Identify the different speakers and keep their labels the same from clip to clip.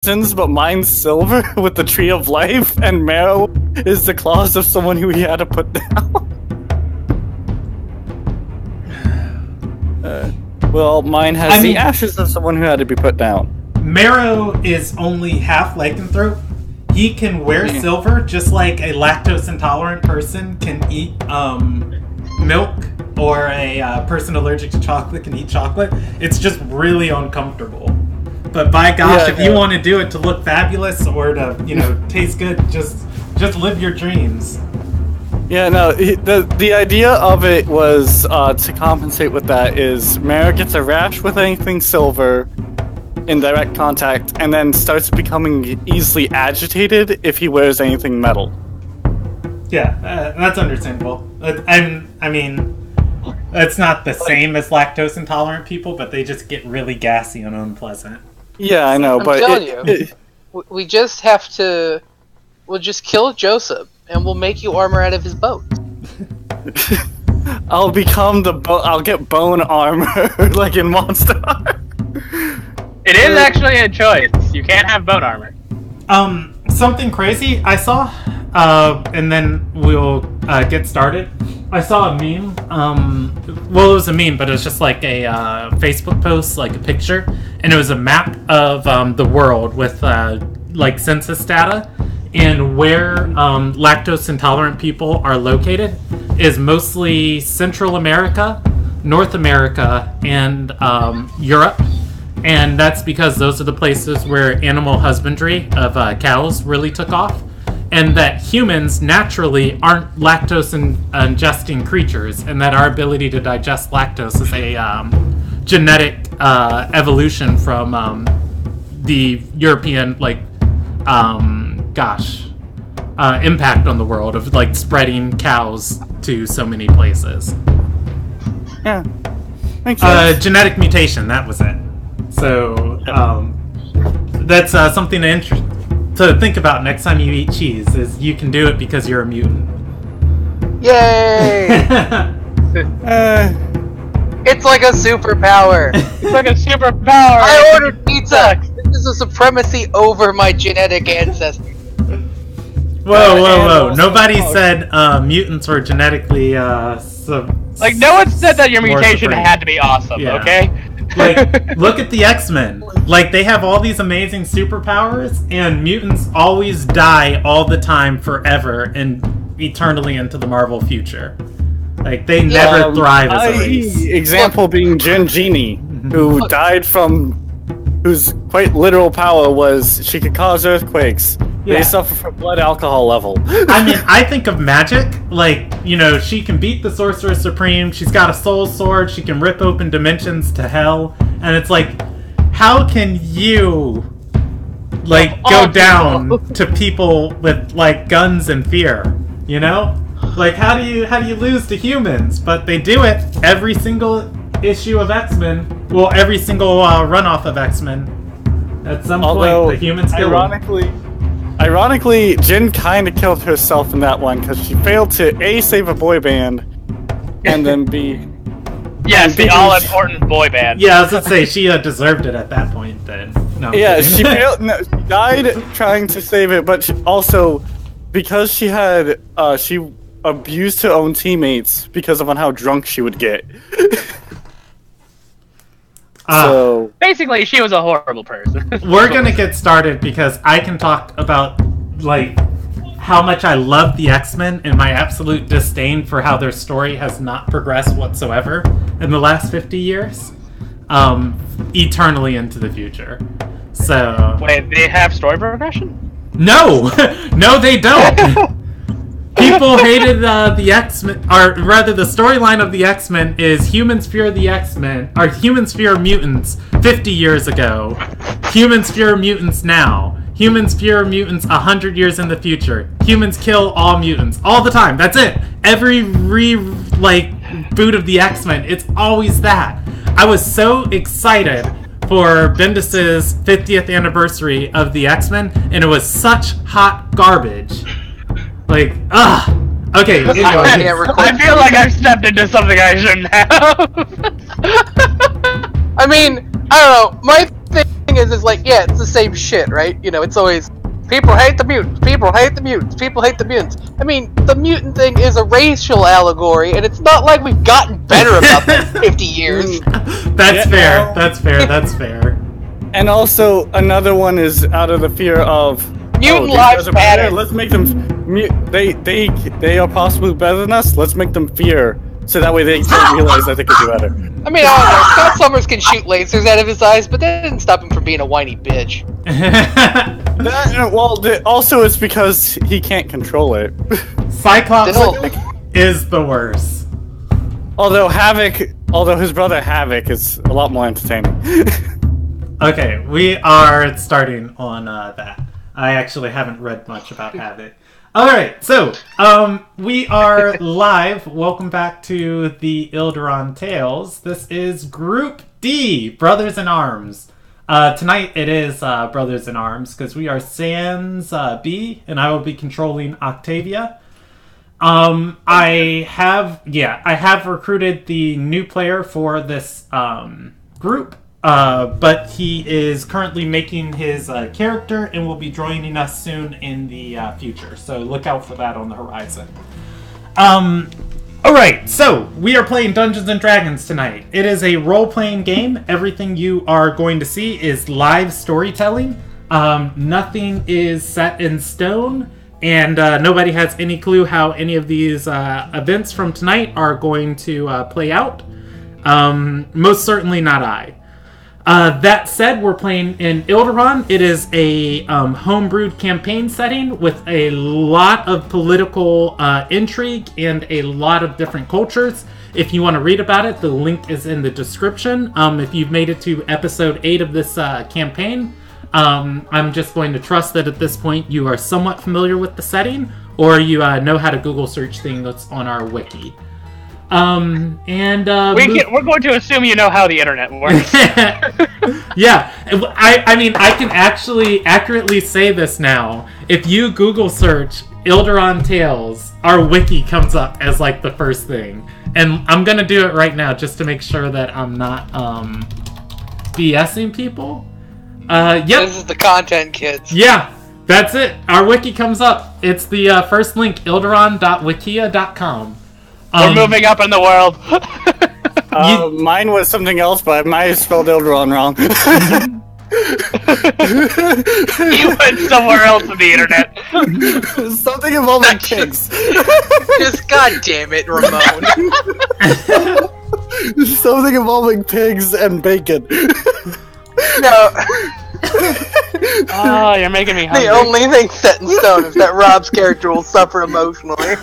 Speaker 1: poisons, but mine's silver with the Tree of Life, and Marrow is the claws of someone who he had to put down. Well, mine has the ashes of someone who had to be put down.
Speaker 2: Marrow is only half lycanthrope. He can wear silver just like a lactose intolerant person can eat milk, or a person allergic to chocolate can eat chocolate. It's just really uncomfortable. But by gosh, if you want to do it to look fabulous or to, taste good, just live your dreams.
Speaker 1: Yeah, no, the idea of it was to compensate with that is Mara gets a rash with anything silver in direct contact and then starts becoming easily agitated if he wears anything metal.
Speaker 2: Yeah, that's understandable. I mean, it's not the same as lactose intolerant people, but they just get really gassy and unpleasant.
Speaker 1: Yeah, I know, but
Speaker 3: I'm telling you, we just have to. We'll just kill Joseph, and we'll make you armor out of his boat.
Speaker 1: I'll become I'll get bone armor like in Monster Hunter.
Speaker 4: It is actually a choice. You can't have bone armor.
Speaker 2: Something crazy I saw, and then we'll get started. I saw a meme. Well, it was a meme, but it was just like a Facebook post, like a picture, and it was a map of the world with like census data, and where lactose intolerant people are located is mostly Central America, North America, and Europe. And that's because those are the places where animal husbandry of cows really took off. And that humans naturally aren't lactose-ingesting creatures, and that our ability to digest lactose is a genetic evolution from the European, impact on the world of, spreading cows to so many places.
Speaker 1: Yeah. Makes sense.
Speaker 2: Genetic mutation, that was it. So, that's something to think about next time you eat cheese, is you can do it because you're a mutant.
Speaker 3: Yay! It's like a superpower.
Speaker 4: It's like a superpower.
Speaker 3: I ordered pizza. This is a supremacy over my genetic ancestry.
Speaker 2: Whoa. Nobody said mutants were genetically
Speaker 4: no one said that your mutation had to be awesome, okay?
Speaker 2: Look at the X-Men. They have all these amazing superpowers, and mutants always die all the time forever and eternally into the Marvel future. They never thrive as a race.
Speaker 1: Example being Jen Genie, who died from... whose quite literal power was she could cause earthquakes. Yeah. They suffer from blood alcohol level.
Speaker 2: I mean, I think of magic, she can beat the Sorcerer Supreme, she's got a soul sword, she can rip open dimensions to hell, and it's how can you, go down to people with, guns and fear, how do you lose to humans? But they do it every single issue of X-Men, well, every single runoff of X-Men. At some point, the humans kill them.
Speaker 1: Ironically, Jin kind of killed herself in that one because she failed to A, save a boy band, and then B...
Speaker 4: Yes, the all-important boy band.
Speaker 2: Yeah, I was going to say, she deserved it at that point, then. No,
Speaker 1: yeah, she failed. No, she died trying to save it, but also, because she had... she abused her own teammates because of how drunk she would get. So
Speaker 4: basically, she was a horrible person.
Speaker 2: We're gonna get started because I can talk about how much I love the X-Men and my absolute disdain for how their story has not progressed whatsoever in the last 50 years, eternally into the future. So
Speaker 4: wait, they have story progression?
Speaker 2: No, no, they don't. People hated the X-Men, or rather the storyline of the X-Men is humans fear the X-Men, or humans fear mutants 50 years ago. Humans fear mutants now. Humans fear mutants 100 years in the future. Humans kill all mutants. All the time. That's it. Every boot of the X-Men, it's always that. I was so excited for Bendis's 50th anniversary of the X-Men, and it was such hot garbage. Okay.
Speaker 4: I feel like I've stepped into something I shouldn't have.
Speaker 3: I mean, I don't know. My thing is like, yeah, it's the same shit, right? You know, it's always, people hate the mutants, people hate the mutants, people hate the mutants. I mean, the mutant thing is a racial allegory, and it's not like we've gotten better about that in 50 years.
Speaker 2: That's fair. That's fair. That's fair.
Speaker 1: And also, another one is out of the fear of
Speaker 3: mutant lives matter.
Speaker 1: Let's make them they are possibly better than us. Let's make them fear, so that way they can realize that they could do better.
Speaker 3: I mean, I don't know. Scott Summers can shoot lasers out of his eyes, but that didn't stop him from being a whiny bitch.
Speaker 1: Also, it's because he can't control it.
Speaker 2: Cyclops is the worst.
Speaker 1: Although his brother Havoc is a lot more entertaining.
Speaker 2: Okay, we are starting on that. I actually haven't read much about Havoc. Alright, so, we are live. Welcome back to the Ilderon Tales. This is Group D, Brothers in Arms. Tonight it is Brothers in Arms, because we are Sans B, and I will be controlling Octavia. I have recruited the new player for this group. But he is currently making his character and will be joining us soon in the future. So look out for that on the horizon. Alright, so we are playing Dungeons & Dragons tonight. It is a role-playing game. Everything you are going to see is live storytelling. Nothing is set in stone, and nobody has any clue how any of these events from tonight are going to play out. Most certainly not I. That said, we're playing in Ilderon. It is a homebrewed campaign setting with a lot of political intrigue and a lot of different cultures. If you want to read about it, the link is in the description. If you've made it to episode 8 of this campaign, I'm just going to trust that at this point you are somewhat familiar with the setting, or you know how to Google search things that's on our wiki. We're going to assume you know how the internet works. Yeah, I mean, I can actually accurately say this now. If you Google search Ilderon Tales, our wiki comes up as like the first thing. And I'm gonna do it right now just to make sure that I'm not BSing people. Yep.
Speaker 3: This is the content, kids.
Speaker 2: Yeah, that's it. Our wiki comes up. It's the first link, ilderon.wikia.com.
Speaker 4: We're moving up in the world.
Speaker 1: Mine was something else, but I might have spelled Ilderon wrong.
Speaker 4: You went somewhere else on the internet.
Speaker 1: Something involving pigs.
Speaker 3: Just goddamn it, Ramon.
Speaker 1: Something involving pigs and bacon.
Speaker 3: No.
Speaker 4: Oh, you're making me hungry.
Speaker 3: The only thing set in stone is that Rob's character will suffer emotionally.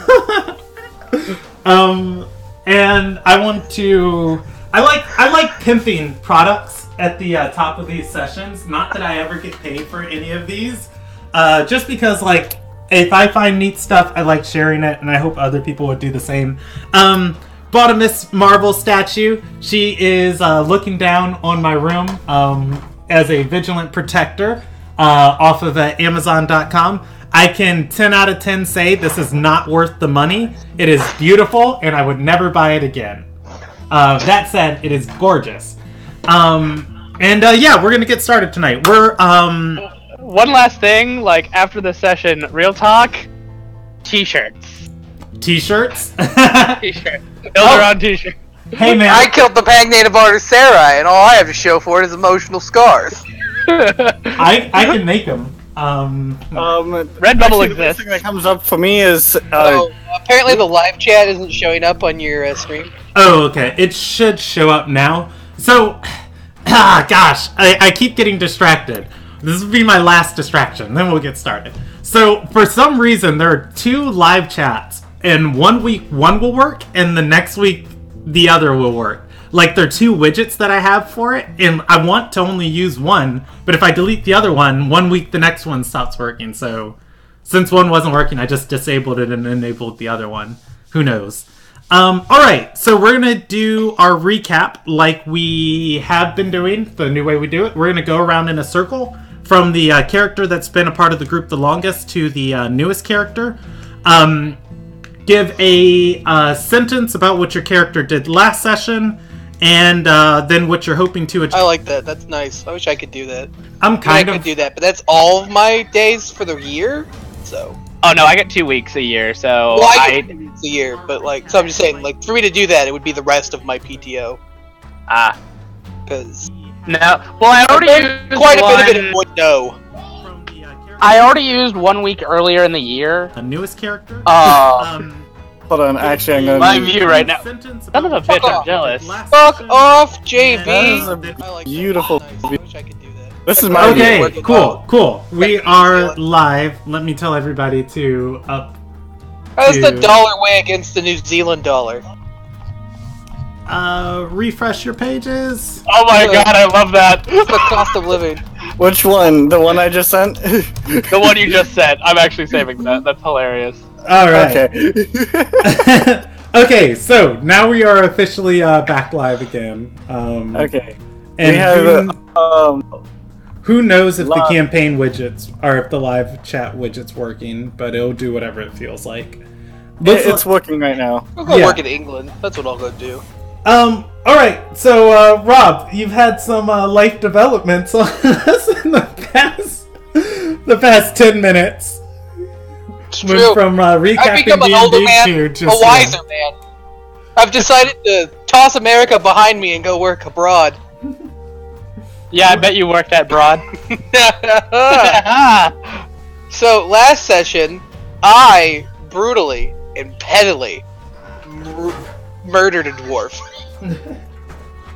Speaker 2: And I want to... I like pimping products at the top of these sessions. Not that I ever get paid for any of these. Just because, like, if I find neat stuff, I like sharing it, and I hope other people would do the same. Bought a Miss Marvel statue. She is looking down on my room as a vigilant protector off of Amazon.com. I can 10 out of 10 say this is not worth the money. It is beautiful, and I would never buy it again. That said, it is gorgeous. Yeah, we're gonna get started tonight. We're
Speaker 4: One last thing, like after the session, real talk, t-shirts.
Speaker 2: T-shirts?
Speaker 4: T-shirts. Ilderon t-shirt.
Speaker 2: Hey man.
Speaker 3: I killed the Pagnative artist Sarai, and all I have to show for it is emotional scars.
Speaker 2: I can make them.
Speaker 4: Redbubble exists.
Speaker 1: The thing that comes up for me is
Speaker 3: apparently the live chat isn't showing up on your stream.
Speaker 2: Oh, okay. It should show up now. So, gosh, I keep getting distracted. This will be my last distraction, then we'll get started. So, for some reason, there are 2 live chats, and one week one will work, and the next week the other will work. Like, there are 2 widgets that I have for it, and I want to only use one, but if I delete the other one week the next one stops working. So, since one wasn't working, I just disabled it and enabled the other one. Who knows? Alright, so we're gonna do our recap like we have been doing, the new way we do it. We're gonna go around in a circle from the character that's been a part of the group the longest to the newest character. Give a sentence about what your character did last session, And then what you're hoping to achieve.
Speaker 3: I like that. That's nice. I wish I could do that.
Speaker 2: I
Speaker 3: could do that, but that's all of my days for the year. So.
Speaker 4: Oh no, I get 2 weeks a year. So
Speaker 3: well, I get 2 weeks a year, but like, so I'm just saying, like, for me to do that, it would be the rest of my PTO.
Speaker 4: Ah.
Speaker 3: Because.
Speaker 4: No. Well, I already used
Speaker 3: quite a bit of it. No.
Speaker 4: I already used 1 week earlier in the year.
Speaker 2: The newest character.
Speaker 1: Hold on, actually, I'm gonna.
Speaker 4: My view right now. Son of a bitch, I'm jealous.
Speaker 3: Fuck off, JB.
Speaker 1: That is a beautiful.
Speaker 3: Nice. I wish I could do that.
Speaker 1: This is my.
Speaker 2: Okay, cool. We are live. Let me tell everybody to up.
Speaker 3: How's the dollar way against the New Zealand dollar?
Speaker 2: Refresh your pages.
Speaker 4: Oh my god, I love that.
Speaker 3: What's the cost of living?
Speaker 1: Which one? The one I just sent?
Speaker 4: The one you just sent. I'm actually saving that. That's hilarious.
Speaker 2: Alright.
Speaker 1: Okay.
Speaker 2: Okay, so now we are officially back live again.
Speaker 1: Okay.
Speaker 2: And
Speaker 1: we have,
Speaker 2: who knows if the campaign widgets or if the live chat widget's working, but it'll do whatever it feels like.
Speaker 1: It's working right now.
Speaker 3: I'll go work in England. That's what I'll go do.
Speaker 2: Alright, so Rob, you've had some life developments on us in the past 10 minutes.
Speaker 3: It's true.
Speaker 2: From recapping
Speaker 3: I've become an older man,
Speaker 2: to just,
Speaker 3: a wiser man. I've decided to toss America behind me and go work abroad.
Speaker 4: Yeah, I bet you worked at Broad.
Speaker 3: So, last session, I brutally and pettily murdered a dwarf.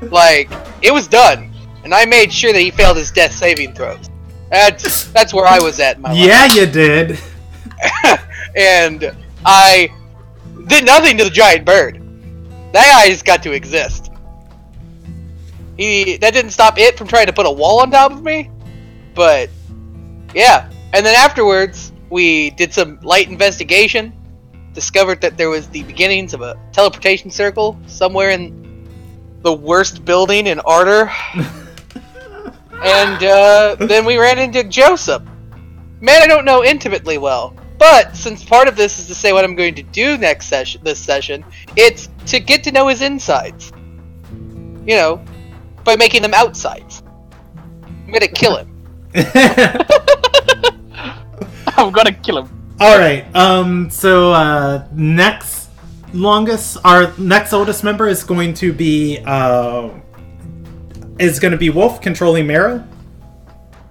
Speaker 3: Like, it was done. And I made sure that he failed his death saving throws. That's where I was at in my life.
Speaker 2: Yeah, you did.
Speaker 3: And I did nothing to the giant bird. That guy just got to exist. That didn't stop it from trying to put a wall on top of me. But, yeah. And then afterwards, we did some light investigation. Discovered that there was the beginnings of a teleportation circle somewhere in the worst building in Ardor. And then we ran into Joseph. Man I don't know intimately well. But since part of this is to say what I'm going to do this session, it's to get to know his insides. You know, by making them outsides. I'm gonna kill him.
Speaker 4: I'm gonna kill him.
Speaker 2: Alright, so our next oldest member is going to be Wolf controlling Marrow.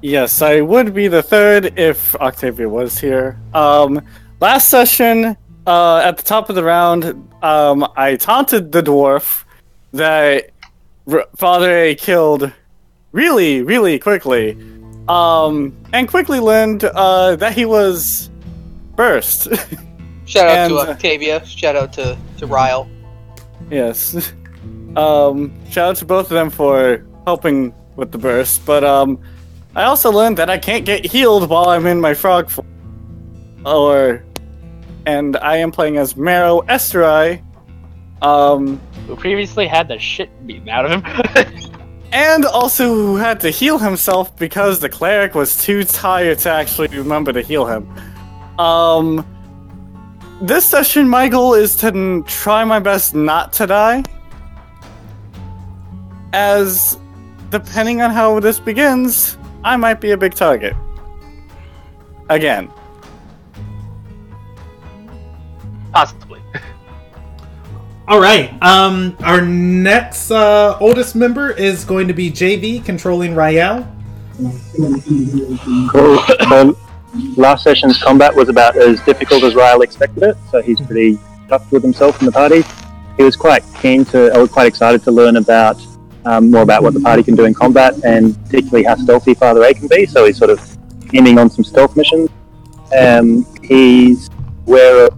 Speaker 1: Yes, I would be the third if Octavia was here. Last session, at the top of the round, I taunted the dwarf that Father A killed really, really quickly. And quickly learned that he was burst.
Speaker 3: Shout out to Octavia. Shout out to Ryle.
Speaker 1: Yes. Shout out to both of them for helping with the burst, but I also learned that I can't get healed while I'm in my frog form. And I am playing as Marrow Esterai.
Speaker 4: Who previously had the shit beaten out of him.
Speaker 1: And also who had to heal himself because the cleric was too tired to actually remember to heal him. This session, my goal is to try my best not to die. As, depending on how this begins, I might be a big target. Again.
Speaker 4: Possibly.
Speaker 2: Alright, our next oldest member is going to be JV controlling Rael.
Speaker 5: Cool. So, last session's combat was about as difficult as Rael expected it, so he's pretty tough with himself in the party. He was quite quite excited to learn about more about what the party can do in combat, and particularly how stealthy Father A can be, so he's sort of aiming on some stealth missions. He's aware of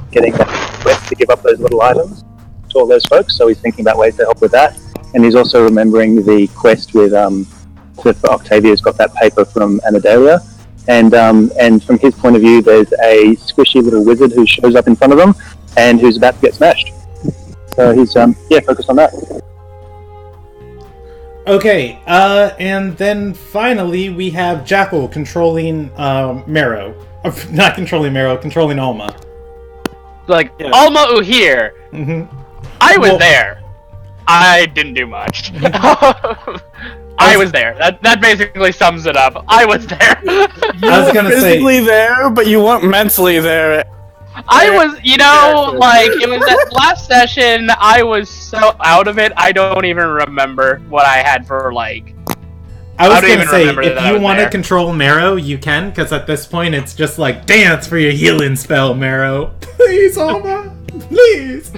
Speaker 5: getting that quest to give up those little items to all those folks, so he's thinking about ways to help with that. And he's also remembering the quest with Octavia's got that paper from Anadelia, and from his point of view, there's a squishy little wizard who shows up in front of them and who's about to get smashed. So he's focused on that.
Speaker 2: Okay, and then finally we have Jackal controlling Marrow. Not controlling Marrow, controlling Alma.
Speaker 4: Like, yeah. Alma Uhir!
Speaker 2: Mm-hmm.
Speaker 4: I was there! I didn't do much. I was there. That basically sums it up. I was there.
Speaker 2: I was gonna say
Speaker 1: physically there, but you weren't mentally there.
Speaker 4: I was, like, it was that last session, I was so out of it, I don't even remember what I had for, like...
Speaker 2: I was gonna say, if you want to control Marrow, you can, because at this point it's just like, dance for your healing spell, Marrow. Please, Alma! Please!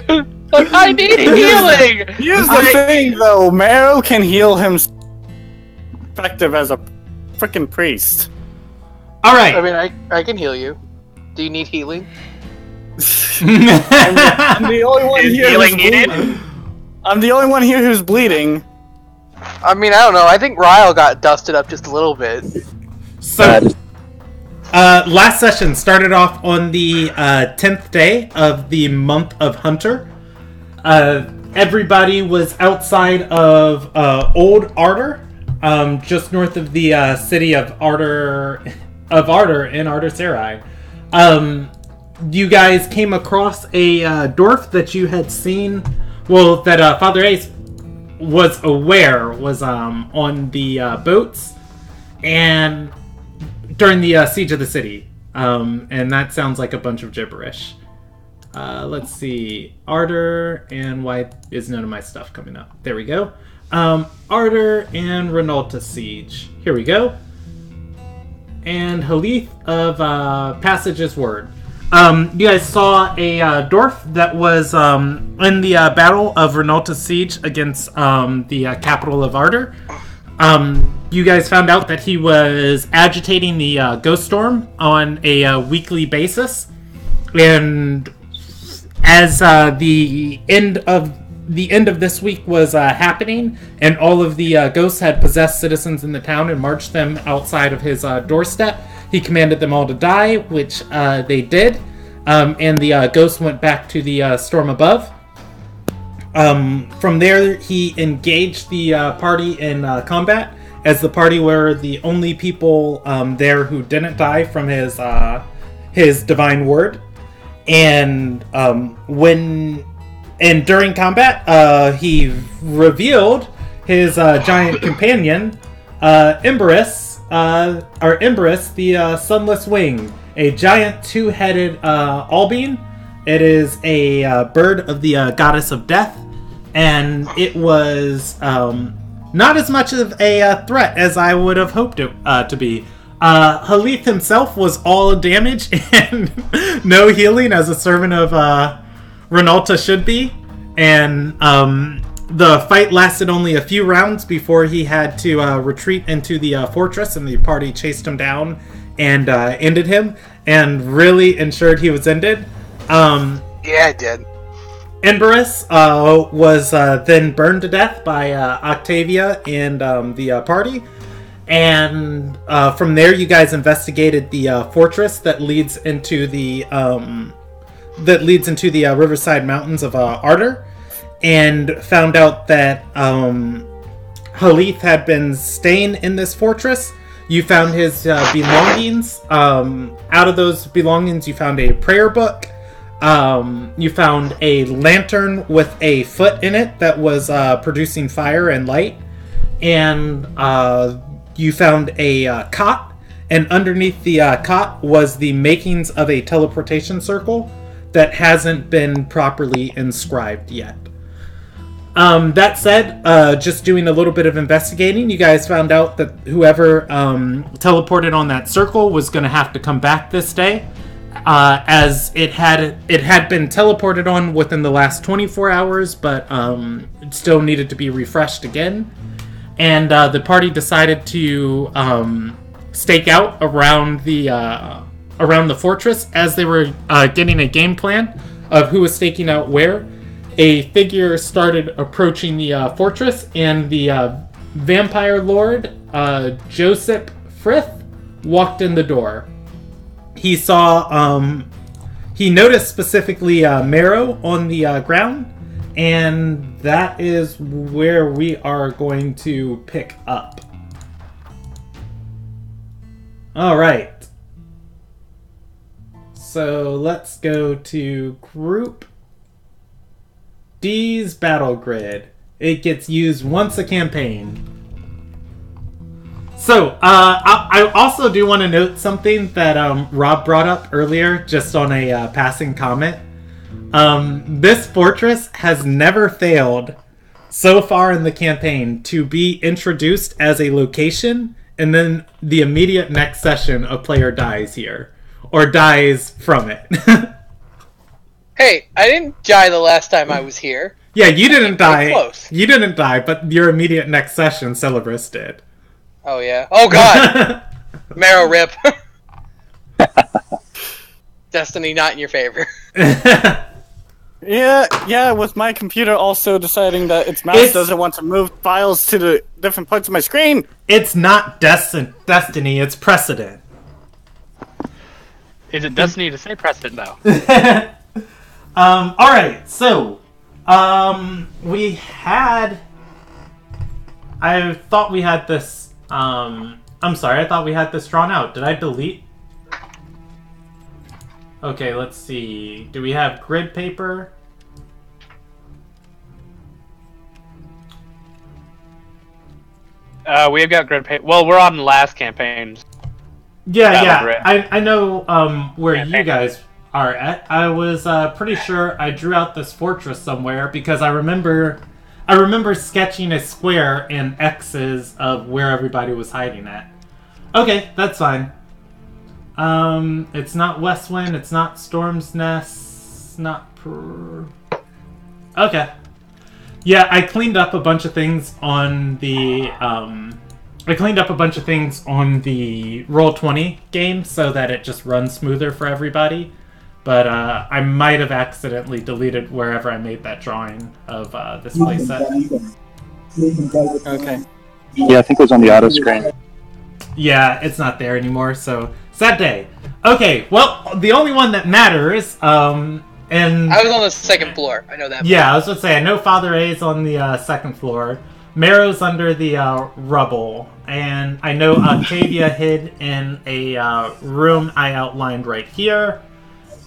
Speaker 4: Like, I need healing!
Speaker 1: Here's the thing, though. Marrow can heal himself effective as a freaking priest.
Speaker 2: Alright.
Speaker 3: I mean, I can heal you. Do you need healing?
Speaker 1: I'm the only one
Speaker 4: Is
Speaker 1: here
Speaker 4: healing
Speaker 1: who's
Speaker 4: needed?
Speaker 1: bleeding. I'm the only one here who's bleeding.
Speaker 3: I mean, I don't know. I think Ryle got dusted up just a little bit.
Speaker 2: So, last session started off on the 10th day of the month of Hunter. Everybody was outside of Old Ardor, just north of the city of Ardor in Ardor Sarai. You guys came across a dwarf that you had seen, well, that Father Ace was aware was on the boats and during the siege of the city. And that sounds like a bunch of gibberish. Let's see. Ardor, and why is none of my stuff coming up? There we go. Ardor and Renalta Siege. Here we go. And Halith of Passage's Word. You guys saw a dwarf that was in the battle of Renalta Siege against the capital of Ardor. You guys found out that he was agitating the Ghost Storm on a weekly basis, and as the end of this week was happening, and all of the ghosts had possessed citizens in the town and marched them outside of his doorstep, he commanded them all to die, which they did, and the ghosts went back to the storm above. From there, he engaged the party in combat, as the party were the only people there who didn't die from his divine word. And during combat, he revealed his giant companion, Emberus, the Sunless Wing, a giant two-headed Albine. It is a bird of the goddess of death, and it was not as much of a threat as I would have hoped it to be. Halith himself was all damage and no healing, as a servant of Renalta should be. And the fight lasted only a few rounds before he had to retreat into the fortress, and the party chased him down and ended him, and really ensured he was ended.
Speaker 3: Yeah, it did.
Speaker 2: Emberus was then burned to death by Octavia and the party. And from there, you guys investigated the fortress that leads into the Riverside Mountains of Ardor, and found out that Halith had been staying in this fortress. You found his belongings. Out of those belongings, you found a prayer book. You found a lantern with a foot in it that was producing fire and light, and you found a cot, and underneath the cot was the makings of a teleportation circle that hasn't been properly inscribed yet. That said, just doing a little bit of investigating, you guys found out that whoever teleported on that circle was going to have to come back this day, as it had been teleported on within the last 24 hours, but it still needed to be refreshed again. And the party decided to stake out around the fortress as they were getting a game plan of who was staking out where. A figure started approaching the fortress, and the vampire lord, Joseph Frith, walked in the door. He saw, he noticed specifically Marrow on the ground, and that is where we are going to pick up. Alright. So let's go to Group D's Battle Grid. It gets used once a campaign. So, I also do want to note something that Rob brought up earlier, just on a passing comment. This fortress has never failed, so far in the campaign, to be introduced as a location, and then the immediate next session, a player dies here. Or dies from it.
Speaker 3: Hey, I didn't die the last time I was here.
Speaker 2: Yeah, you didn't die.
Speaker 3: Close.
Speaker 2: You didn't die, but your immediate next session, Celebris did.
Speaker 3: Oh, yeah. Oh, God. Marrow rip. Destiny not in your favor.
Speaker 1: Yeah, with my computer also deciding that its mouse doesn't want to move files to the different parts of my screen.
Speaker 2: It's not Destiny, it's precedent.
Speaker 4: Is it Destiny to say precedent, though?
Speaker 2: Alright, so, we had... I thought we had this, I'm sorry, I thought we had this drawn out. Did I delete? Okay, let's see. Do we have grid paper?
Speaker 4: We have got grid paper. Well, we're on the last campaign.
Speaker 2: Yeah.
Speaker 4: Grid.
Speaker 2: I know where you guys are at. I was pretty sure I drew out this fortress somewhere because I remember sketching a square and X's of where everybody was hiding at. Okay, that's fine. It's not Westwind, it's not Storm's Nest, not Okay. Yeah, I cleaned up a bunch of things on the, Roll20 game so that it just runs smoother for everybody. But, I might have accidentally deleted wherever I made that drawing of, this playset.
Speaker 1: Okay.
Speaker 5: Yeah, I think it was on the auto screen.
Speaker 2: Yeah, it's not there anymore, so sad day. Okay, well, the only one that matters, and
Speaker 3: I was on the second floor. I know that.
Speaker 2: yeah, I was gonna say I know Father A's on the second floor. Marrow's under the rubble, and I know Octavia hid in a room I outlined right here,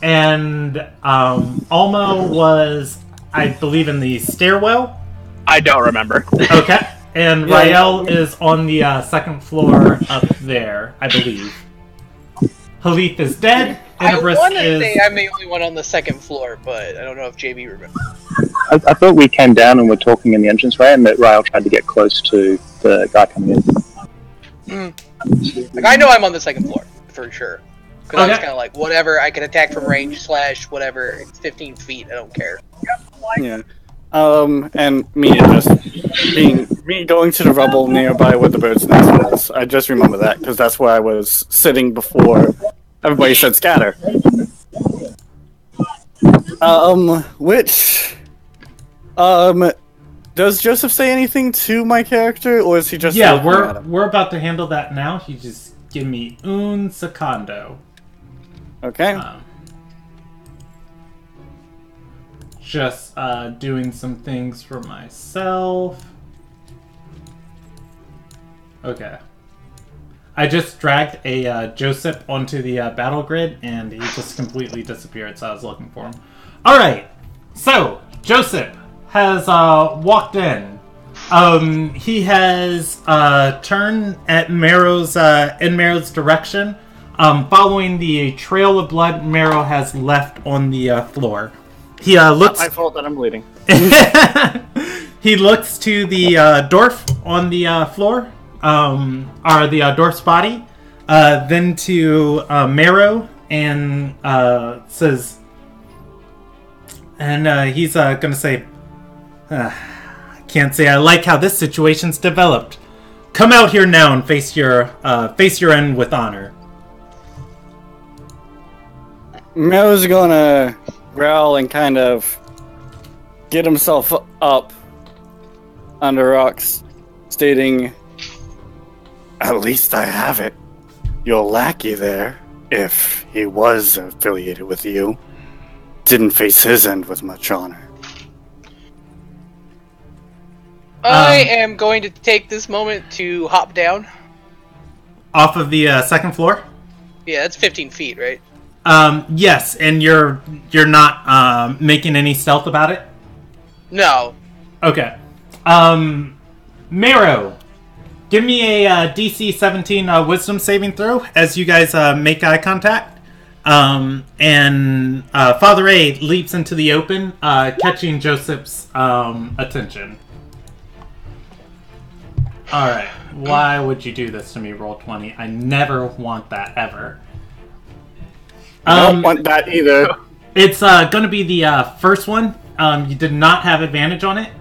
Speaker 2: and Almo was, I believe, in the stairwell.
Speaker 4: I don't remember.
Speaker 2: Okay. And Rael is on the second floor up there, I believe. Halith is dead.
Speaker 3: I
Speaker 2: Inabris
Speaker 3: want to
Speaker 2: is...
Speaker 3: say I'm the only one on the second floor, but I don't know if JB remembers.
Speaker 5: I thought we came down and were talking in the entranceway, and that Rael tried to get close to the guy coming in.
Speaker 3: Like, I know I'm on the second floor, for sure. Because I was
Speaker 2: Okay.
Speaker 3: kind of like, whatever, I can attack from range, / whatever, it's 15 feet, I don't care.
Speaker 1: Yeah. And me going to the rubble nearby where the bird's nest was. I just remember that because that's where I was sitting before everybody said scatter. Does Joseph say anything to my character, or is he just
Speaker 2: Yeah,
Speaker 1: looking at him?
Speaker 2: we're about to handle that now. You just give me un secondo.
Speaker 1: Okay.
Speaker 2: Just doing some things for myself. Okay. I just dragged a Joseph onto the battle grid, and he just completely disappeared, so I was looking for him. Alright, so, Joseph has walked in. He has turned at Marrow's, in Marrow's direction. Following the trail of blood Marrow has left on the floor. He looks...
Speaker 1: Not my fault that I'm bleeding.
Speaker 2: He looks to the dwarf on the floor, or the dwarf's body, then to Marrow, and says... And he's gonna say... I can't say I like how this situation's developed. Come out here now and face your end with honor.
Speaker 1: Meo's gonna growl and kind of get himself up under rocks, stating, "At least I have it. Your lackey there, if he was affiliated with you, didn't face his end with much honor."
Speaker 3: I am going to take this moment to hop down.
Speaker 2: Off of the second floor?
Speaker 3: Yeah, that's 15 feet, right?
Speaker 2: Yes, and you're not making any stealth about it?
Speaker 3: No.
Speaker 2: Okay. Mero, give me a DC 17 Wisdom saving throw as you guys make eye contact. And Father A leaps into the open, catching Joseph's attention. Alright, why would you do this to me, roll 20? I never want that, ever.
Speaker 1: I don't want that either.
Speaker 2: It's gonna be the first one. You did not have advantage on it.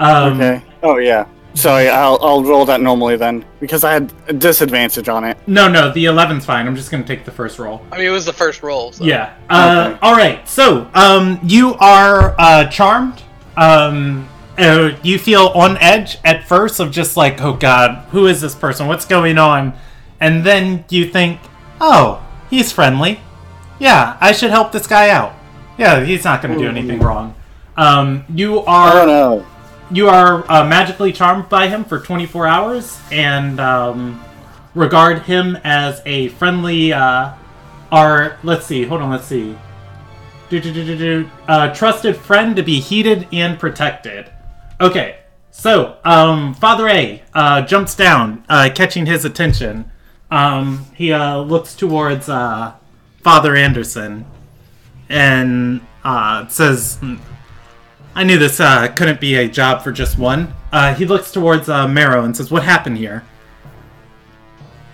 Speaker 1: Okay. Oh, yeah. Sorry, I'll roll that normally then, because I had a disadvantage on it.
Speaker 2: No, the 11's fine. I'm just gonna take the first roll.
Speaker 3: I mean, it was the first roll. So.
Speaker 2: Yeah. Alright, so, you are charmed. You feel on edge at first of just like, oh god, who is this person? What's going on? And then you think, oh, he's friendly. Yeah, I should help this guy out. Yeah, he's not going to do anything wrong. You are...
Speaker 1: Oh, no.
Speaker 2: You are magically charmed by him for 24 hours and regard him as a friendly, let's see. Trusted friend to be heeded and protected. Okay, so Father A jumps down, catching his attention. He looks towards Father Anderson and says, I knew this couldn't be a job for just one. He looks towards Mero and says, what happened here?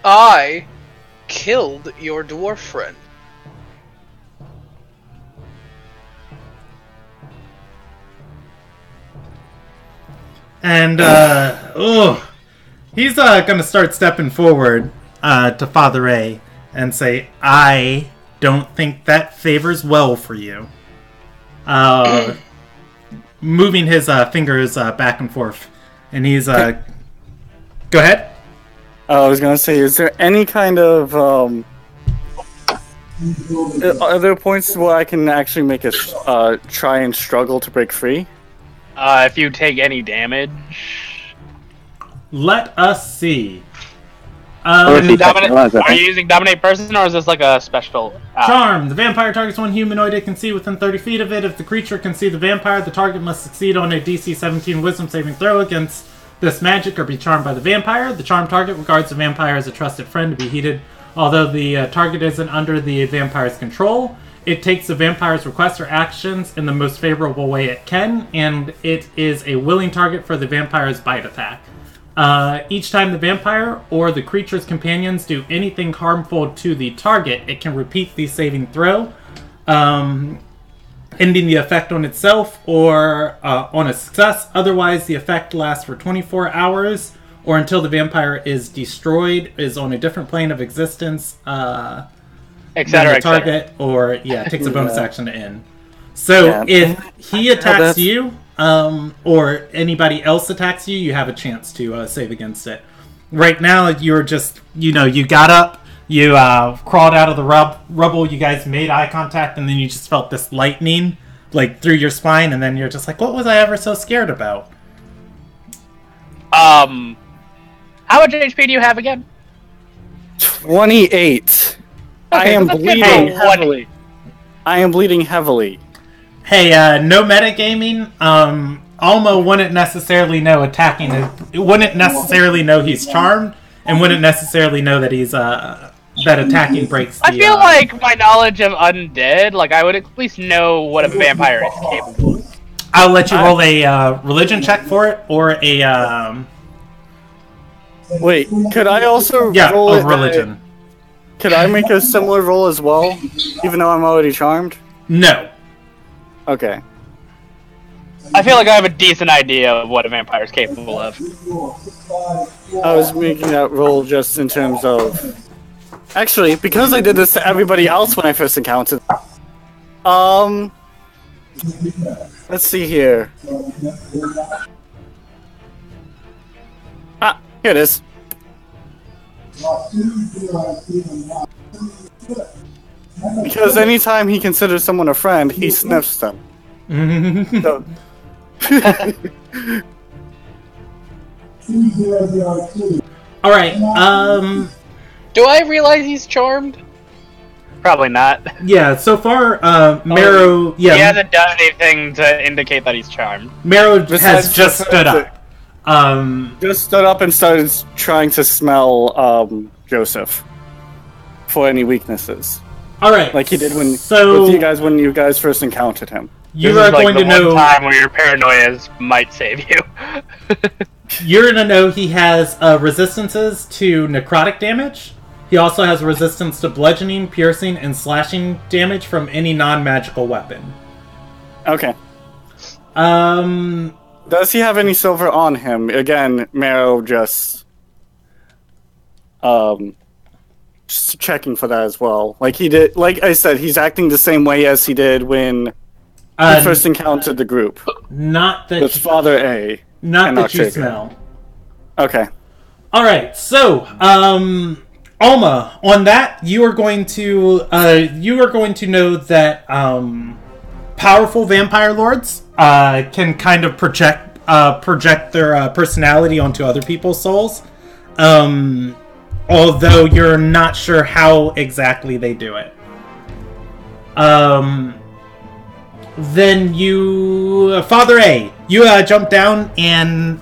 Speaker 3: I killed your dwarf friend.
Speaker 2: And, he's gonna start stepping forward to Father A and say, I don't think that favors well for you. Moving his fingers back and forth. And he's, go ahead.
Speaker 1: I was gonna say, is there any kind of, are there points where I can actually make a, try and struggle to break free?
Speaker 4: If you take any damage...
Speaker 2: Let us see.
Speaker 5: Or if he
Speaker 4: Are you using Dominate Person, or is this like a special...
Speaker 2: Charm. The vampire targets one humanoid it can see within 30 feet of it. If the creature can see the vampire, the target must succeed on a DC 17 Wisdom saving throw against this magic or be charmed by the vampire. The charmed target regards the vampire as a trusted friend to be heeded. Although the target isn't under the vampire's control, it takes the vampire's requests or actions in the most favorable way it can, and it is a willing target for the vampire's bite attack. Each time the vampire or the creature's companions do anything harmful to the target, it can repeat the saving throw, ending the effect on itself or on a success. Otherwise, the effect lasts for 24 hours or until the vampire is destroyed, is on a different plane of existence,
Speaker 4: etc.
Speaker 2: the target, or takes a bonus action to end. So if he attacks you, or anybody else attacks you, you have a chance to save against it. Right now, you're just, you got up, you crawled out of the rubble, you guys made eye contact, and then you just felt this lightning, like, through your spine, and then you're just like, what was I ever so scared about?
Speaker 4: How much HP do you have again?
Speaker 1: 28. I am bleeding heavily. I am bleeding heavily.
Speaker 2: Hey, no metagaming. Alma wouldn't necessarily know attacking. It wouldn't necessarily know he's charmed, and wouldn't necessarily know that he's that attacking breaks.
Speaker 4: I feel like my knowledge of undead, like I would at least know what a vampire is capable of.
Speaker 2: I'll let you roll a religion check for it, or a.
Speaker 1: Wait, could I also roll
Speaker 2: a religion?
Speaker 1: Could I make a similar roll as well, even though I'm already charmed?
Speaker 2: No.
Speaker 1: Okay.
Speaker 4: I feel like I have a decent idea of what a vampire is capable of.
Speaker 1: I was making that roll just in terms of... Actually, because I did this to everybody else when I first encountered... Let's see here. Ah, here it is. Because anytime he considers someone a friend, he sniffs them. So.
Speaker 2: Alright,
Speaker 3: Do I realize he's charmed?
Speaker 4: Probably not.
Speaker 2: Yeah, so far, Marrow...
Speaker 4: He hasn't done anything to indicate that he's charmed.
Speaker 2: Marrow
Speaker 1: Besides
Speaker 2: has just
Speaker 1: the
Speaker 2: stood
Speaker 1: fact
Speaker 2: up.
Speaker 1: Just stood up and started trying to smell Joseph for any weaknesses.
Speaker 2: Alright,
Speaker 1: Like he did with you guys when you guys first encountered him.
Speaker 2: You
Speaker 4: This
Speaker 2: are
Speaker 4: is like
Speaker 2: going
Speaker 4: the
Speaker 2: to know...
Speaker 4: one time where your paranoia might save you.
Speaker 2: You're gonna know he has resistances to necrotic damage. He also has resistance to bludgeoning, piercing, and slashing damage from any non-magical weapon.
Speaker 1: Okay.
Speaker 2: Um...
Speaker 1: Does he have any silver on him? Again, Marrow just checking for that as well. Like he did, like I said, he's acting the same way as he did when he first encountered the group.
Speaker 2: Not that
Speaker 1: With Father A.
Speaker 2: Not that you
Speaker 1: Octavia.
Speaker 2: smell.
Speaker 1: Okay.
Speaker 2: Alright, so, Alma, on that, you are going to know that, powerful vampire lords, can kind of project their, personality onto other people's souls. Although you're not sure how exactly they do it. Then you... Father A, you jump down and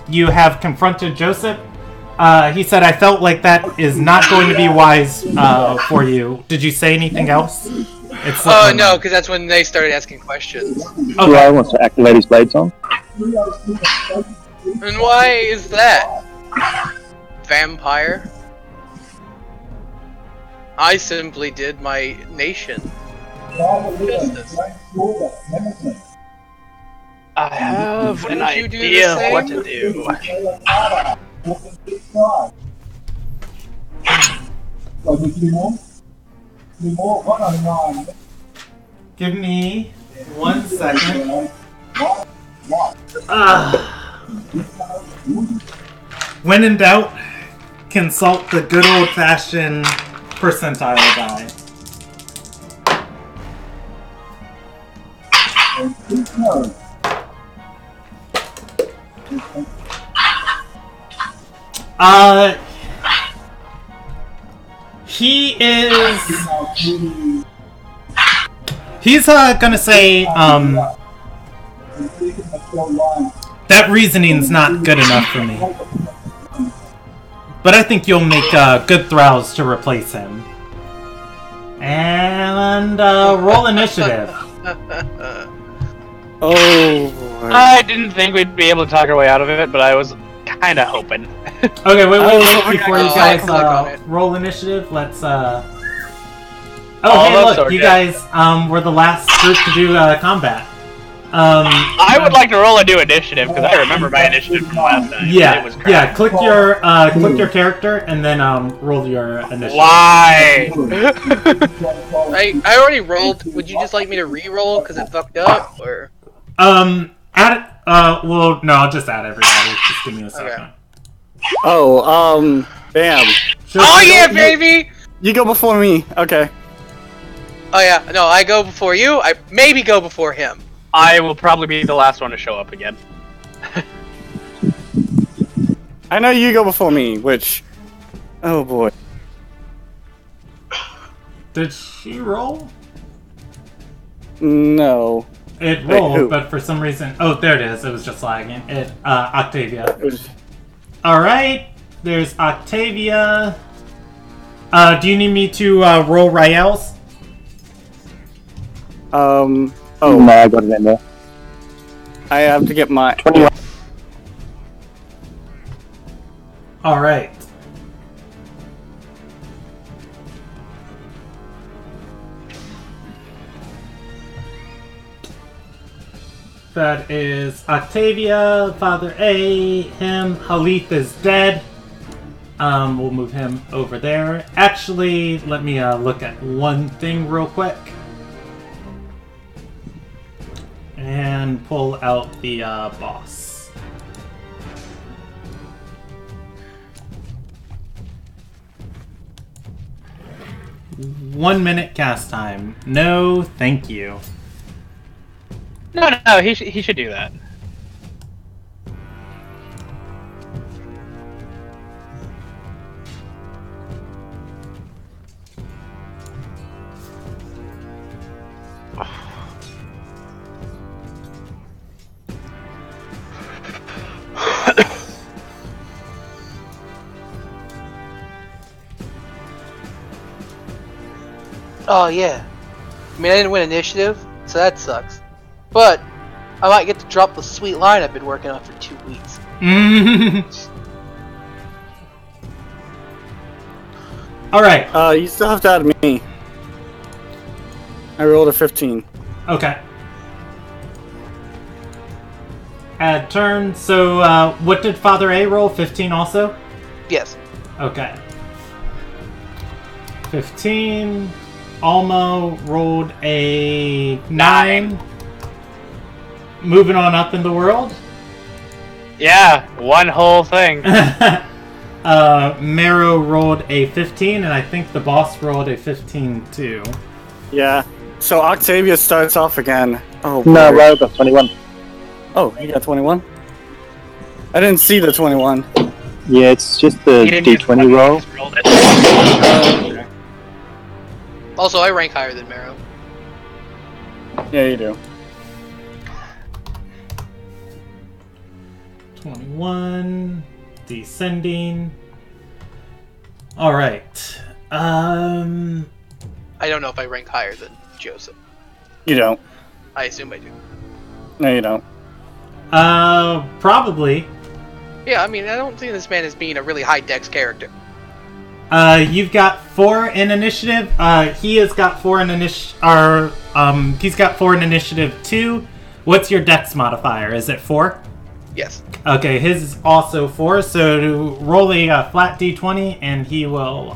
Speaker 2: you have confronted Joseph. He said, I felt like that is not going to be wise for you. Did you say anything else?
Speaker 3: Oh, no, because that's when they started asking questions.
Speaker 2: Okay.
Speaker 5: Rai wants to activate his blade song.
Speaker 3: And why is that? Vampire? I simply did my nation justice.
Speaker 4: I have an
Speaker 3: Wouldn't you do the
Speaker 4: idea of
Speaker 3: same?
Speaker 4: what to do.
Speaker 2: Give me 1 second. When in doubt, consult the good old-fashioned percentile die. He is... He's, gonna say, that reasoning's not good enough for me. But I think you'll make, good throws to replace him. And, roll initiative.
Speaker 1: Oh, boy.
Speaker 4: I didn't think we'd be able to talk our way out of it, but I was kind of hoping.
Speaker 2: Okay, wait, before you guys,
Speaker 3: click on it.
Speaker 2: roll initiative, let's, Oh,
Speaker 4: Oh,
Speaker 2: hey,
Speaker 4: that's
Speaker 2: look,
Speaker 4: so
Speaker 2: you
Speaker 4: good.
Speaker 2: guys, were the last group to do, combat.
Speaker 4: I would like to roll a new initiative, because I remember my initiative from last time. It was crap.
Speaker 2: click your character, and then, roll your initiative.
Speaker 4: Why?
Speaker 3: I already rolled. Would you just like me to re-roll because it fucked up? Or
Speaker 2: Add it, well, no, I'll just add everybody, just give me a second.
Speaker 1: Oh, bam.
Speaker 3: oh yeah, baby!
Speaker 1: You go before me. Okay.
Speaker 3: Oh yeah, no, I go before you. I maybe go before him.
Speaker 4: I will probably be the last one to show up again.
Speaker 1: I know you go before me, which... Oh, boy.
Speaker 2: Did she roll?
Speaker 1: No.
Speaker 2: It
Speaker 1: Wait,
Speaker 2: rolled,
Speaker 1: who?
Speaker 2: but for some reason... Oh, there it is, it was just lagging. Octavia.
Speaker 1: It was...
Speaker 2: Alright, there's Octavia. Do you need me to roll Rael's?
Speaker 1: Oh,
Speaker 5: No, I got it in there.
Speaker 1: I have to get my...
Speaker 5: 21.
Speaker 2: Alright. That is Octavia, Father A, him, Halith is dead. We'll move him over there. Actually, let me look at one thing real quick. And pull out the boss. One minute cast time. No, thank you.
Speaker 4: No, he should do that.
Speaker 3: Oh yeah. I mean, I didn't win initiative, so that sucks. But I might get to drop the sweet line I've been working on for 2 weeks.
Speaker 2: Alright.
Speaker 1: You still have to add me. I rolled a 15.
Speaker 2: Okay. Add turn. So, what did Father A roll? 15 also?
Speaker 3: Yes.
Speaker 2: Okay. 15. Almo rolled a 9. Moving on up in the world.
Speaker 4: Yeah, one whole thing.
Speaker 2: Marrow rolled a 15, and I think the boss rolled a 15 too.
Speaker 1: Yeah. So Octavia starts off again. Oh,
Speaker 5: No,
Speaker 1: boy.
Speaker 5: Riley got 21.
Speaker 1: Oh, he got 21? I didn't see the 21.
Speaker 5: Yeah, it's just the
Speaker 4: He didn't get
Speaker 5: D20 roll.
Speaker 4: he just rolled it.
Speaker 3: Also, I rank higher than Marrow.
Speaker 1: Yeah, you do.
Speaker 2: 21. Descending. Alright.
Speaker 3: I don't know if I rank higher than Joseph.
Speaker 1: You don't.
Speaker 3: I assume I do.
Speaker 1: No, you don't.
Speaker 2: Probably.
Speaker 3: Yeah, I mean, I don't see this man as being a really high dex character.
Speaker 2: You've got 4 in initiative. He has got 4 in initiative. He's got 4 in initiative too. What's your dex modifier? Is it 4?
Speaker 3: Yes.
Speaker 2: Okay, his is also 4. So roll a flat d20, and he will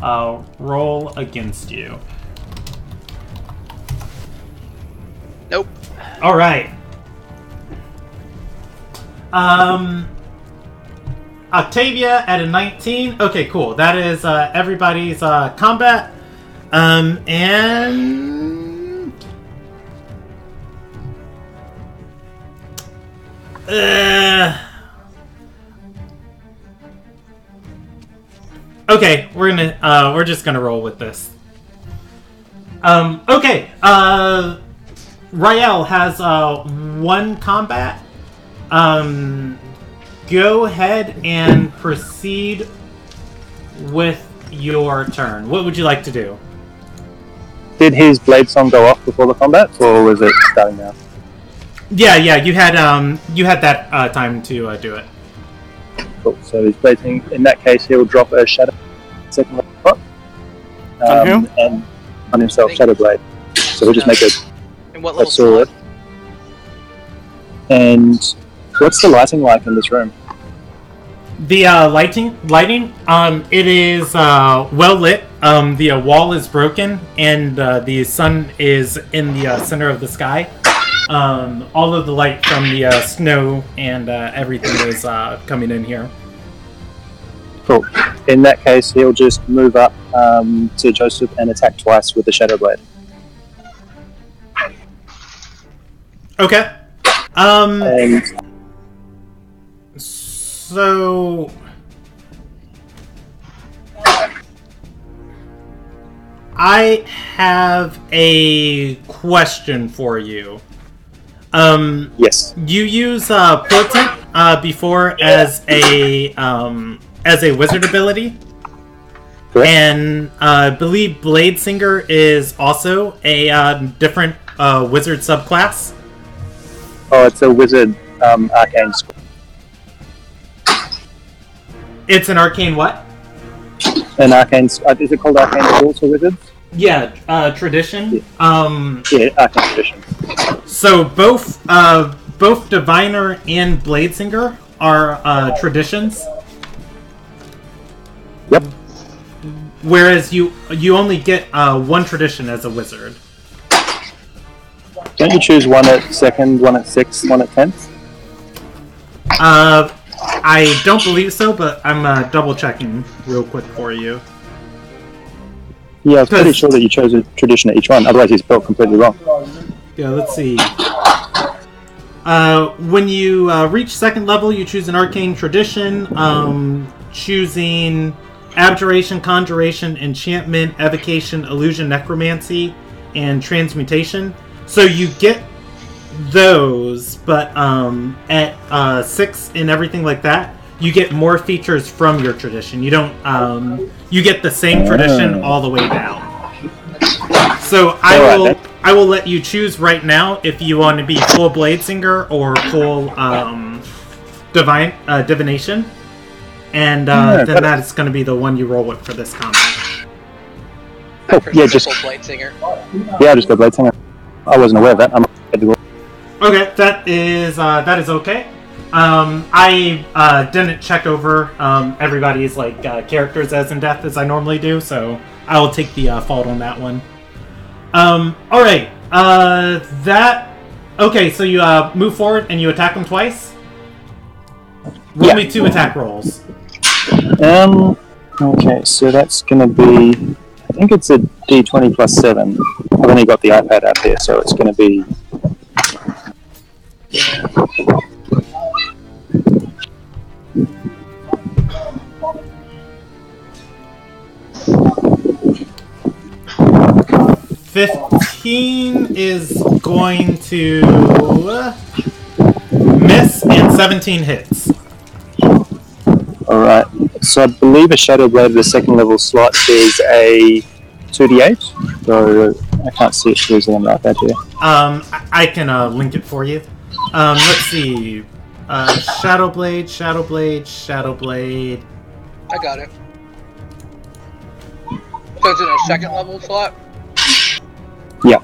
Speaker 2: roll against you.
Speaker 3: Nope.
Speaker 2: All right. Octavia at a 19. Okay, cool. That is everybody's combat. And okay, we're just gonna roll with this. Okay. Rael has 1 combat. Go ahead and proceed with your turn. What would you like to do?
Speaker 5: Did his blade song go off before the combat, or was it starting now?
Speaker 2: Yeah, you had that time to do it.
Speaker 5: Cool. So his blade song, in that case, he'll drop a shadow second level spot.
Speaker 1: On who?
Speaker 5: And on himself, Shadow Blade. So he'll just make
Speaker 3: And what
Speaker 5: a
Speaker 3: level
Speaker 5: sword.
Speaker 3: slot?
Speaker 5: And what's the lighting like in this room?
Speaker 2: The lighting, it is well lit. The wall is broken, and the sun is in the center of the sky. All of the light from the snow and everything is coming in here.
Speaker 5: Cool. In that case, he'll just move up to Joseph and attack twice with the Shadow Blade.
Speaker 2: Okay.
Speaker 5: And
Speaker 2: So I have a question for you.
Speaker 5: yes.
Speaker 2: You use Portent before as a wizard ability,
Speaker 5: Correct.
Speaker 2: and I believe Blade Singer is also a different wizard subclass.
Speaker 5: Oh, it's a wizard arcane scroll.
Speaker 2: It's an arcane what?
Speaker 5: An arcane. Is it called arcane scrolls for wizards?
Speaker 2: Yeah, tradition.
Speaker 5: Yeah, arcane tradition.
Speaker 2: So both Diviner and Blade Singer are traditions.
Speaker 5: Yep.
Speaker 2: Whereas you only get 1 tradition as a wizard.
Speaker 5: Don't you choose one at second, one at 6th, one at 10th?
Speaker 2: I don't believe so, but I'm double checking real quick for you.
Speaker 5: Yeah, I was pretty sure that you chose a tradition at each one. Otherwise, he's spelled completely wrong.
Speaker 2: Yeah, let's see. When you reach 2nd level, you choose an arcane tradition, choosing abjuration, conjuration, enchantment, evocation, illusion, necromancy, and transmutation. So you get those, but at 6 and everything like that, you get more features from your tradition. You don't. You get the same tradition all the way down. So I will let you choose right now if you want to be full Bladesinger or full divination, and then that's going to be the one you roll with for this combat.
Speaker 5: Yeah, just
Speaker 3: Bladesinger.
Speaker 5: Yeah, just go Bladesinger. I wasn't aware of that.
Speaker 2: Okay, that is okay. I didn't check over everybody's characters as in depth as I normally do, so I will take the fault on that one. All right. Okay, so you move forward and you attack them twice. Roll me 2 attack rolls.
Speaker 5: Okay, so that's gonna be. I think it's a D20 plus 7. I've only got the iPad out there, so it's gonna be.
Speaker 2: $15 is going to miss, and 17 hits.
Speaker 5: Alright, so I believe a Shadow Blade at the second level slot is a 2d8, so I can't see it using on the iPad here.
Speaker 2: I can link it for you. Let's see. Shadow Blade.
Speaker 3: I got it. So it's in a second level slot?
Speaker 5: Yeah.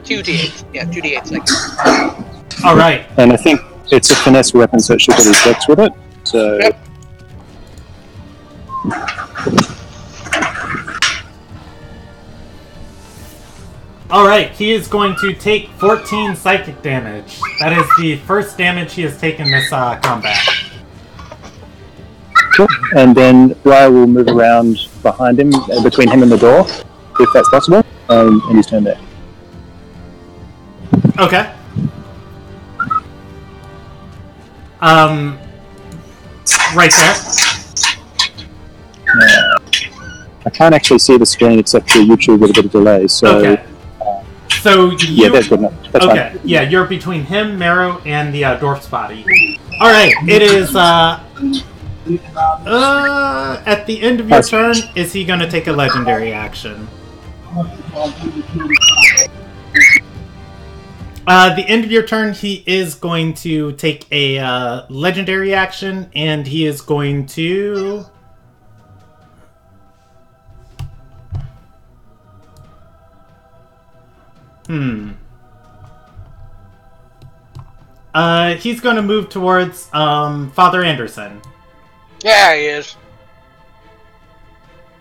Speaker 3: 2d8. Yeah, 2d8.
Speaker 2: Alright.
Speaker 5: And I think it's a finesse weapon, so it should get his dex with it. So.
Speaker 3: Yep.
Speaker 2: Alright, he is going to take 14 psychic damage. That is the first damage he has taken this combat.
Speaker 5: Cool. And then Raya will move around behind him, between him and the door, if that's possible, and he's turned there.
Speaker 2: Okay. Right there.
Speaker 5: I can't actually see the screen except for YouTube with a bit of delay, so...
Speaker 2: Okay. So you...
Speaker 5: Yeah, that's good enough. That's
Speaker 2: okay,
Speaker 5: fine.
Speaker 2: yeah, you're between him, Marrow, and the dwarf's body. Alright, it is, at the end of your turn, is he gonna take a legendary action? The end of your turn, he is going to take a legendary action, and he is going to... He's going to move towards Father Anderson.
Speaker 3: Yeah, he is.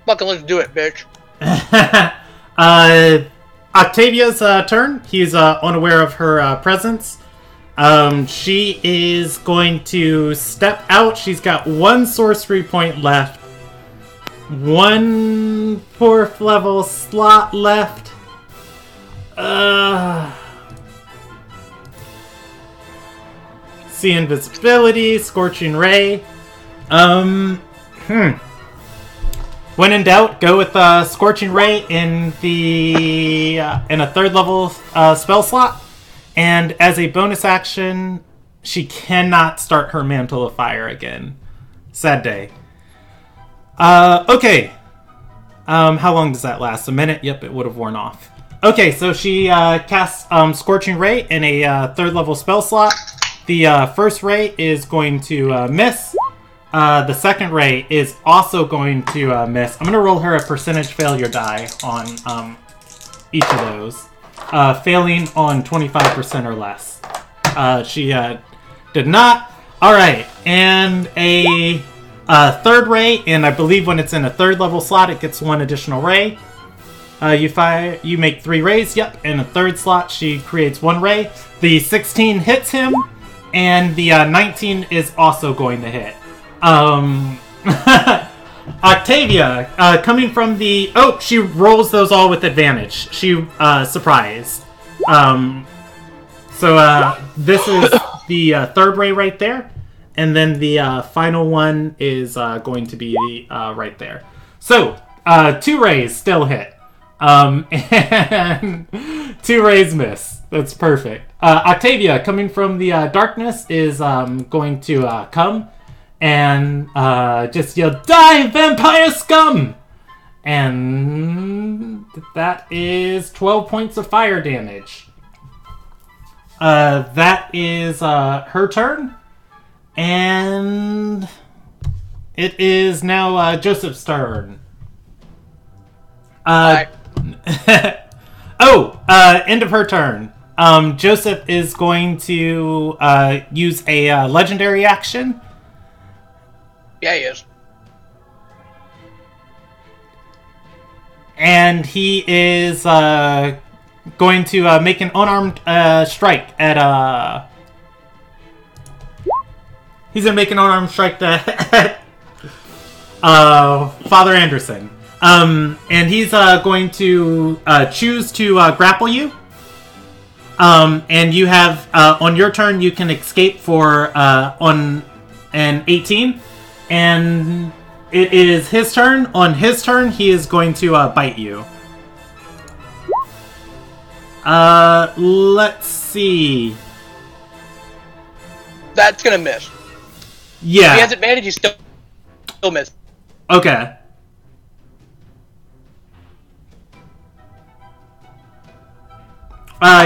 Speaker 3: Fucking let's do it, bitch.
Speaker 2: Octavia's turn. He's unaware of her presence. She is going to step out. She's got 1 sorcery point left. 1 4th level slot left. See invisibility, scorching ray. When in doubt, go with scorching ray in the in a 3rd level spell slot, and as a bonus action, she cannot start her mantle of fire again. Sad day. Okay. How long does that last? A minute? Yep, it would have worn off. Okay, so she casts Scorching Ray in a 3rd level spell slot. The first ray is going to miss. The second ray is also going to miss. I'm going to roll her a percentage failure die on each of those. Failing on 25% or less. She did not. Alright, and a 3rd ray, and I believe when it's in a 3rd level slot, it gets 1 additional ray. You make 3 rays, yep. In a 3rd slot, she creates 1 ray. The 16 hits him, and the 19 is also going to hit. Octavia, coming from the... Oh, she rolls those all with advantage. She, surprised. So, this is the 3rd ray right there. And then the final one is going to be right there. So, 2 rays still hit. And 2 rays miss. That's perfect. Octavia, coming from the darkness, is going to come and just yell, "Die, vampire scum!" And that is 12 points of fire damage. That is her turn. And it is now Joseph's turn. End of her turn. Joseph is going to use a legendary action.
Speaker 3: Yeah, he is.
Speaker 2: And he is going to make an unarmed strike at He's gonna make an unarmed strike at Father Anderson. And he's going to choose to grapple you. And you have on your turn you can escape for on an 18, and it is his turn. On his turn, he is going to bite you. Let's see.
Speaker 3: That's gonna miss.
Speaker 2: Yeah.
Speaker 3: If he has advantage, he's still miss.
Speaker 2: Okay.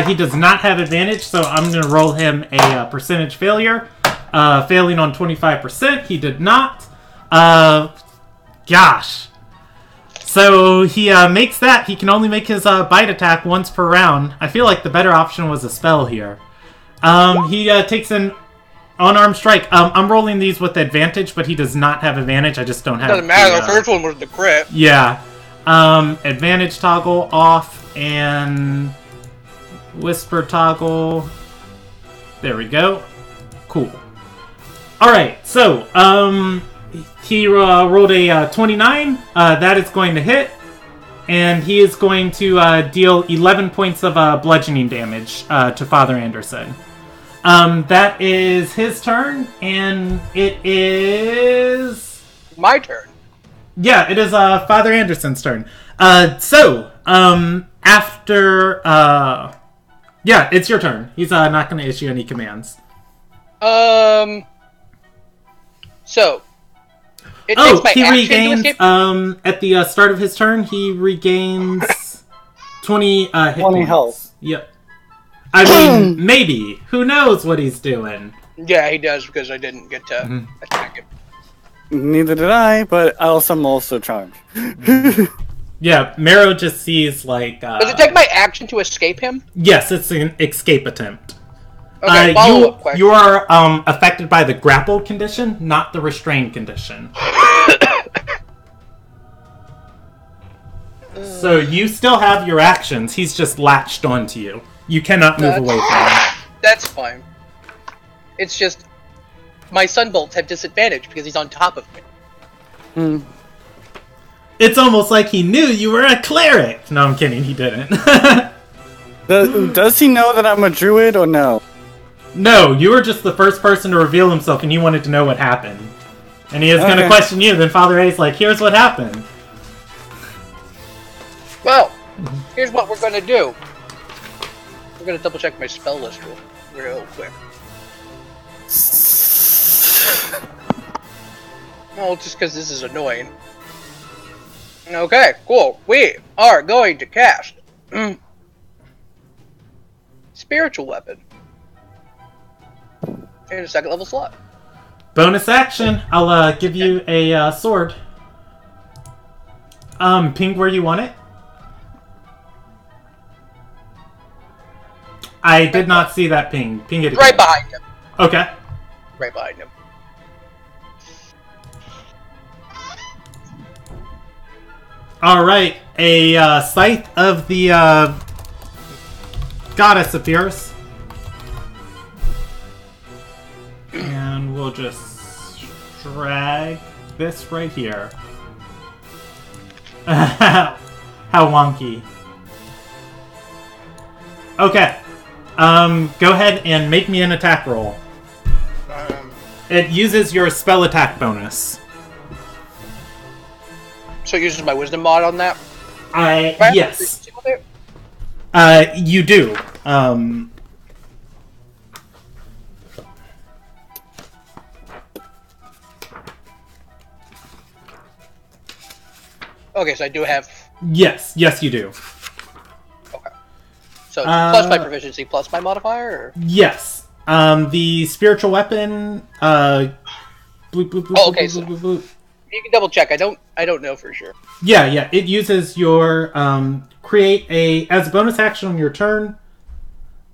Speaker 2: He does not have advantage, so I'm going to roll him a percentage failure. Failing on 25%, he did not. Gosh. So he makes that. He can only make his bite attack once per round. I feel like the better option was a spell here. He takes an unarmed strike. I'm rolling these with advantage, but he does not have advantage. I just don't have...
Speaker 3: Doesn't matter, the first one was the crit.
Speaker 2: Yeah. Advantage toggle off, and... Whisper toggle. There we go. Cool. Alright, so, he rolled a 29. That is going to hit. And he is going to deal 11 points of bludgeoning damage to Father Anderson. That is his turn, and it is...
Speaker 3: My turn.
Speaker 2: Yeah, it is Father Anderson's turn. After... Yeah, it's your turn. He's not going to issue any commands.
Speaker 3: So... It takes my
Speaker 2: he
Speaker 3: action
Speaker 2: regains,
Speaker 3: to escape?
Speaker 2: At the start of his turn, he regains 20 hit
Speaker 1: 20
Speaker 2: points.
Speaker 1: health.
Speaker 2: Yep. I mean, maybe. Who knows what he's doing?
Speaker 3: Yeah, he does, because I didn't get to attack him.
Speaker 1: Neither did I, but I'm also charmed.
Speaker 2: Yeah, Marrow just sees, like...
Speaker 3: Does it take my action to escape him?
Speaker 2: Yes, it's an escape attempt.
Speaker 3: Okay, follow-up question.
Speaker 2: You are affected by the grapple condition, not the restrained condition. So you still have your actions. He's just latched onto you. You cannot move away from him.
Speaker 3: That's fine. It's just... My sunbolts have disadvantage because he's on top of me.
Speaker 2: It's almost like he knew you were a cleric. No, I'm kidding. He didn't.
Speaker 1: Does he know that I'm a druid or no?
Speaker 2: No, you were just the first person to reveal himself, and you wanted to know what happened. And he is going to question you. Then Father A's like, here's what happened.
Speaker 3: Well, here's what we're going to do. We're going to double check my spell list real quick. Oh, just because this is annoying. Okay, cool. We are going to cast Spiritual Weapon in a second level slot.
Speaker 2: Bonus action. I'll give you a sword. Ping where you want it. I did not see that ping. Ping it again.
Speaker 3: Right behind him.
Speaker 2: Okay.
Speaker 3: Right behind him.
Speaker 2: Alright, a scythe of the goddess appears. And we'll just drag this right here. How wonky. Okay. Go ahead and make me an attack roll. It uses your spell attack bonus.
Speaker 3: So it uses my wisdom mod on that?
Speaker 2: Yes. You do.
Speaker 3: Okay, so I do have.
Speaker 2: Yes, you do.
Speaker 3: Okay. So plus my proficiency plus my modifier. Or?
Speaker 2: Yes. The spiritual weapon. Bloop, bloop, bloop,
Speaker 3: Oh, okay.
Speaker 2: bloop,
Speaker 3: So
Speaker 2: bloop, bloop.
Speaker 3: you can double check. I don't know for sure.
Speaker 2: Yeah. It uses your create as a bonus action on your turn.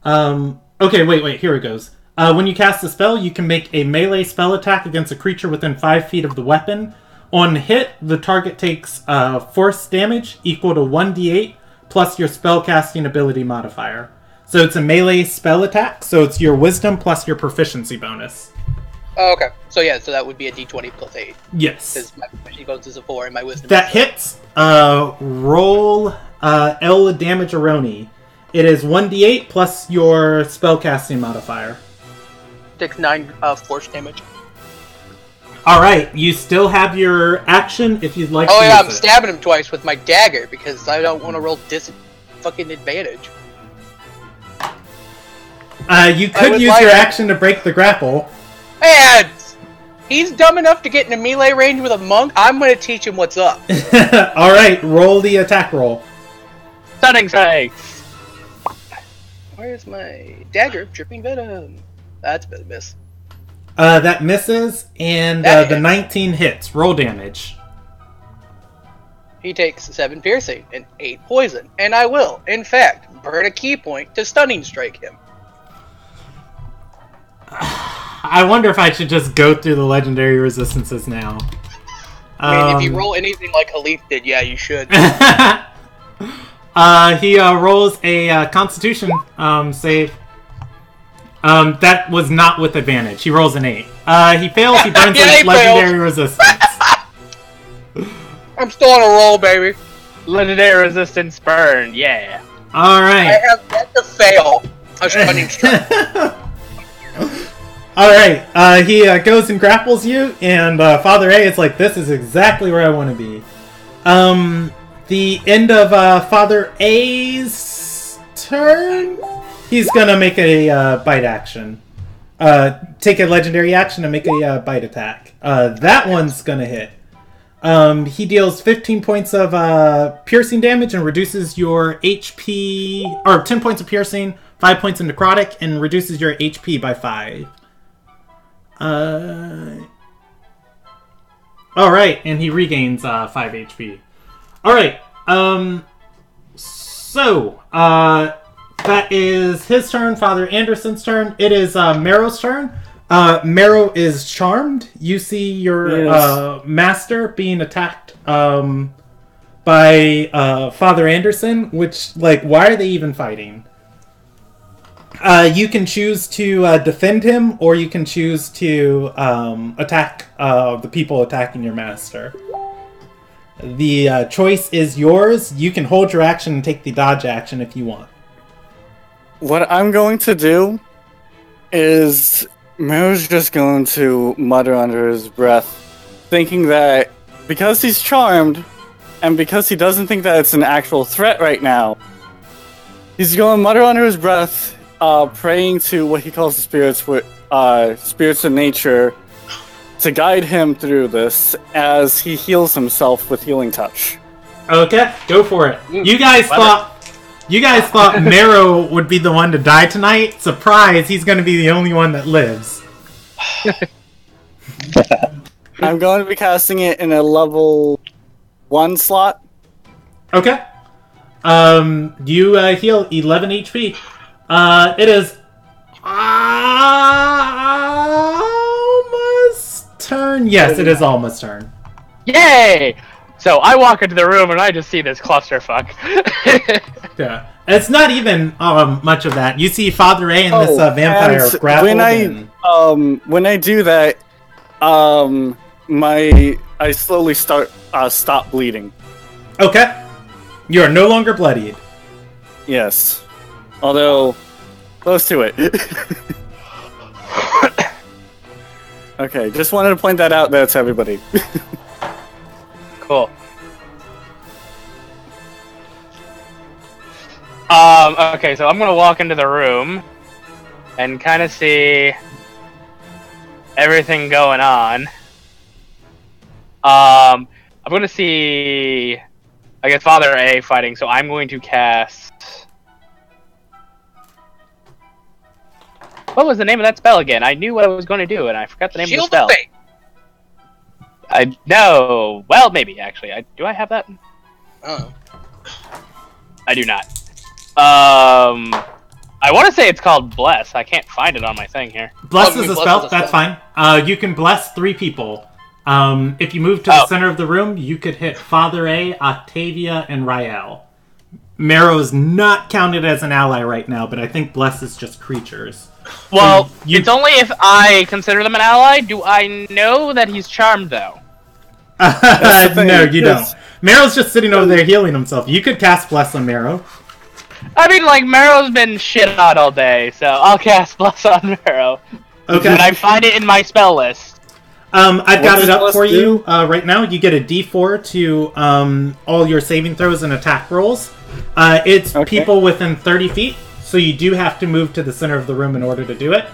Speaker 2: Okay, wait. Here it goes. When you cast a spell, you can make a melee spell attack against a creature within 5 feet of the weapon. On hit, the target takes force damage equal to 1d8 plus your spellcasting ability modifier. So it's a melee spell attack, so it's your wisdom plus your proficiency bonus.
Speaker 3: Oh, okay. So yeah, so that would be a d20 plus 8.
Speaker 2: Yes.
Speaker 3: Because my proficiency bonus is a 4 and my wisdom
Speaker 2: That
Speaker 3: is
Speaker 2: hits. Roll L damage Aroni. It is 1d8 plus your spellcasting modifier.
Speaker 3: takes 9 force damage.
Speaker 2: Alright, you still have your action if you'd like
Speaker 3: Oh
Speaker 2: to
Speaker 3: yeah,
Speaker 2: use
Speaker 3: I'm
Speaker 2: it.
Speaker 3: stabbing him twice with my dagger because I don't want to roll fucking advantage.
Speaker 2: You could use your action to break the grapple.
Speaker 3: And he's dumb enough to get into melee range with a monk. I'm going to teach him what's up.
Speaker 2: Alright, roll the attack roll.
Speaker 4: Stunning strike.
Speaker 3: Where's my dagger? Dripping venom. That's a bit of a miss.
Speaker 2: That misses, and
Speaker 3: That
Speaker 2: the
Speaker 3: hits.
Speaker 2: 19 hits. Roll damage.
Speaker 3: He takes 7 piercing and 8 poison, and I will, in fact, burn a key point to stunning strike him.
Speaker 2: I wonder if I should just go through the legendary resistances now.
Speaker 3: I mean, if you roll anything like Halif did, yeah, you should.
Speaker 2: He rolls a Constitution save. That was not with advantage. He rolls an 8. He fails. He burns
Speaker 3: Yeah,
Speaker 2: his
Speaker 3: he
Speaker 2: legendary
Speaker 3: failed.
Speaker 2: resistance.
Speaker 3: I'm still on a roll, baby.
Speaker 4: Legendary resistance burn. Yeah.
Speaker 2: All
Speaker 3: I
Speaker 2: right.
Speaker 3: have yet to fail a stunning strike.
Speaker 2: All right. He goes and grapples you, and Father A is like, "This is exactly where I want to be." The end of Father A's turn. He's gonna make a bite action. Take a legendary action and make a bite attack. That one's gonna hit. He deals 15 points of piercing damage and reduces your HP, or 10 points of piercing, 5 points of necrotic, and reduces your HP by 5. Alright, and he regains 5 HP. Alright, so, that is his turn, Father Anderson's turn. It is Merrow's turn. Merrow is charmed. You see your master being attacked by Father Anderson, which, like, why are they even fighting? You can choose to defend him, or you can choose to attack the people attacking your master. The choice is yours. You can hold your action and take the dodge action if you want.
Speaker 1: What I'm going to do is Merrow's just going to mutter under his breath, thinking that because he's charmed, and because he doesn't think that it's an actual threat right now, he's going to mutter under his breath, praying to what he calls the spirits of nature, to guide him through this as he heals himself with Healing Touch.
Speaker 2: Okay, go for it. You guys thought Merrow would be the one to die tonight. Surprise, he's going to be the only one that lives.
Speaker 1: I'm going to be casting it in a level 1 slot.
Speaker 2: Okay. You heal 11 HP. It is almost turn. Yes, it is almost turn.
Speaker 4: Yay! So I walk into the room and I just see this clusterfuck.
Speaker 2: Yeah. It's not even much of that. You see Father A and this vampire grappled
Speaker 1: when I do that, I slowly stop bleeding.
Speaker 2: Okay. You are no longer bloodied.
Speaker 1: Yes. Although, close to it. Okay, just wanted to point that out there to everybody.
Speaker 4: Cool. Okay, so I'm gonna walk into the room and kind of see everything going on. I'm gonna see guess Father A fighting, so I'm going to cast... What was the name of that spell again? I knew what I was going to do, and I forgot the name
Speaker 3: Shield
Speaker 4: of the spell.
Speaker 3: of Fate.
Speaker 4: I know. Well, maybe actually. Do I have that?
Speaker 3: Oh.
Speaker 4: I do not. I want to say it's called Bless. I can't find it on my thing here.
Speaker 2: Bless is a spell. That's fine. You can bless 3 people. If you move to the center of the room, you could hit Father A, Octavia, and Rael. Marrow is not counted as an ally right now, but I think Bless is just creatures.
Speaker 4: Well,
Speaker 2: So
Speaker 4: it's only if I consider them an ally. Do I know that he's charmed, though?
Speaker 2: No, you don't. Marrow's just sitting over there healing himself. You could cast Bless on Marrow.
Speaker 4: I mean, like, Marrow's been shit on all day, so I'll cast Bless on Marrow.
Speaker 2: Okay.
Speaker 4: And I find it in my spell list.
Speaker 2: I've got it up for you right now. You get a D4 to all your saving throws and attack rolls. It's people within 30 feet, so you do have to move to the center of the room in order to do it.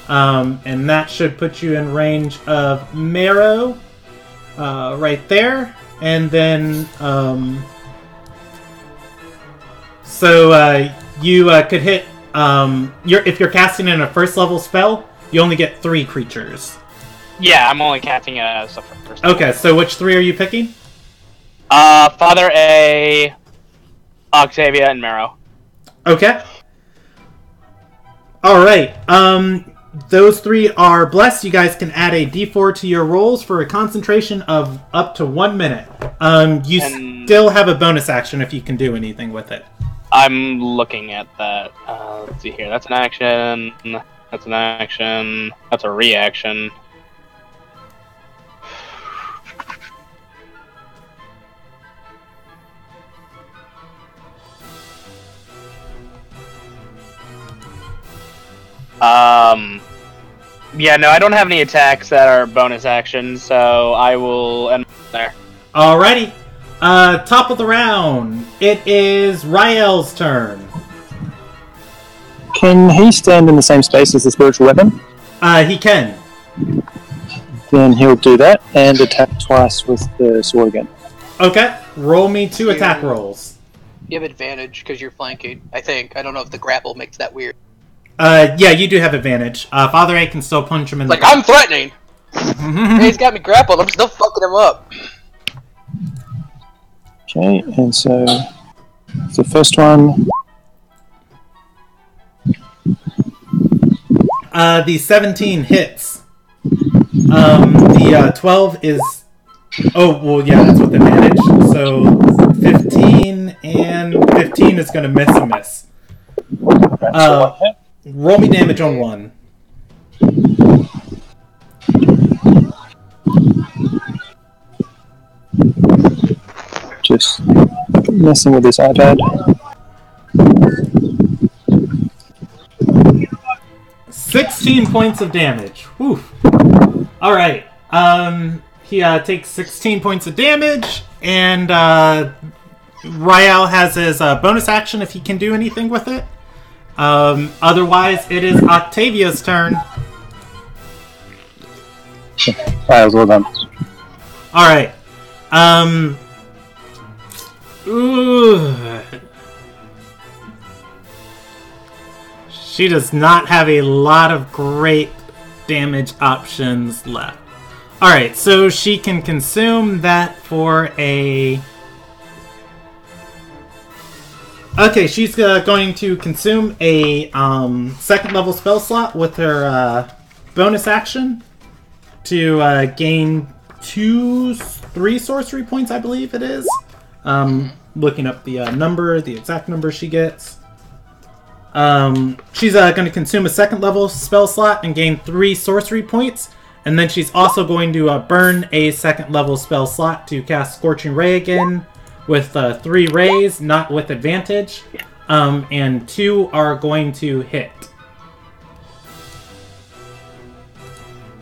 Speaker 2: And that should put you in range of Marrow right there. And then, you could hit, if you're casting in a first level spell, you only get 3 creatures.
Speaker 4: Yeah, I'm only casting stuff for first.
Speaker 2: Okay, so which 3 are you picking?
Speaker 4: Father A, Octavia, and Marrow.
Speaker 2: Okay. Alright, those 3 are blessed. You guys can add a d4 to your rolls for a concentration of up to 1 minute. You still have a bonus action if you can do anything with it.
Speaker 4: I'm looking at that. Let's see here. That's an action. That's an action. That's a reaction. Yeah, no, I don't have any attacks that are bonus actions, so I will end there.
Speaker 2: Alrighty. Top of the round. It is Rael's turn.
Speaker 5: Can he stand in the same space as the spiritual weapon?
Speaker 2: He can.
Speaker 5: Then he'll do that and attack twice with the sword again.
Speaker 2: Okay. Roll me 2 attack rolls.
Speaker 3: You have advantage because you're flanking, I think. I don't know if the grapple makes that weird.
Speaker 2: Yeah, you do have advantage. Father A can still punch him in the...
Speaker 3: I'm threatening! Hey, he's got me grappled, I'm still fucking him up.
Speaker 5: Okay, and so the first one...
Speaker 2: The 17 hits. The 12 is... Oh, well, yeah, that's with advantage. So 15 and 15 is going to miss a miss. Roll me damage on 1.
Speaker 5: Just messing with this iPad.
Speaker 2: 16 points of damage. Whew. Alright. He takes 16 points of damage, and Rael has his bonus action if he can do anything with it. Otherwise, it is Octavia's turn.
Speaker 5: Rael's well done.
Speaker 2: Alright. Ooh. She does not have a lot of great damage options left. Alright, so she can consume that for a... Okay, she's going to consume a second level spell slot with her bonus action to gain 3 sorcery points, I believe it is. Looking up the the exact number she gets. She's going to consume a second level spell slot and gain 3 sorcery points. And then she's also going to burn a second level spell slot to cast Scorching Ray again with 3 rays, not with advantage. And 2 are going to hit.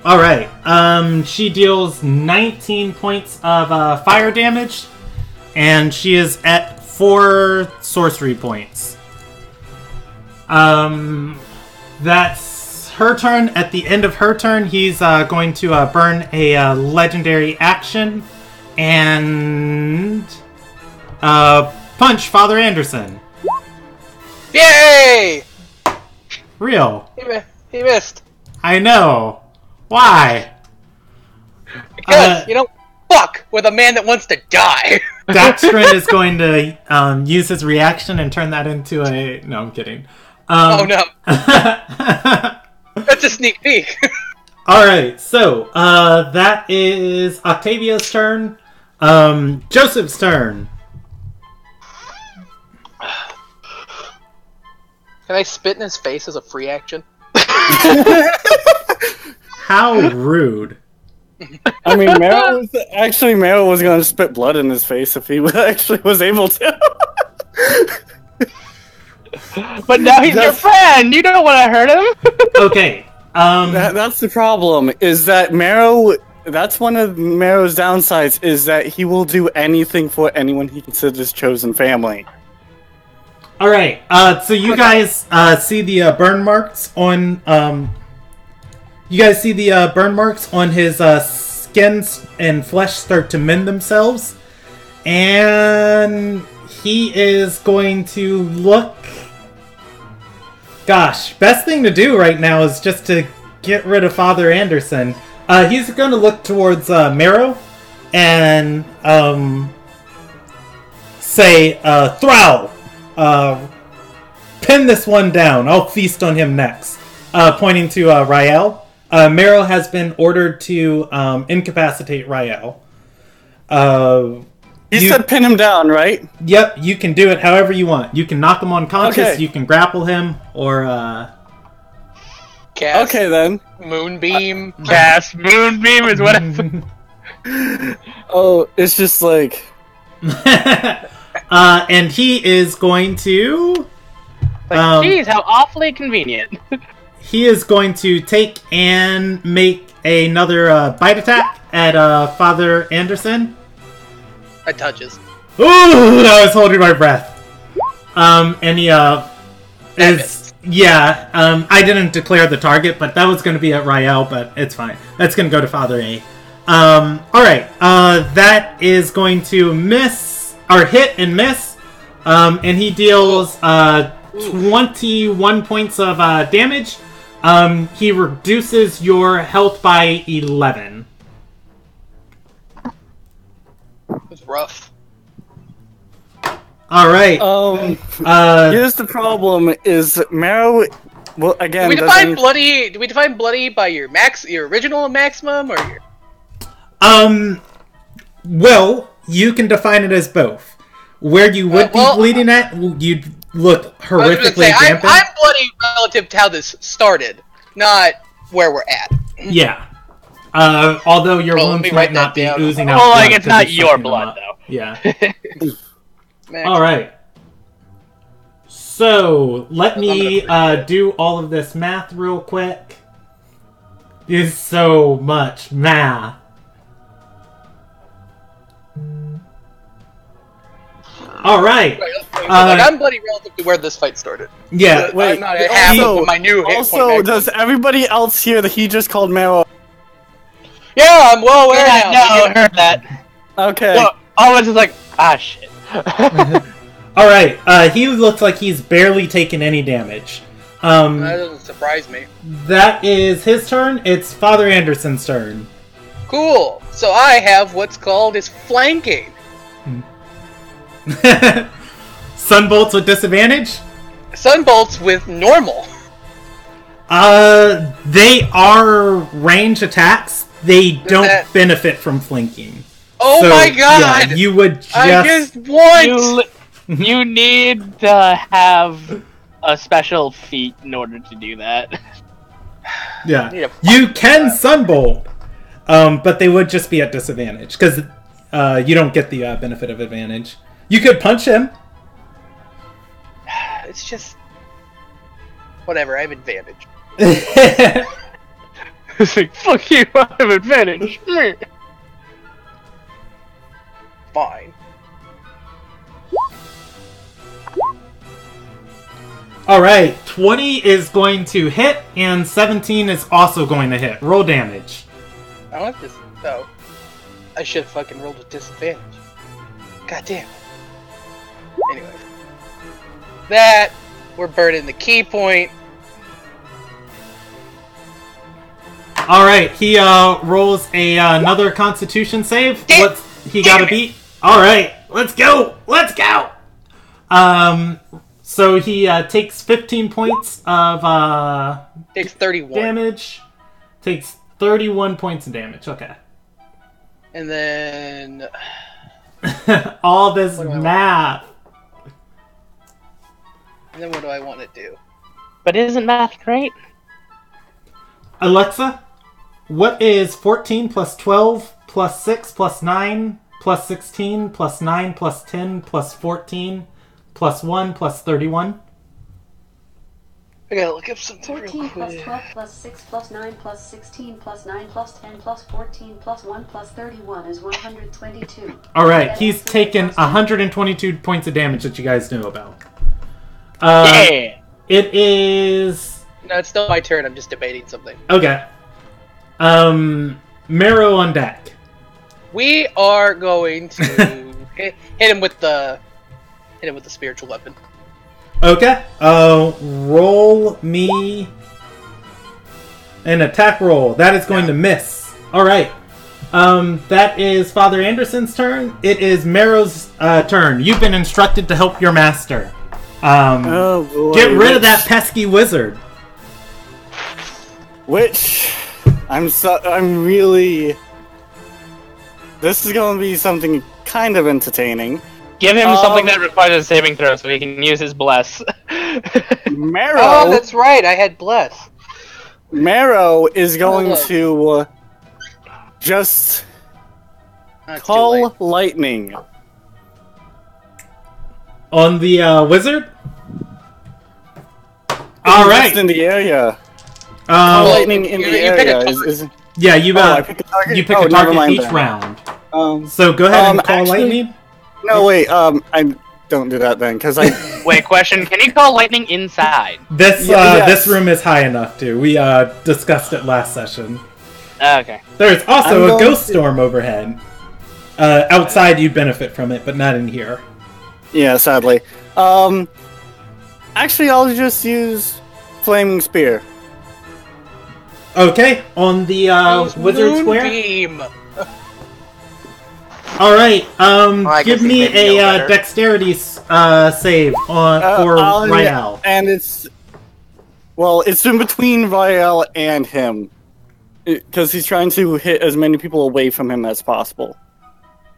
Speaker 2: Alright, she deals 19 points of fire damage. And she is at 4 sorcery points. That's her turn. At the end of her turn, he's going to burn a legendary action. And Punch Father Anderson.
Speaker 3: Yay!
Speaker 2: Real.
Speaker 3: He missed.
Speaker 2: I know. Why?
Speaker 3: Because, fuck with a man that wants to die.
Speaker 2: Daxtrin is going to use his reaction and turn that into a... No, I'm kidding.
Speaker 3: Oh no. That's a sneak peek.
Speaker 2: Alright, so, that is Octavia's turn. Joseph's turn.
Speaker 3: Can I spit in his face as a free action?
Speaker 2: How rude.
Speaker 1: I mean, Meryl was going to spit blood in his face if he actually was able to.
Speaker 4: But now he's your friend. You don't want to hurt him.
Speaker 2: Okay.
Speaker 1: That's the problem. Is that Meryl? That's one of Meryl's downsides. Is that he will do anything for anyone he considers chosen family.
Speaker 2: All right. So you guys see the burn marks on. You guys see the burn marks on his skin and flesh start to mend themselves, and he is going to look. Gosh, best thing to do right now is just to get rid of Father Anderson. He's going to look towards Marrow and say, Thrall, pin this one down. I'll feast on him next. Pointing to Rael. Marrow has been ordered to incapacitate Rael.
Speaker 1: You said pin him down, right?
Speaker 2: Yep, you can do it however you want. You can knock him unconscious,
Speaker 1: Okay.
Speaker 2: You can grapple him, or
Speaker 3: Cast
Speaker 1: Okay then.
Speaker 3: Moonbeam.
Speaker 4: Cast Moonbeam is what
Speaker 1: Oh, it's just like
Speaker 2: and he is going to
Speaker 4: geez, how awfully convenient.
Speaker 2: he is going to take and make another bite attack at Father Anderson.
Speaker 3: It touches.
Speaker 2: Ooh, I was holding my breath. And he is I didn't declare the target, but that was going to be at Rael, but it's fine. That's going to go to Father A. Alright, that is going to miss, or hit and miss, and he deals 21 points of damage. He reduces your health by 11.
Speaker 3: It's rough.
Speaker 2: Alright.
Speaker 1: here's the problem: is Marrow? Well, again,
Speaker 3: Do we define bloody by your original maximum, or your?
Speaker 2: Well, you can define it as both. Where you would be bleeding at, you'd look horrifically dampened.
Speaker 3: I'm bloody relative to how this started, not where we're at.
Speaker 2: Yeah. Although your wounds might not be oozing out.
Speaker 4: Well,
Speaker 2: blood
Speaker 4: like, it's
Speaker 2: 'cause
Speaker 4: not
Speaker 2: you're
Speaker 4: your
Speaker 2: sucking them
Speaker 4: blood,
Speaker 2: up.
Speaker 4: though.
Speaker 2: Yeah.
Speaker 3: Max.
Speaker 2: Alright. So, let me do all of this math real quick. There's so much math. Alright.
Speaker 3: I'm bloody relative to where this fight started.
Speaker 2: Yeah.
Speaker 1: Wait,
Speaker 3: I'm not at half of my new hit
Speaker 1: also,
Speaker 3: point.
Speaker 1: does everybody else hear that he just called Marrow?
Speaker 3: Yeah, I'm well aware
Speaker 4: Yeah,
Speaker 3: now.
Speaker 4: no, I heard that.
Speaker 1: Okay.
Speaker 4: So, all of us is like, shit.
Speaker 2: Alright, he looks like he's barely taken any damage.
Speaker 3: That doesn't surprise me.
Speaker 2: That is his turn. It's Father Anderson's turn.
Speaker 3: Cool. So I have what's called is flanking.
Speaker 2: Sunbolts with disadvantage?
Speaker 3: Sunbolts with normal.
Speaker 2: They are range attacks. They don't benefit from flanking.
Speaker 3: Oh
Speaker 2: So,
Speaker 3: my god!
Speaker 2: Yeah, you would just...
Speaker 3: I just want...
Speaker 4: You need to have a special feat in order to do that.
Speaker 2: Yeah.
Speaker 3: Need a
Speaker 2: You can Sunbolt, but they would just be at disadvantage, because you don't get the benefit of advantage. You could punch him.
Speaker 3: It's just... Whatever, I have advantage.
Speaker 4: It's like, fuck you, I have advantage.
Speaker 3: Fine.
Speaker 2: Alright, 20 is going to hit, and 17 is also going to hit. Roll damage.
Speaker 3: I don't have this... Oh. I should have fucking rolled with disadvantage. God damn. Anyway. That, we're burning the key point.
Speaker 2: Alright, he rolls another Constitution save. What's he gotta beat? Alright, let's go! Let's go! So he takes 15 points of
Speaker 3: Takes 31.
Speaker 2: damage. Takes 31 points of damage, okay.
Speaker 3: And then...
Speaker 2: All this math.
Speaker 3: And then what do I want to do?
Speaker 4: But isn't math great?
Speaker 2: Alexa, what is 14 plus 12 plus 6 plus 9 plus 16 plus 9 plus 10 plus 14 plus 1 plus 31?
Speaker 3: I gotta look up something
Speaker 6: 14
Speaker 3: real
Speaker 6: plus
Speaker 3: quick.
Speaker 6: 12 plus 6 plus 9 plus 16 plus 9 plus 10 plus 14 plus 1 plus 31 is 122.
Speaker 2: Alright, he's taken 122 points of damage that you guys know about.
Speaker 4: Yeah!
Speaker 2: It is...
Speaker 3: No, it's still my turn. I'm just debating something.
Speaker 2: Okay. Marrow on deck.
Speaker 3: We are going to hit him with the spiritual weapon.
Speaker 2: Okay. Roll me an attack roll. That is going to miss. Alright. That is Father Anderson's turn. It is Marrow's turn. You've been instructed to help your master.
Speaker 1: Oh boy.
Speaker 2: Get rid of that pesky wizard.
Speaker 1: Which I'm really. This is going to be something kind of entertaining.
Speaker 4: Give him something that requires a saving throw so he can use his bless.
Speaker 1: Marrow.
Speaker 3: Oh, that's right. I had bless.
Speaker 1: Marrow is going to just
Speaker 3: Oh, it's too
Speaker 1: call
Speaker 3: late.
Speaker 1: lightning.
Speaker 2: On the wizard?
Speaker 1: All right,
Speaker 2: Alright.
Speaker 1: in the area. Call lightning in the
Speaker 3: you pick a
Speaker 1: area.
Speaker 3: target.
Speaker 2: Yeah, you
Speaker 1: I pick a target?
Speaker 2: you pick
Speaker 1: Oh,
Speaker 2: a
Speaker 1: never
Speaker 2: target
Speaker 1: mind
Speaker 2: each
Speaker 1: then.
Speaker 2: round. So go ahead and call
Speaker 1: actually-
Speaker 2: lightning.
Speaker 1: No, wait. I don't do that then, because I.
Speaker 4: Wait, question. Can you call lightning inside?
Speaker 2: This
Speaker 1: yes.
Speaker 2: this room is high enough to. We discussed it last session.
Speaker 4: Okay.
Speaker 2: There's also
Speaker 1: I'm
Speaker 2: a
Speaker 1: going
Speaker 2: ghost
Speaker 1: to-
Speaker 2: storm overhead. Outside, you benefit from it, but not in here.
Speaker 1: Yeah, sadly. Actually, I'll just use flaming spear.
Speaker 2: Okay, on the wizard square.
Speaker 3: Moonbeam.
Speaker 2: All right.
Speaker 3: I
Speaker 2: Give
Speaker 3: guess
Speaker 2: me
Speaker 3: he made me
Speaker 2: a
Speaker 3: feel better.
Speaker 2: dexterity save on for Rael.
Speaker 1: And it's in between Rael and him, because he's trying to hit as many people away from him as possible.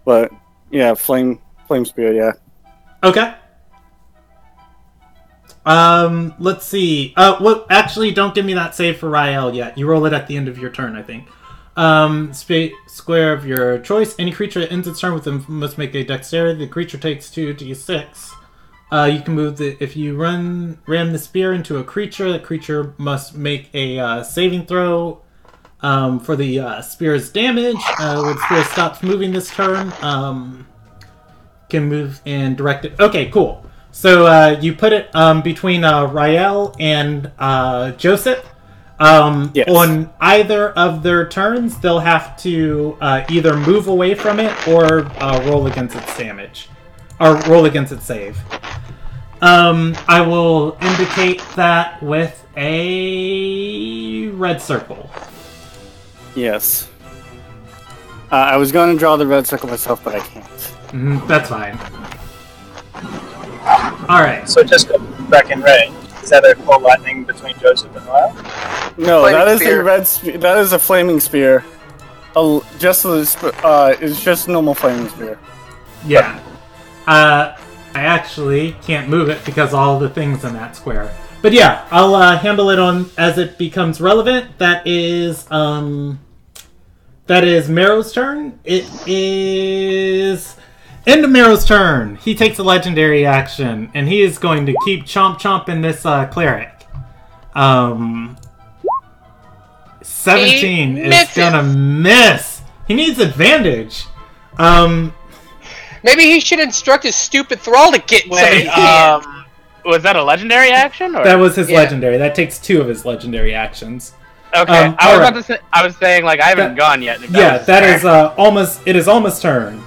Speaker 1: But yeah, flame spear. Yeah.
Speaker 2: Okay. Let's see. What? Actually, don't give me that save for Rael yet. You roll it at the end of your turn, I think. Square of your choice. Any creature that ends its turn with them must make a dexterity. The creature takes 2d6. You can move if you ram the spear into a creature. The creature must make a saving throw for the spear's damage. When the spear stops moving this turn, can move and direct it. Okay, cool. So you put it between Rael and Joseph.
Speaker 1: Yes.
Speaker 2: On either of their turns, they'll have to either move away from it or roll against its damage. Or roll against its save. I will indicate that with a red circle.
Speaker 1: Yes. I was going to draw the red circle myself, but I can't.
Speaker 2: That's fine. Alright.
Speaker 5: So just go back in range. Is that a call lightning between Joseph and Lyle?
Speaker 1: No,
Speaker 3: Flaming
Speaker 1: that is
Speaker 3: spear.
Speaker 1: a red. That is a flaming spear. It's just normal flaming spear.
Speaker 2: Yeah. I actually can't move it because all the things in that square. But yeah, I'll handle it on as it becomes relevant. That is Marrow's turn. It is end of Marrow's turn. He takes a legendary action, and he is going to keep chomping this cleric. 17
Speaker 3: He
Speaker 2: is
Speaker 3: misses.
Speaker 2: gonna miss. He needs advantage.
Speaker 3: Maybe he should instruct his stupid thrall to get
Speaker 4: Wait,
Speaker 3: something.
Speaker 4: was that a legendary action? Or?
Speaker 2: That was his
Speaker 3: Yeah.
Speaker 2: legendary. That takes 2 of his legendary actions.
Speaker 4: Okay, I was
Speaker 2: alright.
Speaker 4: about to say. I was saying like I haven't gone yet. if
Speaker 2: Yeah,
Speaker 4: was-
Speaker 2: that is almost. It is almost turn.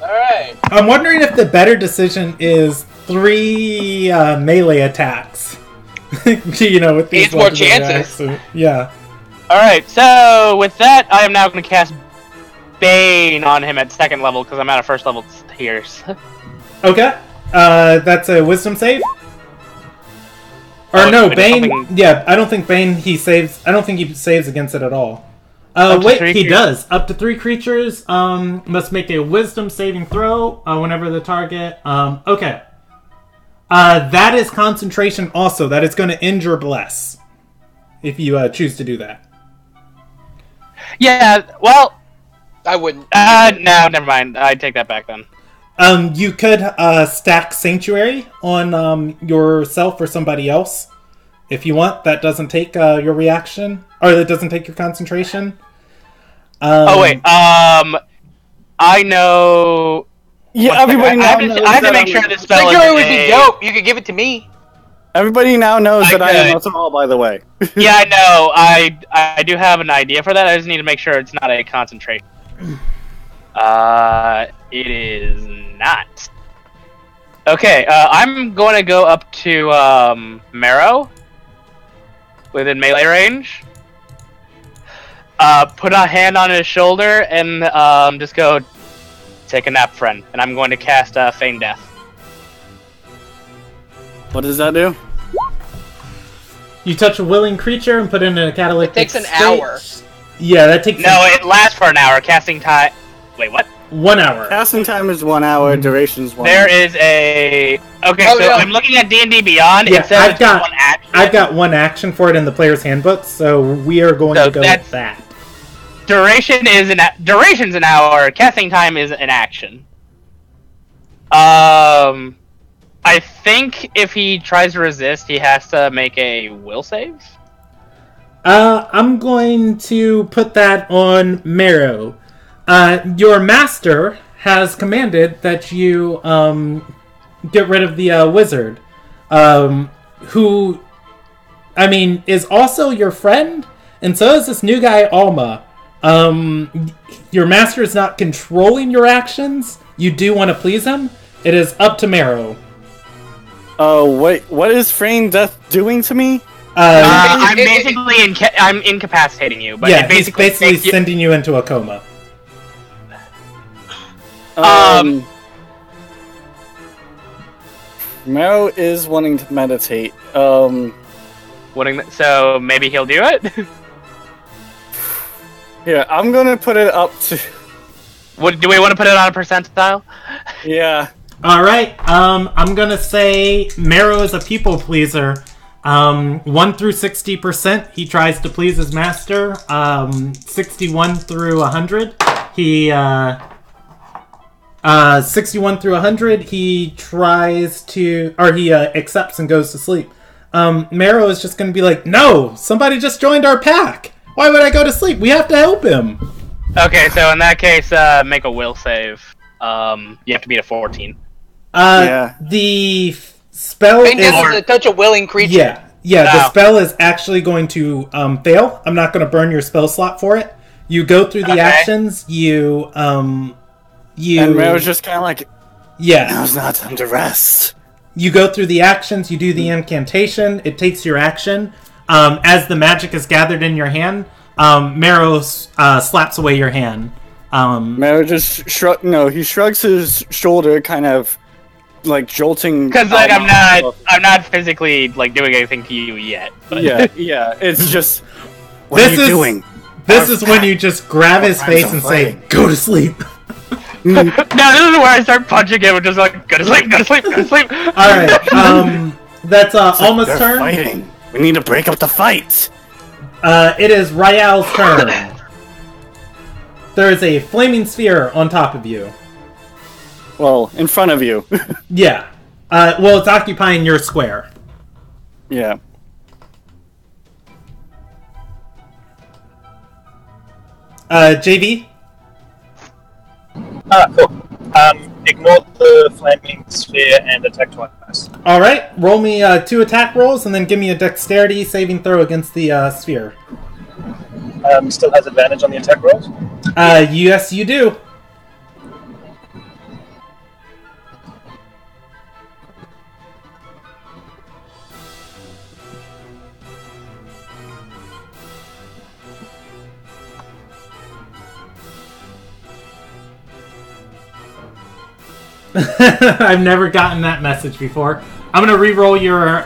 Speaker 3: All right. Okay.
Speaker 2: I'm wondering if the better decision is 3 melee attacks. You know, with these
Speaker 3: Needs more
Speaker 2: weapons and
Speaker 3: chances.
Speaker 2: attacks, yeah.
Speaker 4: Alright, so with that, I am now going to cast Bane on him at 2nd level because I'm out of 1st level tiers.
Speaker 2: Okay. That's a wisdom save? Or
Speaker 4: Oh,
Speaker 2: no,
Speaker 4: it's
Speaker 2: Bane...
Speaker 4: something-
Speaker 2: Yeah, I don't think Bane, he saves... I don't think he saves against it at all.
Speaker 4: Up to
Speaker 2: Wait,
Speaker 4: 3
Speaker 2: he
Speaker 4: creatures.
Speaker 2: does. Up to 3 creatures must make a wisdom saving throw whenever the target... okay. That is concentration also. That is going to injure Bless. If you choose to do that.
Speaker 4: Yeah, well,
Speaker 3: I wouldn't.
Speaker 4: no, never mind. I take that back then.
Speaker 2: You could stack Sanctuary on yourself or somebody else. If you want. That doesn't take your reaction. Or that doesn't take your concentration.
Speaker 4: Oh, wait, I know...
Speaker 1: Yeah,
Speaker 4: One second,
Speaker 1: everybody
Speaker 4: I
Speaker 1: now
Speaker 4: have to,
Speaker 1: knows
Speaker 4: I have to
Speaker 1: that
Speaker 4: make
Speaker 1: I'm-
Speaker 4: sure this spell
Speaker 3: Sanctuary
Speaker 4: is
Speaker 3: would be
Speaker 4: a-
Speaker 3: dope. You could give it to me.
Speaker 1: Everybody now knows that I am
Speaker 4: could.
Speaker 1: not all, by the way.
Speaker 4: Yeah, I know. I do have an idea for that. I just need to make sure it's not a concentration. It is not. Okay, I'm going to go up to Marrow within melee range. Put a hand on his shoulder and just go take a nap, friend. And I'm going to cast Feign Death.
Speaker 1: What does that do?
Speaker 2: You touch a willing creature and put it in a catalytic
Speaker 3: It takes an
Speaker 2: state.
Speaker 3: hour.
Speaker 2: Yeah, that takes
Speaker 4: No, it lasts for an hour. Casting time. Wait, what?
Speaker 2: 1 hour.
Speaker 1: Casting time is 1 hour, duration is 1
Speaker 4: There
Speaker 1: hour.
Speaker 4: is a. Okay,
Speaker 3: Oh,
Speaker 4: so
Speaker 3: yeah.
Speaker 4: I'm looking at D&D Beyond.
Speaker 2: Yeah,
Speaker 4: It says
Speaker 2: I've
Speaker 4: it's
Speaker 2: got-
Speaker 4: one action.
Speaker 2: I've got 1 action for it in the player's handbook, so we are going
Speaker 4: So
Speaker 2: to go
Speaker 4: that's-
Speaker 2: with that.
Speaker 4: Duration's an hour. Casting time is an action. I think if he tries to resist, he has to make a will save.
Speaker 2: I'm going to put that on Marrow. Your master has commanded that you get rid of the wizard, who, I mean, is also your friend, and so is this new guy, Alma. Your master is not controlling your actions. You do want to please him. It is up to Marrow.
Speaker 1: Wait, what is Feign Death doing to me?
Speaker 4: I'm basically I'm incapacitating you, but
Speaker 2: yeah,
Speaker 4: it
Speaker 2: he's basically
Speaker 4: takes you-
Speaker 2: sending you into a coma.
Speaker 1: Marrow is wanting to meditate.
Speaker 4: so maybe he'll do it.
Speaker 1: Yeah, I'm gonna put it up to...
Speaker 4: Do we want to put it on a percentile?
Speaker 1: Yeah.
Speaker 2: All right. I'm gonna say Marrow is a people pleaser. 1 through 60%, he tries to please his master. 61 through 100, he 61 through 100, he tries to, or he accepts and goes to sleep. Marrow is just gonna be like, no, somebody just joined our pack. Why would I go to sleep? We have to help him.
Speaker 4: Okay, so in that case, make a will save. You have to beat a 14.
Speaker 1: Yeah.
Speaker 2: The spell
Speaker 3: Feign Death
Speaker 2: is
Speaker 3: is to touch a willing creature.
Speaker 2: Yeah, the
Speaker 4: Oh.
Speaker 2: spell is actually going to fail. I'm not going to burn your spell slot for it. You go through the
Speaker 4: Okay.
Speaker 2: actions. You
Speaker 1: And Marrow's just kind of like,
Speaker 2: yeah.
Speaker 1: now's not time to rest.
Speaker 2: You go through the actions. You do the incantation. It takes your action. As the magic is gathered in your hand, Marrow slaps away your hand.
Speaker 1: Marrow just he shrugs his shoulder, kind of like jolting.
Speaker 4: Because like I'm not physically like doing anything to you yet. But.
Speaker 1: Yeah. It's just, what
Speaker 2: This
Speaker 1: are you
Speaker 2: is-
Speaker 1: doing?
Speaker 2: This is when you just grab his
Speaker 1: friends
Speaker 2: face
Speaker 1: are
Speaker 2: and say,
Speaker 1: fighting.
Speaker 2: "Go to sleep."
Speaker 4: No, this is where I start punching him and just like, go to sleep, go to sleep, go to sleep.
Speaker 2: All right. That's Alma's
Speaker 1: They're
Speaker 2: turn.
Speaker 1: fighting. We need to break up the fight.
Speaker 2: It is Ryal's turn. There is a flaming sphere on top of you.
Speaker 1: Well, in front of you.
Speaker 2: Yeah. Well, it's occupying your square.
Speaker 1: Yeah.
Speaker 2: JV?
Speaker 5: Cool. Ignore the flaming sphere and attack twice.
Speaker 2: Alright, roll me 2 attack rolls and then give me a dexterity saving throw against the sphere.
Speaker 5: Still has advantage on the attack rolls.
Speaker 2: Yes, you do. I've never gotten that message before. I'm gonna re-roll your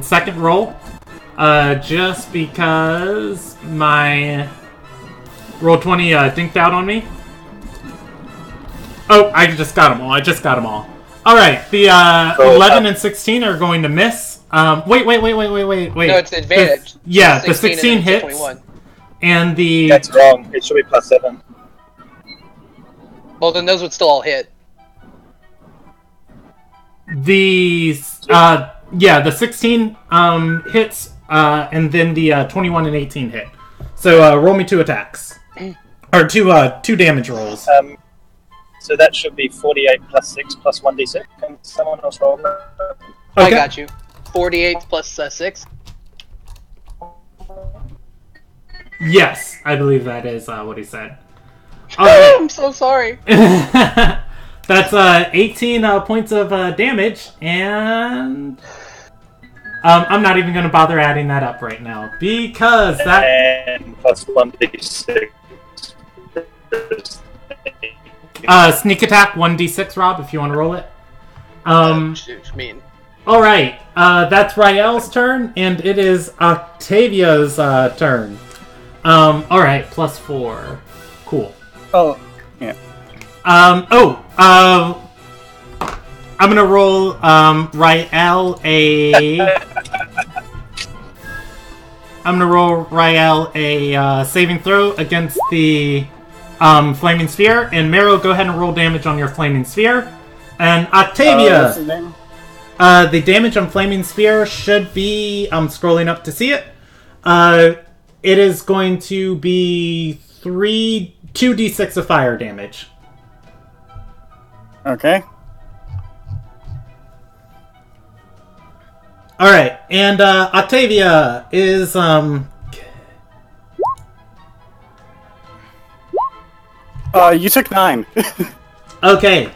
Speaker 2: second roll, just because my roll 20 dinked out on me. Oh, I just got them all. All right, the 11 and 16 are going to miss. Wait.
Speaker 3: No, it's advantage.
Speaker 2: The 16 hits.
Speaker 3: 21.
Speaker 2: And the...
Speaker 5: That's wrong. It should be +7.
Speaker 3: Well, then those would still all hit.
Speaker 2: The 16 hits, and then the 21 and 18 hit. So roll me 2 attacks. Or two damage rolls.
Speaker 5: So that should be 48 +6 +1d6. Can someone else roll that?
Speaker 2: Okay.
Speaker 3: I got you. 48 plus 6.
Speaker 2: Yes, I believe that is what he said. Right.
Speaker 3: I'm so sorry.
Speaker 2: That's 18 points of damage, and I'm not even going to bother adding that up right now because that.
Speaker 5: And +1d6.
Speaker 2: Sneak attack 1d6, Rob, if you want to roll it.
Speaker 3: Mean.
Speaker 2: All right, that's Rael's turn, and it is Octavia's turn. All right, +4. Cool.
Speaker 1: Oh, yeah.
Speaker 2: I'm gonna roll Rael a saving throw against the flaming sphere, and Meryl, go ahead and roll damage on your flaming sphere. And Octavia,
Speaker 1: what's his name?
Speaker 2: the damage on flaming sphere should be. I'm scrolling up to see it. It is going to be 2d6 of fire damage.
Speaker 1: Okay.
Speaker 2: Alright, and Octavia is
Speaker 1: You took 9.
Speaker 2: okay.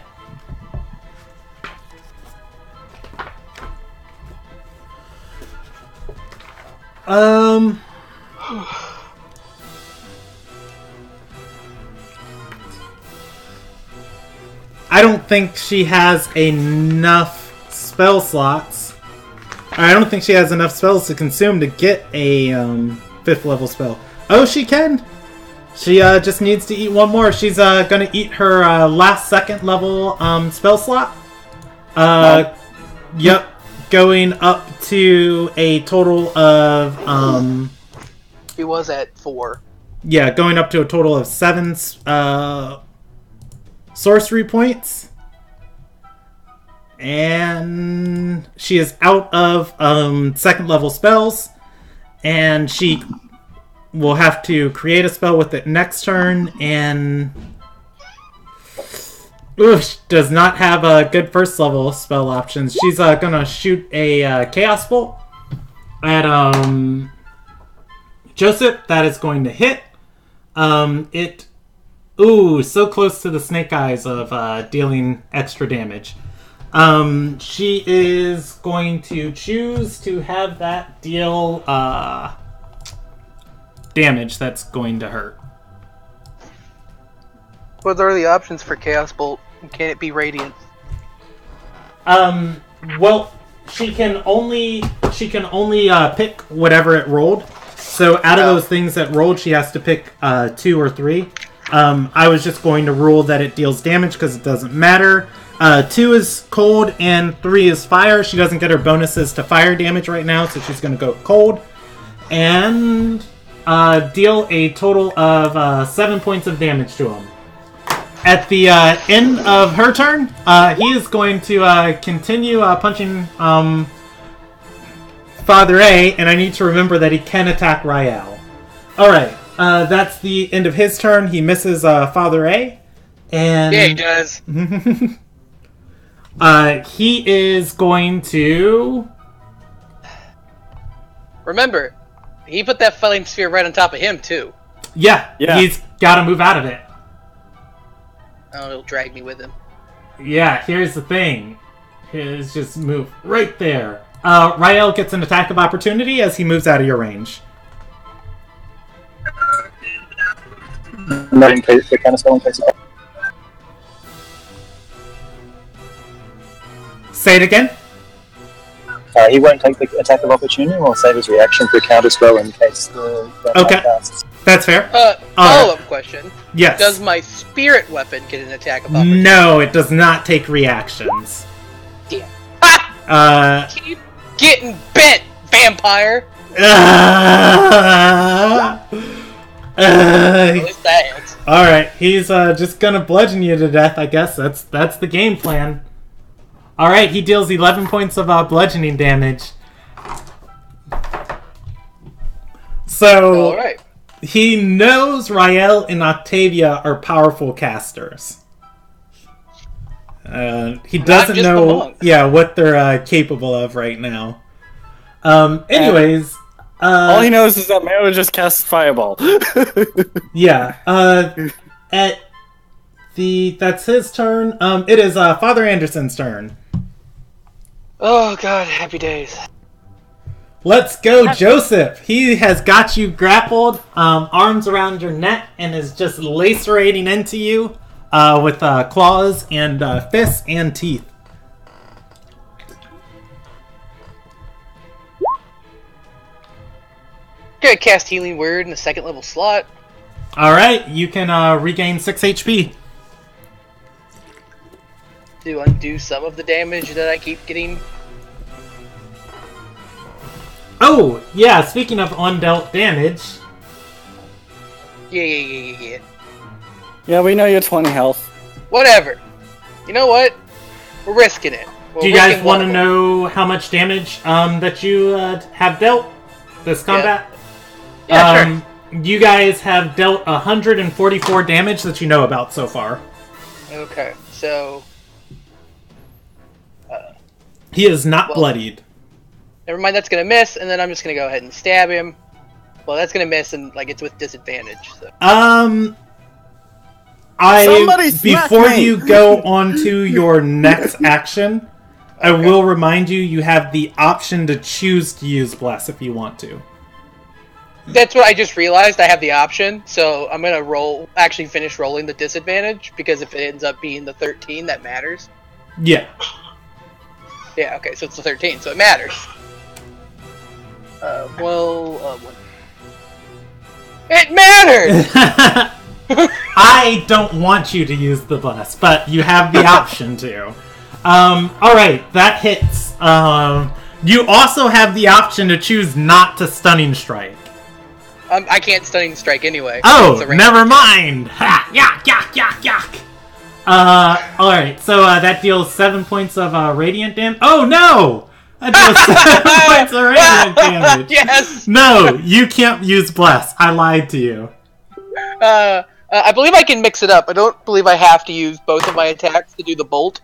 Speaker 2: I don't think she has enough spell slots. I don't think she has enough spells to consume to get a 5th level spell. Oh, she can! She just needs to eat one more. She's gonna eat her last 2nd level spell slot. Yep. Going up to a total of
Speaker 3: He was at 4.
Speaker 2: yeah, going up to a total of 7 sorcery points. And she is out of 2nd level spells, and she will have to create a spell with it next turn, and she does not have a good 1st level spell options. She's gonna shoot a chaos bolt at Joseph. That is going to hit. So close to the snake eyes of dealing extra damage. She is going to choose to have that deal damage that's going to hurt.
Speaker 3: What are the options for Chaos Bolt? Can it be Radiant?
Speaker 2: Well, she can only pick whatever it rolled. So out of those things that rolled, she has to pick 2 or 3. I was just going to rule that it deals damage because it doesn't matter. 2 is cold and 3 is fire. She doesn't get her bonuses to fire damage right now, so she's going to go cold. And deal a total of 7 points of damage to him. At the end of her turn, he is going to continue punching Father A, and I need to remember that he can attack Rael. Alright, that's the end of his turn. He misses Father A. And
Speaker 3: Yeah, he does.
Speaker 2: he is going to...
Speaker 3: Remember, he put that flame sphere right on top of him, too.
Speaker 2: Yeah, he's got to move out of it.
Speaker 3: Oh, he'll drag me with him.
Speaker 2: Yeah, here's the thing. Is just move right there. Rael gets an attack of opportunity as he moves out of your range.
Speaker 5: Not in case the kind of spell in case.
Speaker 2: Say it again.
Speaker 5: He won't take the attack of opportunity or save his reaction for a counter spell in case the
Speaker 2: Okay.
Speaker 5: casts.
Speaker 2: That's fair.
Speaker 3: Follow-up question.
Speaker 2: Yes.
Speaker 3: Does my spirit weapon get an attack of opportunity?
Speaker 2: No, it does not take reactions.
Speaker 3: Damn. Ha! Keep getting bent, vampire!
Speaker 2: Alright, he's just gonna bludgeon you to death, I guess. That's the game plan. Alright, he deals 11 points of bludgeoning damage. So,
Speaker 3: Alright.
Speaker 2: he knows Rael and Octavia are powerful casters. He doesn't know what they're capable of right now. Anyways...
Speaker 1: all he knows is that Mara just casts Fireball.
Speaker 2: Yeah. That's his turn. It is Father Anderson's turn.
Speaker 3: Oh god, happy days.
Speaker 2: Let's go, Joseph. He has got you grappled, arms around your neck, and is just lacerating into you with claws and fists and teeth.
Speaker 3: Gonna cast Healing Word in the second level slot.
Speaker 2: Alright, you can regain 6 HP.
Speaker 3: To undo some of the damage that I keep getting.
Speaker 2: Oh, yeah, speaking of undealt damage.
Speaker 3: Yeah.
Speaker 1: Yeah, we know you're 20 health.
Speaker 3: Whatever. You know what? We're risking it.
Speaker 2: Do you guys want to know how much damage that you have dealt this combat?
Speaker 3: Yeah, sure.
Speaker 2: You guys have dealt 144 damage that you know about so far.
Speaker 3: Okay, so...
Speaker 2: he is not bloodied.
Speaker 3: Never mind, that's gonna miss, and then I'm just gonna go ahead and stab him. Well, that's gonna miss, and like it's with disadvantage. So.
Speaker 2: Before you go on to your next action, I will remind you have the option to choose to use Bless if you want to.
Speaker 3: That's what I just realized. I have the option, so I'm gonna actually finish rolling the disadvantage, because if it ends up being the 13, that matters.
Speaker 2: Yeah.
Speaker 3: Yeah, okay, so it's the 13, so it matters. It matters!
Speaker 2: I don't want you to use the Bless, but you have the option to. Alright, that hits. You also have the option to choose not to Stunning Strike.
Speaker 3: I can't Stunning Strike anyway.
Speaker 2: Oh, never mind! Ha! Yak! Alright, so that deals 7 points of radiant damage. Oh no! That deals 7 points of radiant damage.
Speaker 3: Yes!
Speaker 2: No, you can't use Bless. I lied to you.
Speaker 3: I believe I can mix it up. I don't believe I have to use both of my attacks to do the bolt.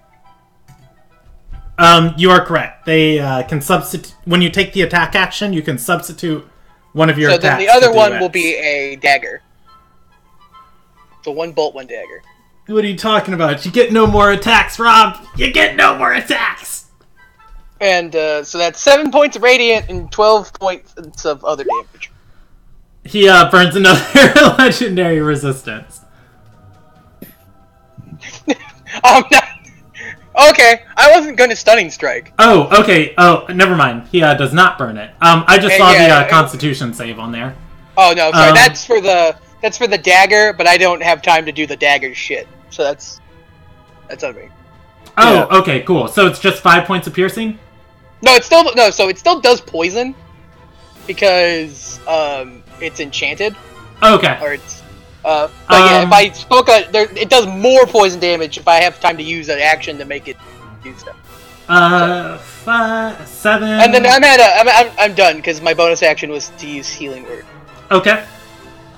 Speaker 2: You are correct. They can substitute... When you take the attack action, you can substitute one of your attacks.
Speaker 3: So then the other one will be a dagger. So 1 bolt, 1 dagger.
Speaker 2: What are you talking about? You get no more attacks, Rob! You get no more attacks!
Speaker 3: And so that's 7 points of radiant and 12 points of other damage.
Speaker 2: He burns another legendary resistance.
Speaker 3: Okay, I wasn't going to Stunning Strike.
Speaker 2: Oh, okay. Oh, never mind. He does not burn it. I just saw the Constitution save on there.
Speaker 3: Oh no, sorry. That's for the dagger, but I don't have time to do the dagger shit. So that's on me.
Speaker 2: Oh,
Speaker 1: yeah.
Speaker 2: Okay, cool. So it's just 5 points of piercing?
Speaker 3: No, so it still does poison because it's enchanted.
Speaker 2: Okay.
Speaker 3: Or it's but yeah, if I spoke it does more poison damage if I have time to use an action to make it do stuff.
Speaker 2: 5, 7.
Speaker 3: And then I'm done because my bonus action was to use Healing Word.
Speaker 2: Okay.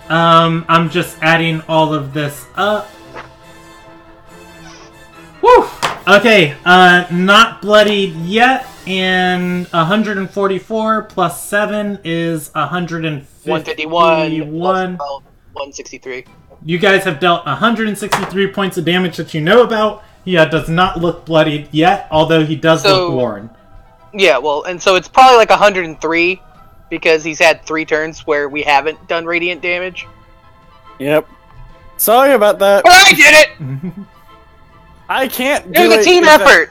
Speaker 2: I'm just adding all of this up. Woo! Okay, not bloodied yet, and 144 plus 7 is 151.
Speaker 3: 163.
Speaker 2: You guys have dealt 163 points of damage that you know about. He does not look bloodied yet, although he does look worn.
Speaker 3: Yeah, well, and so it's probably like 103, because he's had 3 turns where we haven't done radiant damage.
Speaker 1: Yep. Sorry about that.
Speaker 3: But I did it!
Speaker 1: I can't do
Speaker 3: it was a team effort!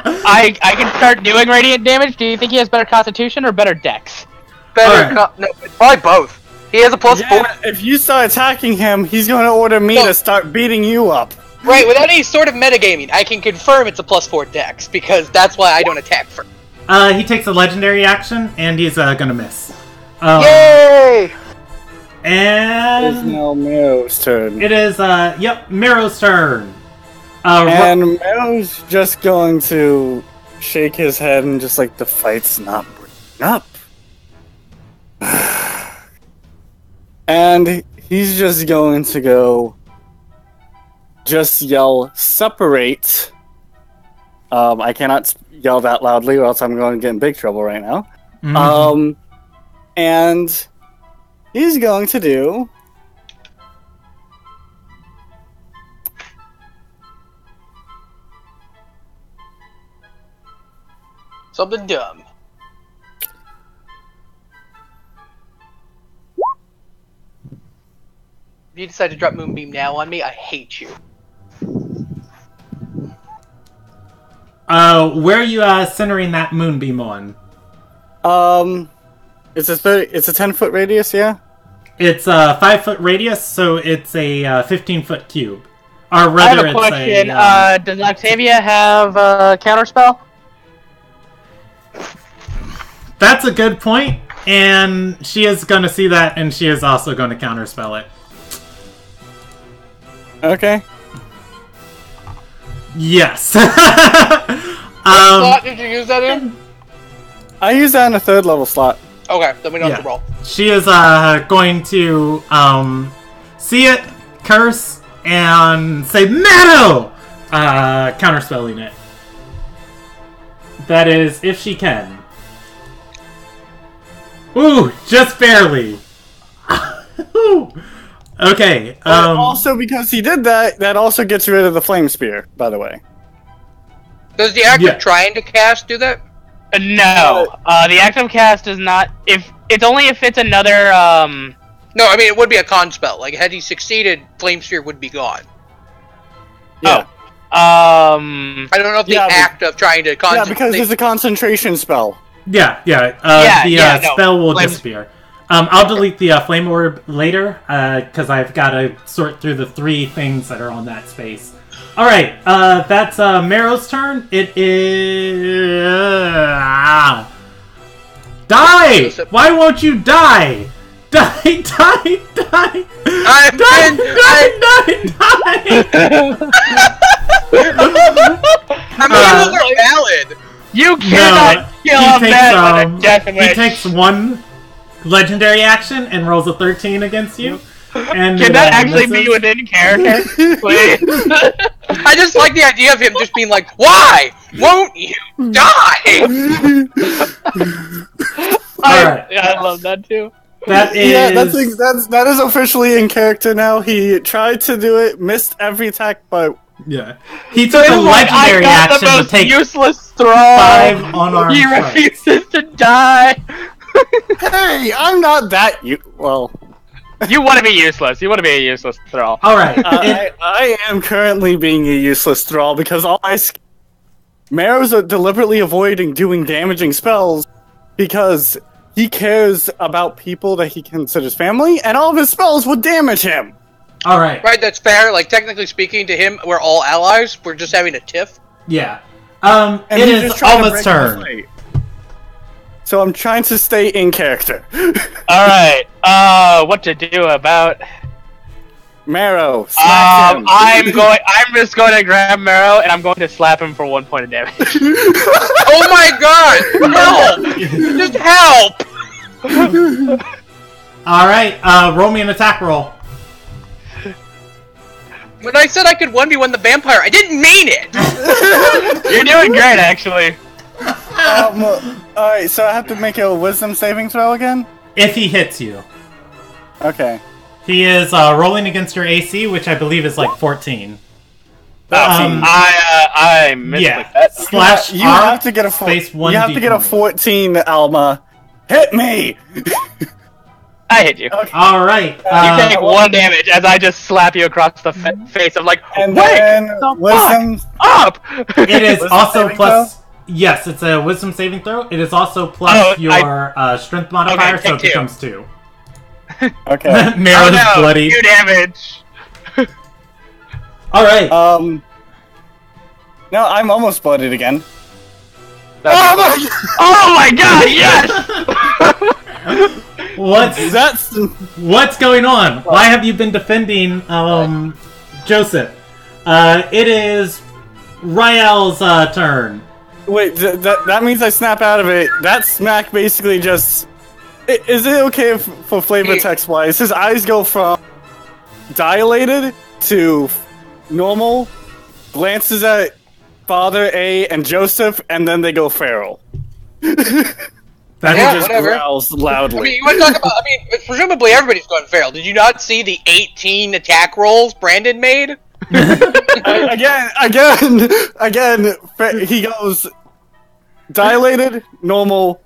Speaker 4: I can start doing radiant damage. Do you think he has better constitution or better dex?
Speaker 3: Better, no, probably both. He has a +4.
Speaker 1: If you start attacking him, he's going to order me to start beating you up.
Speaker 3: Right, without any sort of metagaming, I can confirm it's a +4 dex, because that's why I don't attack first.
Speaker 2: He takes a legendary action, and he's gonna miss.
Speaker 3: Yay!
Speaker 2: And...
Speaker 1: It's now Mero's turn.
Speaker 2: It is, Mero's turn.
Speaker 1: And Mero's just going to shake his head and just like, the fight's not breaking up. And he's just going to go just yell, separate. I cannot yell that loudly or else I'm going to get in big trouble right now. Mm-hmm. And he's going to do...
Speaker 3: something dumb. If you decide to drop Moonbeam now on me, I hate you.
Speaker 2: Where are you centering that Moonbeam on?
Speaker 1: It's a 10-foot radius, yeah?
Speaker 2: It's a 5-foot radius, so it's a 15-foot cube. Or rather,
Speaker 4: I have a question. Does Octavia have a counterspell?
Speaker 2: That's a good point, and she is going to see that, and she is also going to counterspell it.
Speaker 1: Okay.
Speaker 2: Yes.
Speaker 3: What slot did you use that in?
Speaker 1: I use that in a 3rd level slot.
Speaker 3: Okay, then we don't have to roll.
Speaker 2: She is going to see it, curse, and say, Meadow! Counterspelling it. That is, if she can. Ooh, just barely. Okay.
Speaker 1: Also, because he did that, that also gets rid of the flame spear, by the way.
Speaker 3: Does the act of trying to cast do that?
Speaker 4: No. The active cast does not. If it's only if it's another.
Speaker 3: No, I mean it would be a con spell. Like had he succeeded, flame sphere would be gone.
Speaker 1: Yeah.
Speaker 3: I don't know if the act of trying to
Speaker 1: concentrate. Yeah, because it's a concentration spell.
Speaker 2: Yeah. Spell will disappear. I'll delete the flame orb later, because I've got to sort through the 3 things that are on that space. Alright, that's Mero's turn. It is... Die! Why won't you die? Die!
Speaker 3: I'm valid!
Speaker 4: You cannot kill a man with a death wish!
Speaker 2: He takes 1 legendary action and rolls a 13 against you. And
Speaker 4: can that actually be within character? Please.
Speaker 3: I just like the idea of him just being like, "Why won't you die?"
Speaker 4: I love that too.
Speaker 2: That is...
Speaker 1: Yeah, that is officially in character now. He tried to do it, missed every attack, but...
Speaker 2: Yeah. He took a legendary action to take
Speaker 4: useless thrall.
Speaker 2: 5 unarmed
Speaker 4: He refuses to die.
Speaker 1: Hey, I'm not that well...
Speaker 4: You want to be useless. You want to be a useless thrall.
Speaker 2: Alright.
Speaker 1: I am currently being a useless thrall because Mero's deliberately avoiding doing damaging spells because he cares about people that he considers family, and all of his spells would damage him.
Speaker 2: Alright.
Speaker 3: Right, that's fair. Like, technically speaking, to him, we're all allies. We're just having a tiff.
Speaker 2: Yeah. It is Alma's turn.
Speaker 1: So I'm trying to stay in character.
Speaker 4: Alright, what to do about...
Speaker 1: Mero, smack him.
Speaker 4: I'm just going to grab Mero, and I'm going to slap him for 1 point of damage.
Speaker 3: Oh my god! Help! Just help!
Speaker 2: Alright, roll me an attack roll.
Speaker 3: When I said I could 1v1 the vampire, I didn't mean it!
Speaker 4: You're doing great, actually.
Speaker 1: Alright, so I have to make a wisdom saving throw again?
Speaker 2: If he hits you.
Speaker 1: Okay.
Speaker 2: He is rolling against your AC, which I believe is like 14.
Speaker 4: I missed that.
Speaker 2: Slash
Speaker 1: you have to get a 14, Alma. Hit me!
Speaker 4: I hit you.
Speaker 1: Okay.
Speaker 2: All right.
Speaker 4: You take 1 damage as I just slap you across the face. I'm like,
Speaker 1: And
Speaker 4: wake
Speaker 1: then
Speaker 4: the
Speaker 1: wisdom.
Speaker 4: fuck up!
Speaker 2: It is
Speaker 1: Wisdom
Speaker 2: also
Speaker 1: saving
Speaker 2: plus. Yes, it's a wisdom saving throw. It is also plus
Speaker 4: Oh,
Speaker 2: your strength modifier,
Speaker 4: Okay,
Speaker 2: so it
Speaker 4: take 2.
Speaker 2: becomes 2.
Speaker 1: Okay.
Speaker 2: Marrow's
Speaker 4: Oh, no,
Speaker 2: bloody.
Speaker 4: 2 damage.
Speaker 2: All right.
Speaker 1: No, I'm almost blooded again.
Speaker 4: Oh my god, yes!
Speaker 2: What's going on? Why have you been defending Joseph? It is Rael's turn.
Speaker 1: Wait, that means I snap out of it. That smack basically just... Is it okay for flavor text-wise? His eyes go from dilated to normal, glances at Father A and Joseph, and then they go feral.
Speaker 2: That
Speaker 3: Yeah,
Speaker 2: is
Speaker 1: Just
Speaker 3: whatever.
Speaker 1: growls loudly.
Speaker 3: I mean, you want to talk about? I mean, presumably everybody's going feral. Did you not see the 18 attack rolls Brandon made?
Speaker 1: Again, he goes dilated, normal,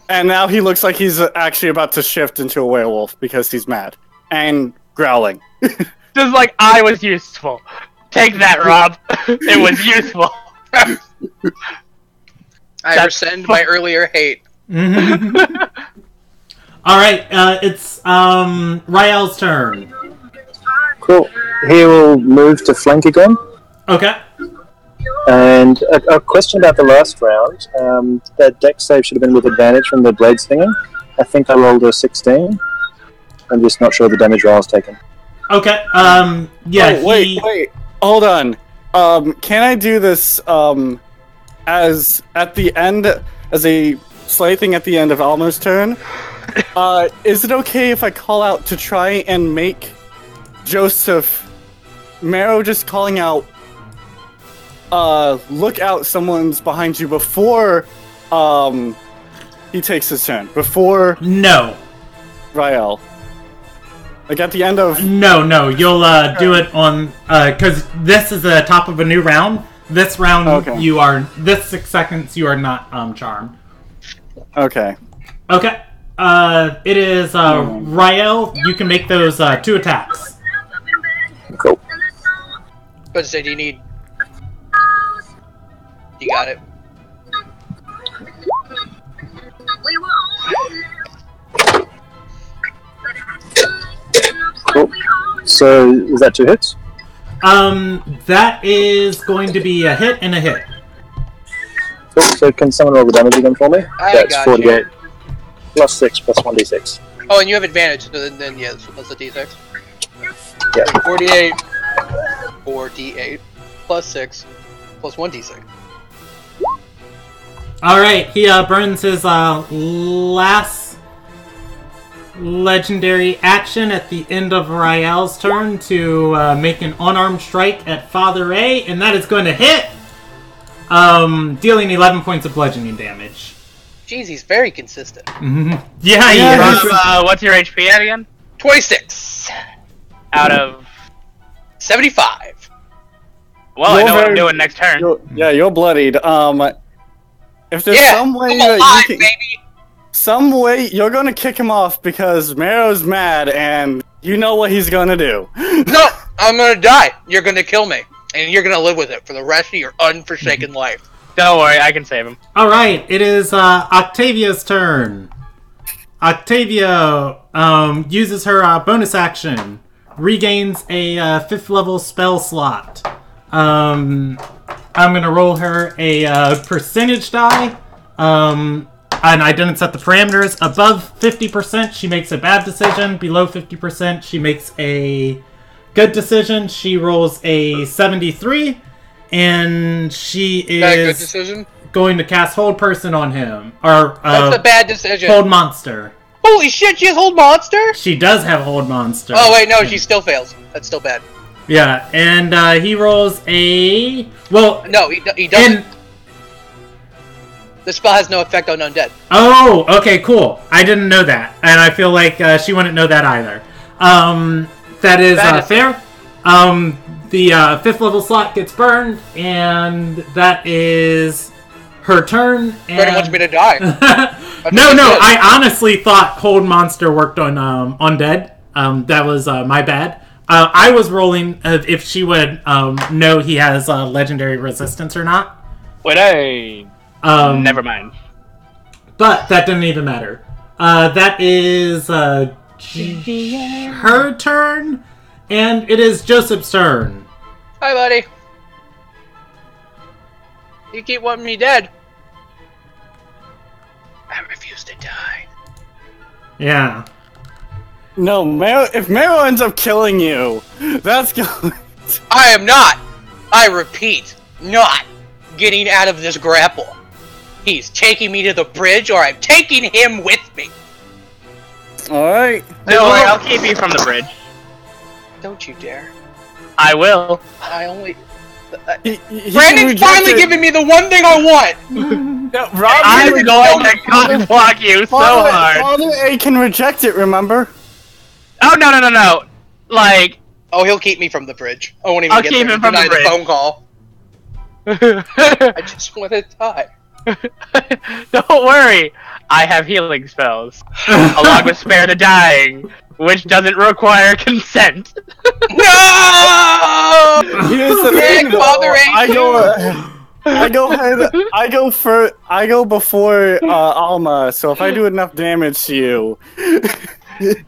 Speaker 1: and now he looks like he's actually about to shift into a werewolf because he's mad and growling.
Speaker 4: Just like I was useful. Take that, Rob. It was useful.
Speaker 3: I rescind my earlier hate.
Speaker 2: all right. It's Rael's turn.
Speaker 5: Cool. He will move to flank again.
Speaker 2: Okay.
Speaker 5: And a question about the last round. That dex save should have been with advantage from the blade slinging. I think I rolled a 16. I'm just not sure the damage roll is taken.
Speaker 2: Okay. Yeah.
Speaker 1: Oh, wait. Hold on. Can I do this as at the end, as a slight thing at the end of Almo's turn? Is it okay if I call out to try and make Joseph Marrow just calling out, look out, someone's behind you before he takes his turn, before
Speaker 2: No.
Speaker 1: Rael? Like at the end of...
Speaker 2: No. You'll do it on because this is the top of a new round. This round,
Speaker 1: Okay.
Speaker 2: you are this 6 seconds. You are not charmed.
Speaker 1: Okay.
Speaker 2: Okay. It is Rael. You can make those 2 attacks.
Speaker 5: Cool.
Speaker 3: But say, do you need? You got it.
Speaker 5: Cool. So, is that 2 hits?
Speaker 2: That is going to be a hit and a hit.
Speaker 5: Cool. So, can someone roll the damage again for me?
Speaker 3: I
Speaker 5: That's
Speaker 3: got
Speaker 5: 48. Plus 6, plus 1d6.
Speaker 3: Oh, and you have advantage, so then yeah, that's a d6.
Speaker 5: Yeah.
Speaker 3: 48. 4d8 plus 6 plus 1d6.
Speaker 2: Alright, he burns his last legendary action at the end of Rael's turn to make an unarmed strike at Father A, and that is going to hit, dealing 11 points of bludgeoning damage.
Speaker 3: Jeez, he's very consistent.
Speaker 2: Yeah, he is.
Speaker 4: Rob, what's your HP at again?
Speaker 3: 26
Speaker 4: Out of...
Speaker 3: 75.
Speaker 4: Well, I
Speaker 1: You're
Speaker 4: know what I'm
Speaker 1: very-
Speaker 4: doing next turn.
Speaker 1: You're bloodied. If there's
Speaker 3: Yeah,
Speaker 1: some way
Speaker 3: I'm
Speaker 1: that
Speaker 3: alive,
Speaker 1: you can,
Speaker 3: baby.
Speaker 1: some way you're gonna kick him off because Marrow's mad and you know what he's gonna do.
Speaker 3: No, I'm gonna die. You're gonna kill me, and you're gonna live with it for the rest of your unforsaken life.
Speaker 4: Don't worry, I can save him.
Speaker 2: Alright, it is Octavia's turn. Octavia uses her bonus action, regains a 5th level spell slot. I'm gonna roll her a percentage die, and I didn't set the parameters. Above 50%, she makes a bad decision. Below 50%, she makes a good decision. She rolls a 73, and she
Speaker 3: Is that a good
Speaker 2: is
Speaker 3: decision?
Speaker 2: going to cast Hold Person on him. Or
Speaker 3: That's a bad decision.
Speaker 2: Hold Monster.
Speaker 3: Holy shit, she has Hold Monster?
Speaker 2: She does have Hold Monster.
Speaker 3: Oh, wait, no, she still fails. That's still bad.
Speaker 2: Yeah, and he rolls a... Well,
Speaker 3: No, he doesn't.
Speaker 2: and...
Speaker 3: The spell has no effect on undead.
Speaker 2: Oh, okay, cool. I didn't know that, and I feel like she wouldn't know that either. That is fair. The 5th level slot gets burned, and that is her turn. And...
Speaker 3: Brandon wants me to die.
Speaker 2: No, I honestly thought Hold Monster worked on Undead. That was my bad. I was rolling if she would know he has legendary resistance or not.
Speaker 4: Wait, hey. Never mind.
Speaker 2: But that didn't even matter. That is her turn, and it is Joseph's turn.
Speaker 3: Hi, buddy. You keep wanting me dead. I refuse to die.
Speaker 2: Yeah.
Speaker 1: No, if Mero ends up killing you, that's going.
Speaker 3: I am not. I repeat, not getting out of this grapple. He's taking me to the bridge, or I'm taking him with me.
Speaker 1: Alright.
Speaker 4: Don't worry, I'll keep you from the bridge.
Speaker 3: Don't you dare.
Speaker 4: I will.
Speaker 3: I only...
Speaker 1: Brandon's
Speaker 3: Brandon's finally giving me the one thing I want!
Speaker 1: Yeah, Rob,
Speaker 4: I'm going to cotton block you so hard.
Speaker 1: Father A can reject it, remember?
Speaker 4: Oh, no. Like...
Speaker 3: Oh, he'll keep me from the bridge. I won't even
Speaker 4: I'll
Speaker 3: get
Speaker 4: keep
Speaker 3: there.
Speaker 4: him from the bridge.
Speaker 3: Phone call. I just want to die.
Speaker 4: Don't worry. I have healing spells. Along with Spare the Dying, which doesn't require consent.
Speaker 3: No!
Speaker 1: Here's the thing, though.
Speaker 3: Father A
Speaker 1: I go before Alma, so if I do enough damage to you...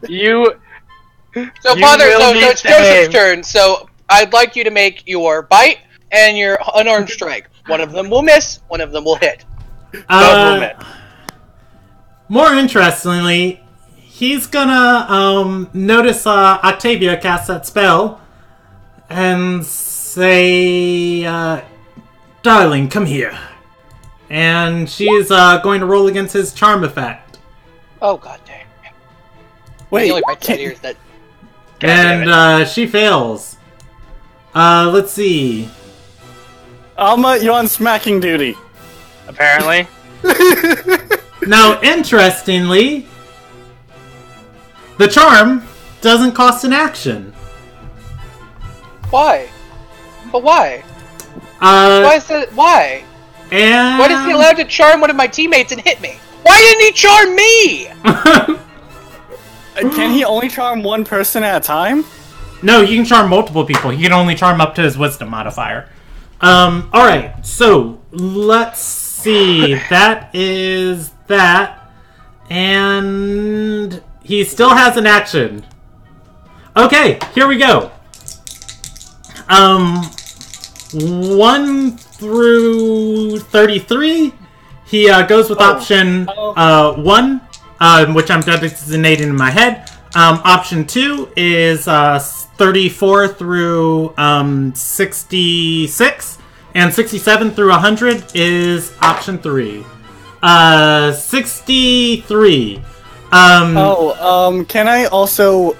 Speaker 4: You...
Speaker 3: So, Father, so it's Joseph's turn, so I'd like you to make your bite and your unarmed strike. One of them will miss, one of them will hit.
Speaker 2: More interestingly, he's gonna notice Octavia cast that spell and say, "Darling, come here." And she's going to roll against his charm effect.
Speaker 3: Oh, god dang.
Speaker 1: Wait,
Speaker 3: the only part that is that...
Speaker 2: And she fails. Let's see.
Speaker 1: Alma, you're on smacking duty.
Speaker 4: Apparently.
Speaker 2: Now, interestingly, the charm doesn't cost an action.
Speaker 3: Why? But why?
Speaker 2: Why
Speaker 3: Why is that? Why?
Speaker 2: And...
Speaker 3: Why is he allowed to charm one of my teammates and hit me? Why didn't he charm me?
Speaker 1: Can he only charm one person at a time?
Speaker 2: No, you can charm multiple people. He can only charm up to his wisdom modifier. Alright, so let's see. That is that. And he still has an action. Okay, here we go. 1 through 33. He goes with option 1, which I'm designating in my head. Option 2 is 34 through 66, and 67 through 100 is option 3. 63.
Speaker 1: Can I also,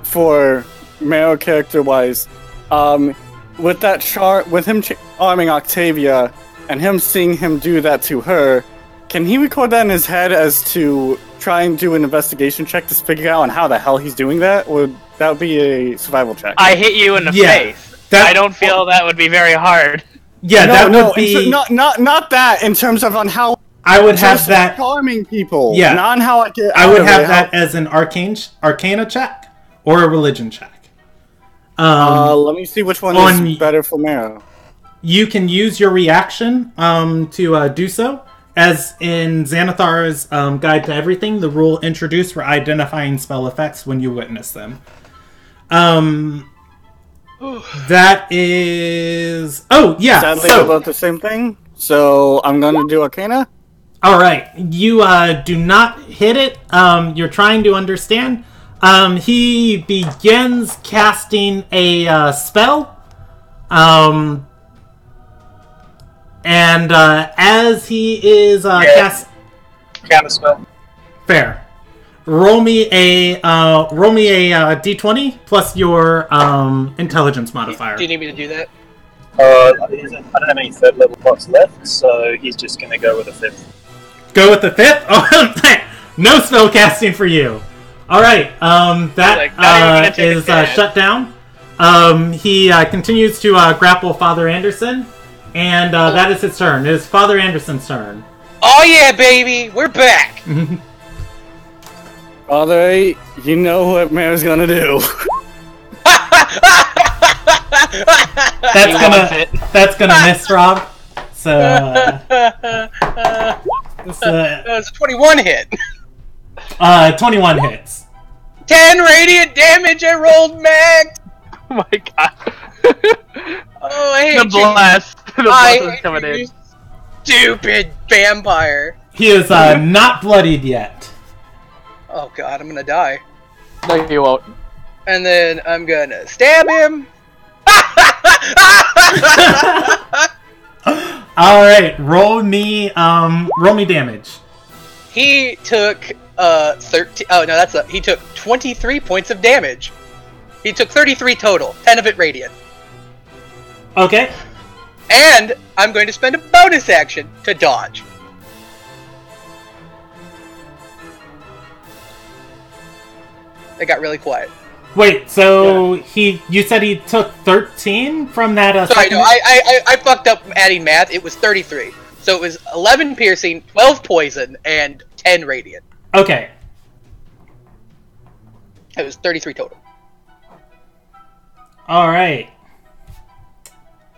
Speaker 1: for Mero character-wise, with that with him arming Octavia, and him seeing him do that to her, can he record that in his head as to try and do an investigation check to figure out on how the hell he's doing that? Or that would be a survival check?
Speaker 4: I hit you in the face. I don't feel that would be very hard.
Speaker 2: Yeah, that would be...
Speaker 1: Not that, in terms of on how...
Speaker 2: I would have that...
Speaker 1: Charming people.
Speaker 2: Yeah.
Speaker 1: Not on how I get...
Speaker 2: I would have that as an arcana check or a religion check.
Speaker 1: Let me see which one is better for Mero.
Speaker 2: You can use your reaction to do so. As in Xanathar's Guide to Everything, the rule introduced for identifying spell effects when you witness them. That is... Oh, yeah.
Speaker 1: Sadly, about the same thing. So, I'm going to do Arcana.
Speaker 2: Alright. You do not hit it. You're trying to understand. He begins casting a spell. And as he is
Speaker 5: Counter spell.
Speaker 2: Fair. Roll me a d20 plus your intelligence modifier.
Speaker 3: Do you need me to do that?
Speaker 5: I don't have any third level pots left, so he's just going to go with a 5th.
Speaker 2: Go with the 5th? Oh, no spell casting for you. All right. That is shut down. He continues to grapple Father Anderson. And that is his turn. It is Father Anderson's turn.
Speaker 3: Oh yeah, baby, we're back.
Speaker 1: Father 8, you know what Mare's gonna do.
Speaker 2: That's gonna miss, Rob. So
Speaker 3: It's a 21 hit.
Speaker 2: 21 hits.
Speaker 3: 10 radiant damage. I rolled max.
Speaker 4: Oh my god.
Speaker 3: Oh, I hate
Speaker 4: The blast. The blast is coming in.
Speaker 3: you, stupid vampire.
Speaker 2: He is not bloodied yet.
Speaker 3: Oh god, I'm gonna die.
Speaker 4: No, you won't.
Speaker 3: And then I'm gonna stab him.
Speaker 2: All right, roll me damage.
Speaker 3: He took 13. Oh no, he took 23 points of damage. He took 33 total, 10 of it radiant.
Speaker 2: Okay.
Speaker 3: And I'm going to spend a bonus action to dodge. It got really quiet.
Speaker 2: Wait, so you said he took 13 from that?
Speaker 3: Sorry, no, I fucked up adding math. It was 33. So it was 11 piercing, 12 poison, and 10 radiant.
Speaker 2: Okay.
Speaker 3: It was 33 total.
Speaker 2: All right.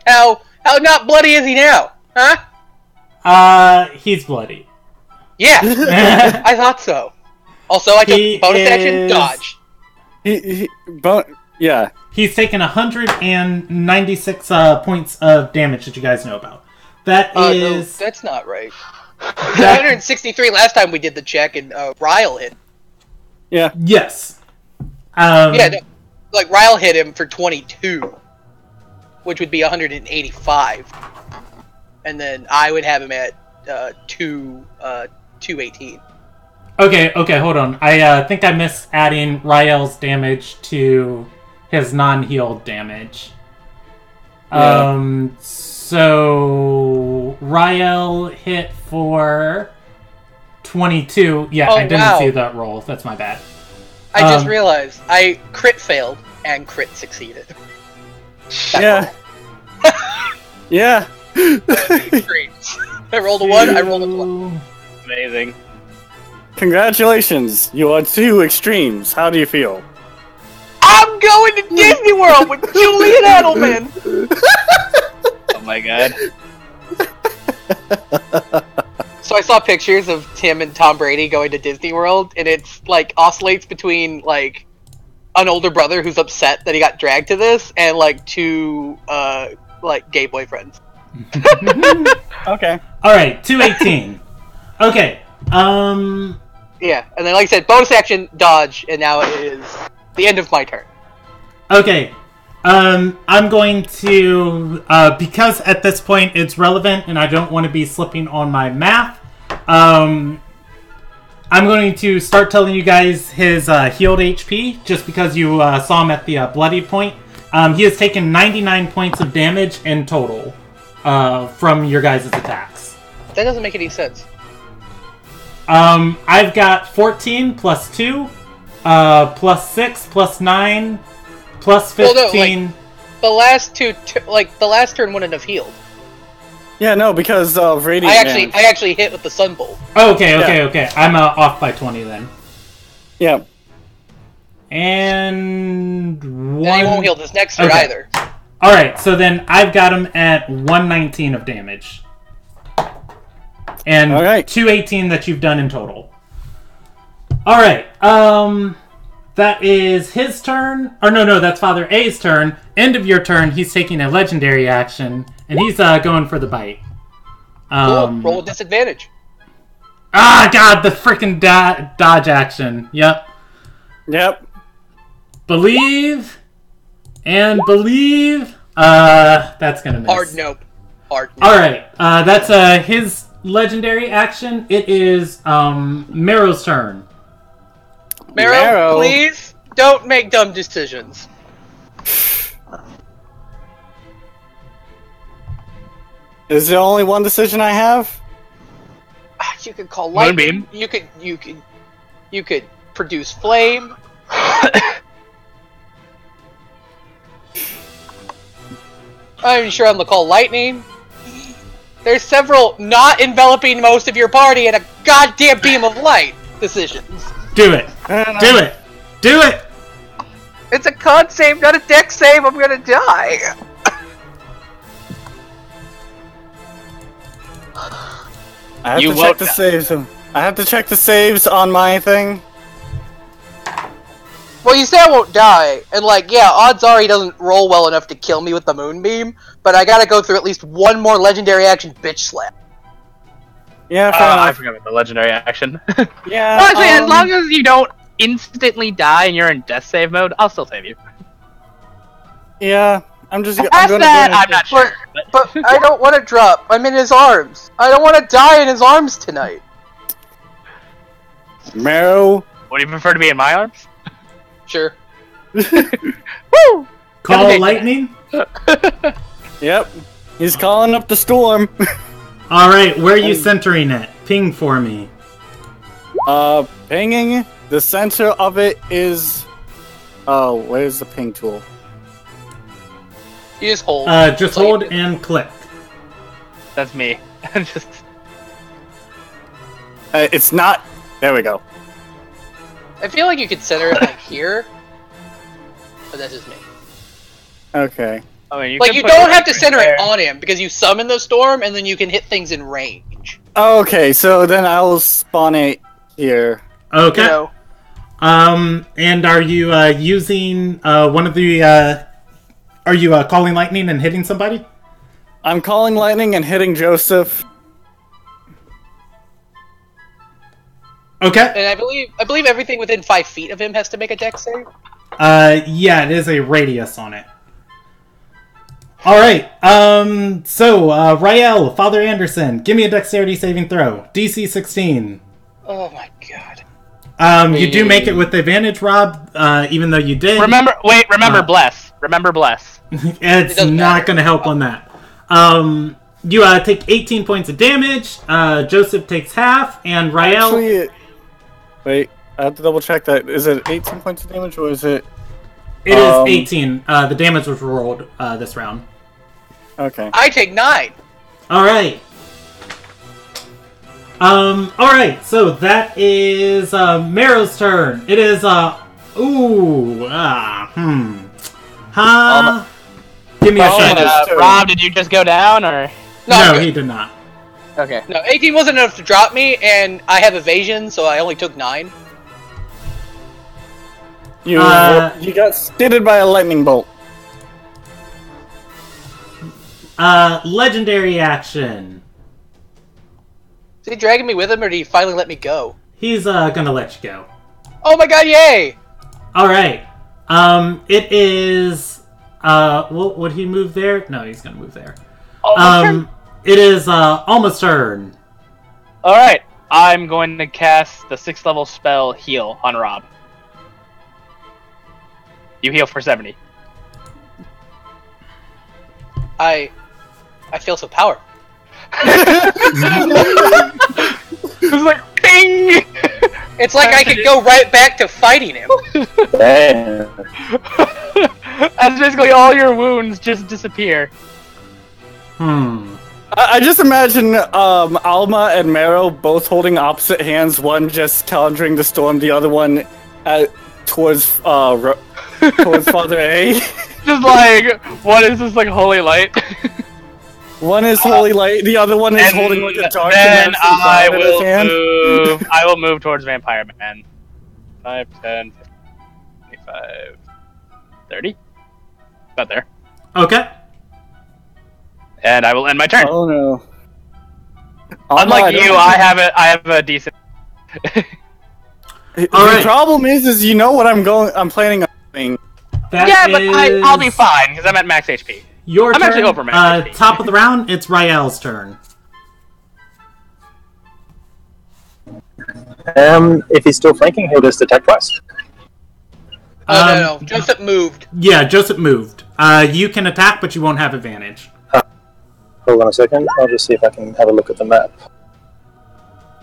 Speaker 3: How not bloody is he now? Huh?
Speaker 2: He's bloody.
Speaker 3: Yeah, I thought so. Also, I took bonus action dodge.
Speaker 1: Yeah.
Speaker 2: He's taken 196 points of damage that you guys know about. That is...
Speaker 3: No, that's not right. 163 last time we did the check, and Ryle hit.
Speaker 1: Yeah.
Speaker 2: Yes.
Speaker 3: Yeah, no, like Ryle hit him for 22, which would be 185, and then I would have him at 218.
Speaker 2: Okay, hold on. I think I missed adding Rael's damage to his non-healed damage.
Speaker 1: Yeah.
Speaker 2: So Rael hit for 22. Yeah,
Speaker 3: Oh,
Speaker 2: I didn't
Speaker 3: wow.
Speaker 2: see that roll. That's my bad.
Speaker 3: I just realized I crit failed and crit succeeded.
Speaker 1: Yeah. Yeah.
Speaker 3: Great. I rolled a 1, I rolled a 1.
Speaker 4: Amazing.
Speaker 1: Congratulations. You are 2 extremes. How do you feel?
Speaker 3: I'm going to Disney World with Julian Edelman!
Speaker 4: Oh my god.
Speaker 3: So I saw pictures of Tim and Tom Brady going to Disney World, and it's like oscillates between like an older brother who's upset that he got dragged to this, and like 2 like gay boyfriends.
Speaker 1: Okay.
Speaker 2: All right, 218. Okay.
Speaker 3: Yeah, and then like I said, bonus action dodge, and now it is the end of my turn.
Speaker 2: Okay. I'm going to, because at this point it's relevant and I don't want to be slipping on my math, I'm going to start telling you guys his healed HP, just because you saw him at the bloody point. He has taken 99 points of damage in total from your guys' attacks.
Speaker 3: That doesn't make any sense.
Speaker 2: I've got 14 plus 2, plus 6, plus 9, plus 15.
Speaker 3: Well, no, like, the last the last turn wouldn't have healed.
Speaker 1: Yeah, no, because of radiant damage.
Speaker 3: I actually hit with the Sunbolt.
Speaker 2: Oh, okay. I'm off by 20 then.
Speaker 1: Yeah.
Speaker 2: And
Speaker 3: And he won't heal this next turn either.
Speaker 2: Alright, so then I've got him at 119 of damage. And 218 that you've done in total. Alright, that is his turn. Or no, that's Father A's turn. End of your turn, he's taking a legendary action, and he's going for the bite.
Speaker 3: Cool. Roll with disadvantage.
Speaker 2: Ah, God, the freaking dodge action. Yep. Believe. And believe. That's gonna miss.
Speaker 3: Hard nope.
Speaker 2: Alright, that's his legendary action. It is Mero's turn.
Speaker 3: Mero, please don't make dumb decisions.
Speaker 1: Is there only one decision I have?
Speaker 3: You could call lightning. You could produce flame. I'm sure I'm gonna call lightning. There's several not enveloping most of your party and a goddamn beam of light decisions.
Speaker 2: Do it. Do it. Do it.
Speaker 3: It's a con save, not a deck save. I'm gonna die.
Speaker 1: I have
Speaker 4: You
Speaker 1: to check
Speaker 4: won't
Speaker 1: the
Speaker 4: die.
Speaker 1: saves. I have to check the saves on my thing.
Speaker 3: Well, you say I won't die, and like, yeah, odds are he doesn't roll well enough to kill me with the moonbeam, but I gotta go through at least one more legendary action bitch slap.
Speaker 1: Yeah, fair
Speaker 4: I
Speaker 1: enough.
Speaker 4: forgot about the legendary action.
Speaker 1: Yeah.
Speaker 4: Honestly, as long as you don't instantly die and you're in death save mode, I'll still save you.
Speaker 1: Yeah, I'm just. I'm
Speaker 4: Past
Speaker 1: gonna
Speaker 4: that,
Speaker 1: go
Speaker 4: I'm not sure.
Speaker 3: But I don't want to drop. I'm in his arms. I don't want to die in his arms tonight.
Speaker 1: Marrow.
Speaker 4: Would you prefer to be in my arms?
Speaker 3: Sure.
Speaker 4: Woo!
Speaker 2: Call lightning.
Speaker 1: Yep. He's calling up the storm.
Speaker 2: Alright, where are you centering it? Ping for me.
Speaker 1: Pinging. The center of it is. Oh, where's the ping tool?
Speaker 3: You just hold.
Speaker 2: Just hold and click.
Speaker 4: That's me. Just
Speaker 1: It's not. There we go.
Speaker 3: I feel like you could center it like here, but that's just me.
Speaker 1: Okay.
Speaker 4: I mean,
Speaker 3: Like,
Speaker 4: can
Speaker 3: you
Speaker 4: put
Speaker 3: don't
Speaker 4: it
Speaker 3: have to center
Speaker 4: there.
Speaker 3: it on him, because you summon the storm, and then you can hit things in range.
Speaker 1: Okay, so then I'll spawn it here.
Speaker 2: Okay.
Speaker 3: You know?
Speaker 2: And are you using one of the are you calling lightning and hitting somebody?
Speaker 1: I'm calling lightning and hitting Joseph.
Speaker 2: Okay.
Speaker 3: And I believe everything within 5 feet of him has to make a dex save.
Speaker 2: Yeah, it is a radius on it. Alright, so, Rael, Father Anderson, give me a dexterity saving throw. DC 16.
Speaker 3: Oh my god.
Speaker 2: You do make it with advantage, Rob, even though you did.
Speaker 4: Remember, bless. Remember, bless.
Speaker 2: It's
Speaker 3: doesn't
Speaker 2: not
Speaker 3: matter.
Speaker 2: going to help on that. You take 18 points of damage, Joseph takes half, and Rael...
Speaker 1: Actually, wait, I have to double check that. Is it 18 points of damage or is it?
Speaker 2: It is 18. The damage was rolled this round.
Speaker 1: Okay.
Speaker 3: I take 9.
Speaker 2: Alright. Alright, so that is Marrow's turn. It is Give me a second.
Speaker 4: Rob, did you just go down, or?
Speaker 2: No,
Speaker 3: good.
Speaker 2: he did not.
Speaker 4: Okay.
Speaker 3: No, 18 wasn't enough to drop me, and I have evasion, so I only took 9.
Speaker 1: You got skidded by a lightning bolt.
Speaker 2: Legendary action.
Speaker 3: Is he dragging me with him, or did he finally let me go?
Speaker 2: He's gonna let you go.
Speaker 3: Oh my god, yay!
Speaker 2: Alright. It is would he move there? No, he's gonna move there. It is Alma's turn.
Speaker 4: Alright, I'm going to cast the 6th level spell Heal on Rob. You heal for 70.
Speaker 3: I feel so powerful.
Speaker 4: It was like, ping!
Speaker 3: It's like I could go right back to fighting him.
Speaker 5: Damn.
Speaker 4: As basically all your wounds just disappear.
Speaker 1: I just imagine Alma and Marrow both holding opposite hands. One just countering the storm, the other one towards Father A.
Speaker 4: Just like, what is this, like, holy light?
Speaker 1: One is holy light, the other one is holding like a dark
Speaker 4: then
Speaker 1: dimension
Speaker 4: I
Speaker 1: cloud in his
Speaker 4: will
Speaker 1: hand.
Speaker 4: move. I will move towards Vampire Man. 5, 10, 25, 30. About there.
Speaker 2: Okay.
Speaker 4: And I will end my turn.
Speaker 1: Oh no!
Speaker 4: Unlike you, I have a decent.
Speaker 1: The
Speaker 2: Alright.
Speaker 1: problem is you know what I'm planning on doing.
Speaker 2: That
Speaker 4: Yeah, but
Speaker 2: is
Speaker 4: I'll be fine because I'm at max HP.
Speaker 2: Your
Speaker 4: I'm
Speaker 2: turn.
Speaker 4: actually over max HP.
Speaker 2: Top of the round, it's Rael's turn.
Speaker 5: If he's still flanking, he'll just attack twice.
Speaker 3: Oh, no. Joseph moved.
Speaker 2: Yeah, Joseph moved. You can attack, but you won't have advantage.
Speaker 5: Hold on a second. I'll just see if I can have a look at the map.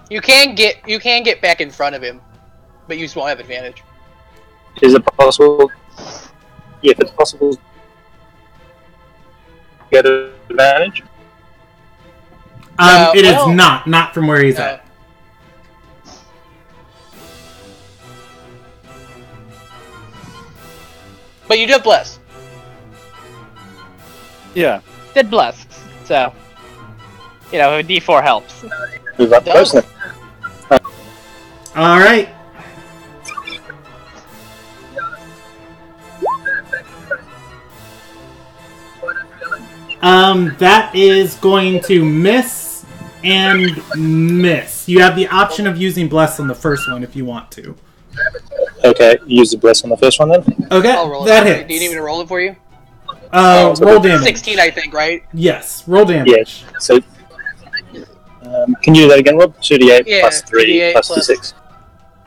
Speaker 3: You can get back in front of him, but you just won't have advantage.
Speaker 5: Is it possible? Yeah, if it's possible, get an advantage.
Speaker 2: It is not from where he's at.
Speaker 3: But you did bless.
Speaker 1: Yeah.
Speaker 4: Did bless. So, D4 helps.
Speaker 5: Move up closer.
Speaker 2: All right. That is going to miss and miss. You have the option of using bless on the first one if you want to.
Speaker 5: Okay, use the bless on the first one then.
Speaker 2: Okay,
Speaker 3: I'll roll
Speaker 2: that
Speaker 3: it.
Speaker 2: hits.
Speaker 3: Do you need me to roll it for you?
Speaker 2: Roll damage.
Speaker 3: 16, I think, right?
Speaker 2: Yes, roll damage.
Speaker 5: Yes. So, can you do that again, Rob? 2d8
Speaker 3: Yeah,
Speaker 5: plus 3
Speaker 3: 2d8
Speaker 5: plus
Speaker 3: plus-
Speaker 5: d6.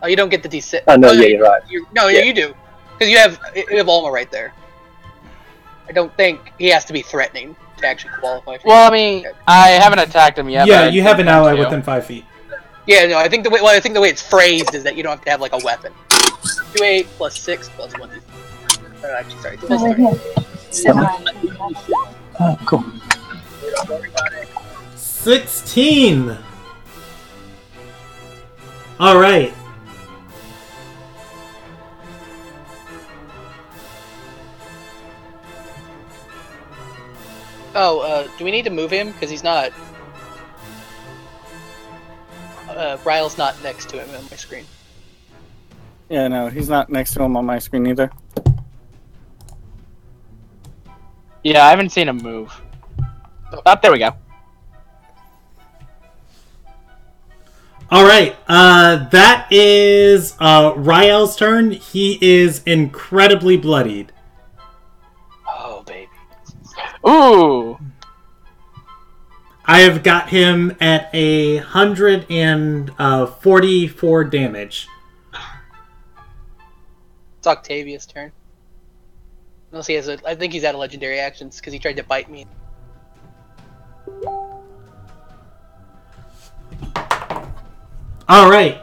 Speaker 3: Oh, you don't get the D6.
Speaker 5: Oh, no, yeah, you're right.
Speaker 3: Yeah,
Speaker 5: Yeah.
Speaker 3: you do. Because you have Alma right there. I don't think he has to be threatening to actually qualify for
Speaker 4: Well, I mean, I haven't attacked him yet.
Speaker 2: Yeah,
Speaker 4: but
Speaker 2: you
Speaker 4: I
Speaker 2: have an
Speaker 4: intend
Speaker 2: ally
Speaker 4: to.
Speaker 2: within 5 feet.
Speaker 3: Yeah, no, I think the way it's phrased is that you don't have to have like a weapon. 2d8 plus 6 plus 1. Actually, sorry, plus 3.
Speaker 5: Oh, cool.
Speaker 2: 16. All right.
Speaker 3: Oh, do we need to move him? Because he's not... Ryle's not next to him on my screen.
Speaker 1: Yeah, no, he's not next to him on my screen either.
Speaker 4: Yeah, I haven't seen him move. Oh, there we go.
Speaker 2: All right. That is Rael's turn. He is incredibly bloodied.
Speaker 3: Oh, baby.
Speaker 4: Ooh.
Speaker 2: I have got him at 144 damage.
Speaker 3: It's Octavia's turn. Unless he has I think he's out of legendary actions because he tried to bite me.
Speaker 2: All right.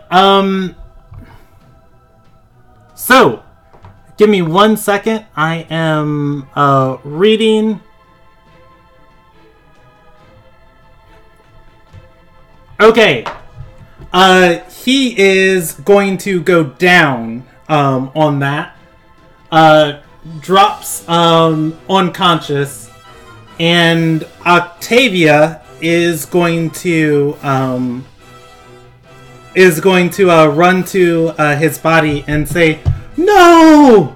Speaker 2: So, give me 1 second. I am reading. Okay. He is going to go down on that. Drops unconscious, and Octavia is going to run to his body and say, "No!"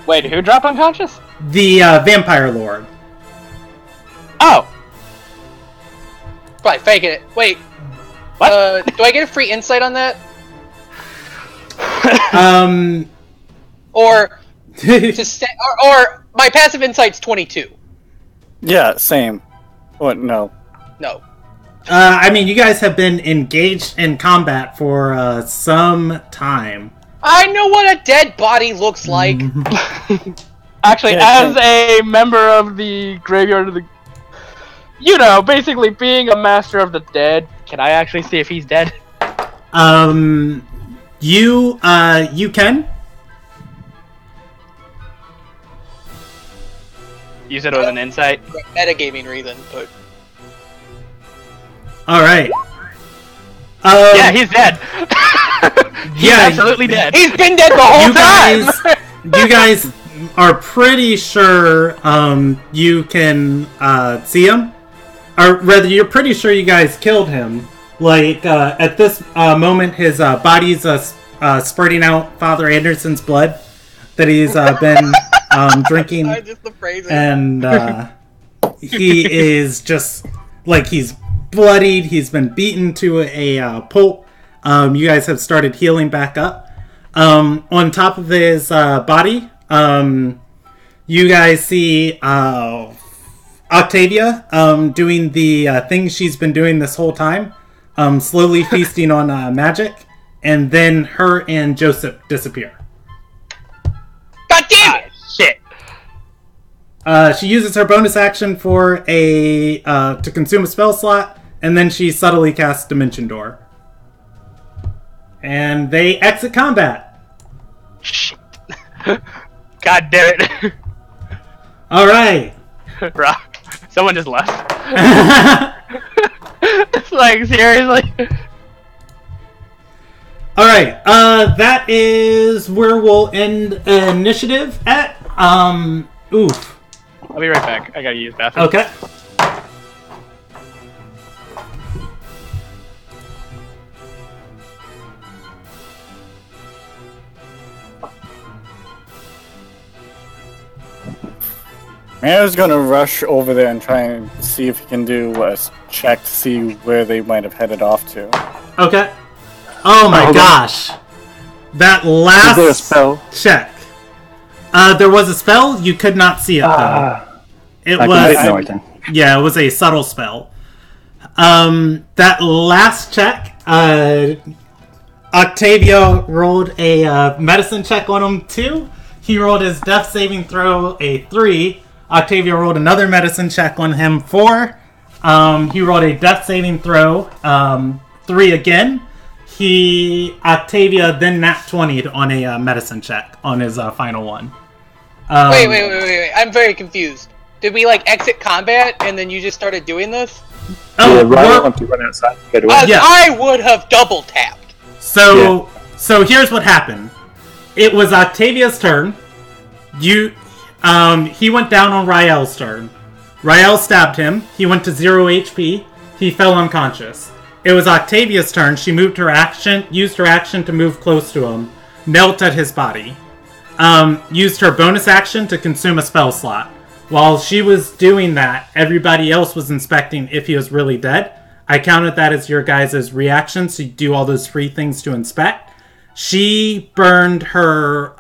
Speaker 4: Wait, who dropped unconscious?
Speaker 2: The vampire lord.
Speaker 4: Oh.
Speaker 3: Probably faking it. Wait.
Speaker 4: What?
Speaker 3: Do I get a free insight on that? Or or my passive insight's 22.
Speaker 1: Yeah, same. What? No.
Speaker 3: No.
Speaker 2: I mean, you guys have been engaged in combat for some time.
Speaker 3: I know what a dead body looks like.
Speaker 4: Actually,
Speaker 1: Yeah,
Speaker 4: as a member of the graveyard of the... basically being a master of the dead, can I actually see if he's dead?
Speaker 2: You can.
Speaker 4: You said it was an insight?
Speaker 3: For a metagaming reason, but...
Speaker 2: Alright.
Speaker 4: Yeah, he's dead! He's
Speaker 2: Yeah,
Speaker 4: absolutely dead.
Speaker 3: He's been dead the whole time!
Speaker 2: you guys are pretty sure you can see him. Or rather, you're pretty sure you guys killed him. Like, at this moment, his body's spurting out Father Anderson's blood that he's been drinking.
Speaker 3: Just the phrasing.
Speaker 2: And he is just, like, he's bloodied. He's been beaten to a pulp. You guys have started healing back up. On top of his body, you guys see Octavia doing the thing she's been doing this whole time, slowly feasting on magic, and then her and Joseph disappear.
Speaker 3: God damn it!
Speaker 4: Shit.
Speaker 2: She uses her bonus action for to consume a spell slot, and then she subtly casts Dimension Door. And they exit combat.
Speaker 4: Shit. God damn it.
Speaker 2: All right.
Speaker 4: Rock. Someone just left. It's like, seriously?
Speaker 2: Alright, that is where we'll end initiative at. Oof.
Speaker 4: I'll be right back. I gotta use the bathroom.
Speaker 2: Okay.
Speaker 1: Mayor's gonna rush over there and try and see if he can do a check to see where they might have headed off to.
Speaker 2: Okay. Oh my gosh. That last
Speaker 5: Is there a spell?
Speaker 2: check. There was a spell, you could not see it though. It
Speaker 5: I
Speaker 2: was
Speaker 5: can hit noise.
Speaker 2: yeah, it was a subtle spell. That last check, Octavia rolled a medicine check on him too. He rolled his death saving throw a 3. Octavia rolled another medicine check on him 4. He rolled a death saving throw 3 again. Octavia then nat 20'd on a medicine check on his final one.
Speaker 3: Wait. I'm very confused. Did we, like, exit combat and then you just started doing this?
Speaker 2: Oh,
Speaker 5: Yeah, right once you run outside. Go to it.
Speaker 2: Yeah.
Speaker 3: I would have double tapped.
Speaker 2: So here's what happened. It was Octavia's turn. He went down on Rael's turn. Rael stabbed him. He went to 0 HP. He fell unconscious. It was Octavia's turn. She used her action to move close to him. Knelt at his body. Used her bonus action to consume a spell slot. While she was doing that, everybody else was inspecting if he was really dead. I counted that as your guys' reaction, so you do all those free things to inspect. She burned her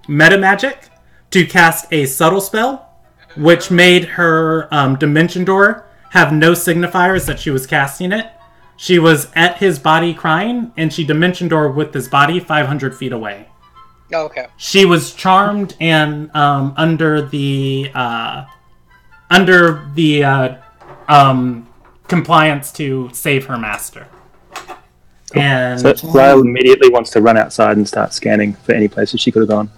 Speaker 2: meta magic to cast a subtle spell, which made her dimension door have no signifiers that she was casting it. She was at his body crying, and she dimension door with his body 500 feet away.
Speaker 3: Oh, okay.
Speaker 2: She was charmed and under the compliance to save her master. And
Speaker 5: So Rael immediately wants to run outside and start scanning for any places she could have gone.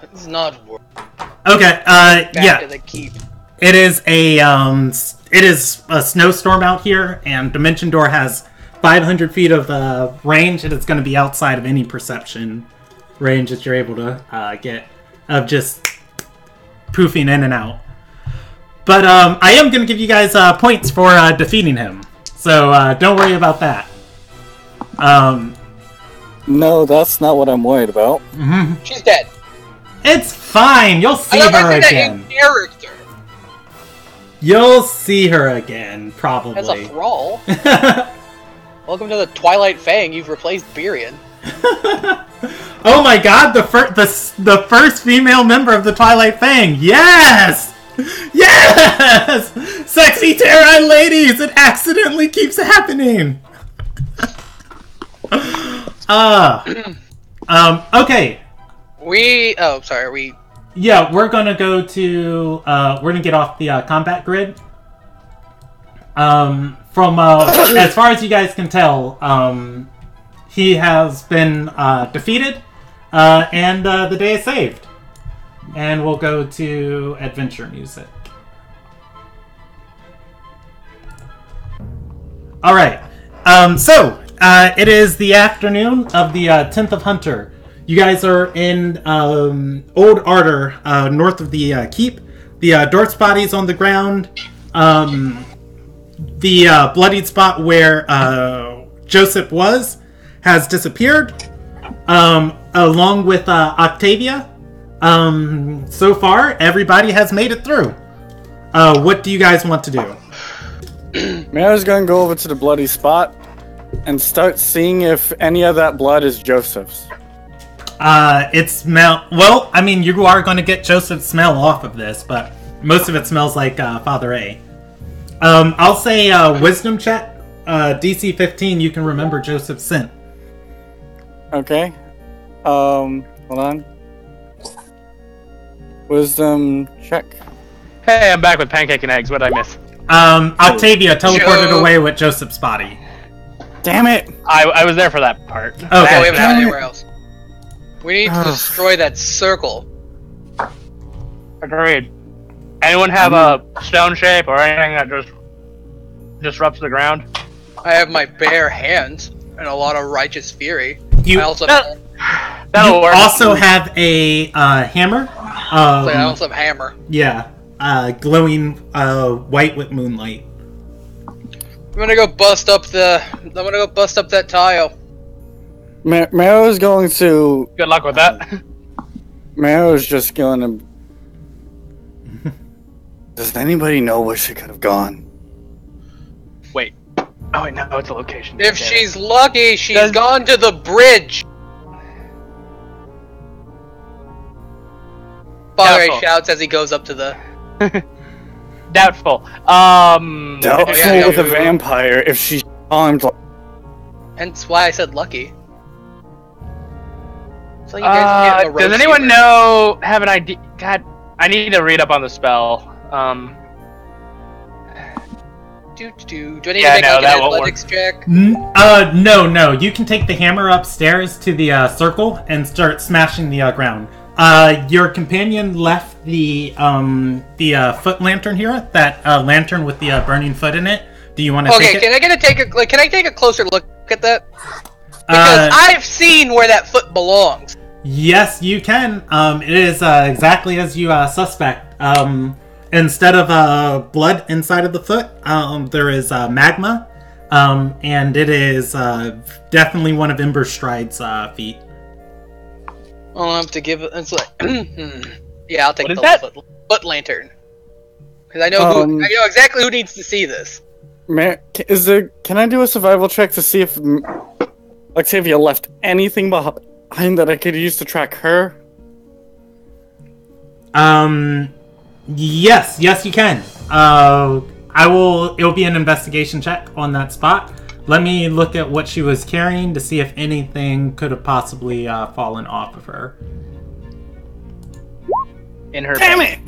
Speaker 3: It's not work.
Speaker 2: okay,
Speaker 3: Back
Speaker 2: yeah,
Speaker 3: to the keep.
Speaker 2: it is a snowstorm out here, and Dimension Door has 500 feet of range, and it's going to be outside of any perception range that you're able to get of just poofing in and out. But I am going to give you guys points for defeating him, so don't worry about that.
Speaker 1: No, that's not what I'm worried about.
Speaker 3: She's dead.
Speaker 2: It's fine. You'll see
Speaker 3: I
Speaker 2: her
Speaker 3: don't think that
Speaker 2: again.
Speaker 3: in character.
Speaker 2: You'll see her again, probably.
Speaker 3: As a thrall. Welcome to the Twilight Fang. You've replaced Birion.
Speaker 2: Oh my god, the first female member of the Twilight Fang. Yes! Yes! Sexy Terran ladies, it accidentally keeps happening. Okay. Yeah, we're gonna go to, we're gonna get off the combat grid. From, as far as you guys can tell, he has been defeated, and the day is saved. And we'll go to adventure music. Alright, so it is the afternoon of the 10th of Hunter. You guys are in Old Ardor, north of the keep. The Dort's body's on the ground. The bloodied spot where Joseph was has disappeared, along with Octavia. So far, everybody has made it through. What do you guys want to do?
Speaker 1: Mara's gonna go over to the bloody spot and start seeing if any of that blood is Joseph's.
Speaker 2: Well, I mean, you are going to get Joseph's smell off of this, but most of it smells like Father A. I'll say wisdom check, DC 15, you can remember Joseph's scent.
Speaker 1: Okay. Hold on. Wisdom check.
Speaker 4: Hey, I'm back with pancake and eggs. What did I miss?
Speaker 2: Octavia teleported away with Joseph's body.
Speaker 1: Damn it!
Speaker 4: I was there for that part.
Speaker 2: Okay.
Speaker 3: Now we haven't had anywhere else. We need to destroy that circle.
Speaker 4: Agreed. Anyone have a stone shape or anything that just disrupts the ground?
Speaker 3: I have my bare hands and a lot of righteous fury.
Speaker 2: You
Speaker 3: I also
Speaker 4: That'll work.
Speaker 2: also have a hammer.
Speaker 3: I also have hammer.
Speaker 2: Yeah, glowing white with moonlight.
Speaker 3: I'm gonna go bust up that tile.
Speaker 1: Marrow's going to.
Speaker 4: Good luck with that.
Speaker 1: Marrow's just going to. Does anybody know where she could have gone?
Speaker 4: Wait. Oh wait, no, it's a location.
Speaker 3: If she's lucky, she's gone to the bridge. Father
Speaker 4: Doubtful.
Speaker 3: shouts as he goes up to the.
Speaker 4: Doubtful.
Speaker 1: Doubtful with a vampire if she's armed.
Speaker 3: Hence why I said lucky. So you guys get a
Speaker 4: does anyone have an idea? God, I need to read up on the spell.
Speaker 3: Do I need to make
Speaker 4: Yeah, no,
Speaker 3: like
Speaker 4: that
Speaker 3: an
Speaker 4: won't
Speaker 3: athletics check?
Speaker 2: No. You can take the hammer upstairs to the circle and start smashing the ground. Your companion left the foot lantern here. That lantern with the burning foot in it. Do you want to take it?
Speaker 3: Can I take a closer look at that? Because I've seen where that foot belongs.
Speaker 2: Yes, you can. It is exactly as you suspect. Instead of blood inside of the foot, there is magma, and it is definitely one of Emberstride's feet.
Speaker 3: I'll have to give it. It's like, yeah, I'll take
Speaker 4: What is
Speaker 3: the
Speaker 4: that?
Speaker 3: foot lantern because I know I know exactly who needs to see this.
Speaker 1: Can I do a survival check to see if Octavia left anything behind that I could use to track her?
Speaker 2: Yes, you can. It'll be an investigation check on that spot. Let me look at what she was carrying to see if anything could have possibly fallen off of her.
Speaker 4: In her.
Speaker 1: Damn
Speaker 4: bed.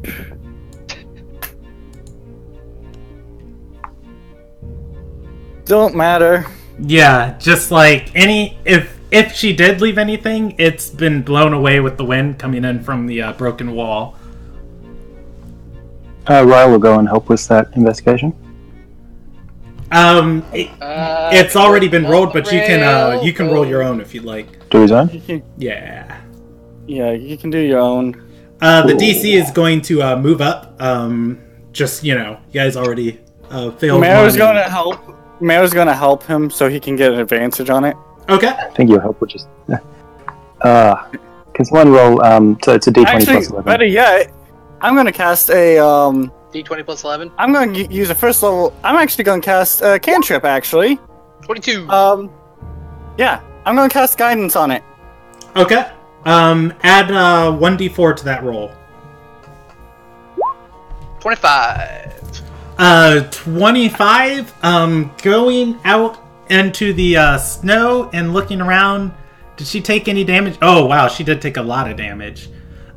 Speaker 1: it! Don't matter.
Speaker 2: Yeah, just like if she did leave anything, it's been blown away with the wind coming in from the broken wall.
Speaker 5: Ryle will go and help with that investigation.
Speaker 2: It's already been rolled, but you can roll your own if you'd like.
Speaker 5: Do his own?
Speaker 2: Yeah.
Speaker 1: Yeah, you can do your own.
Speaker 2: The DC is going to move up. Just you guys already failed.
Speaker 1: Mayor's going to help. Mayor's going to help him so he can get an advantage on it.
Speaker 2: Okay.
Speaker 5: I think your help would just. Because one roll, so it's a d20
Speaker 1: Actually,
Speaker 5: plus 11.
Speaker 1: better yet, I'm going to cast a
Speaker 3: D20 plus 11.
Speaker 1: I'm going to use a first level. I'm actually going to cast a cantrip. Actually,
Speaker 3: 22.
Speaker 1: Yeah, I'm going to cast guidance on it.
Speaker 2: Okay. Add 1d4 to that roll.
Speaker 3: 25.
Speaker 2: 25. Going out into the snow and looking around. Did she take any damage? Oh wow, she did take a lot of damage.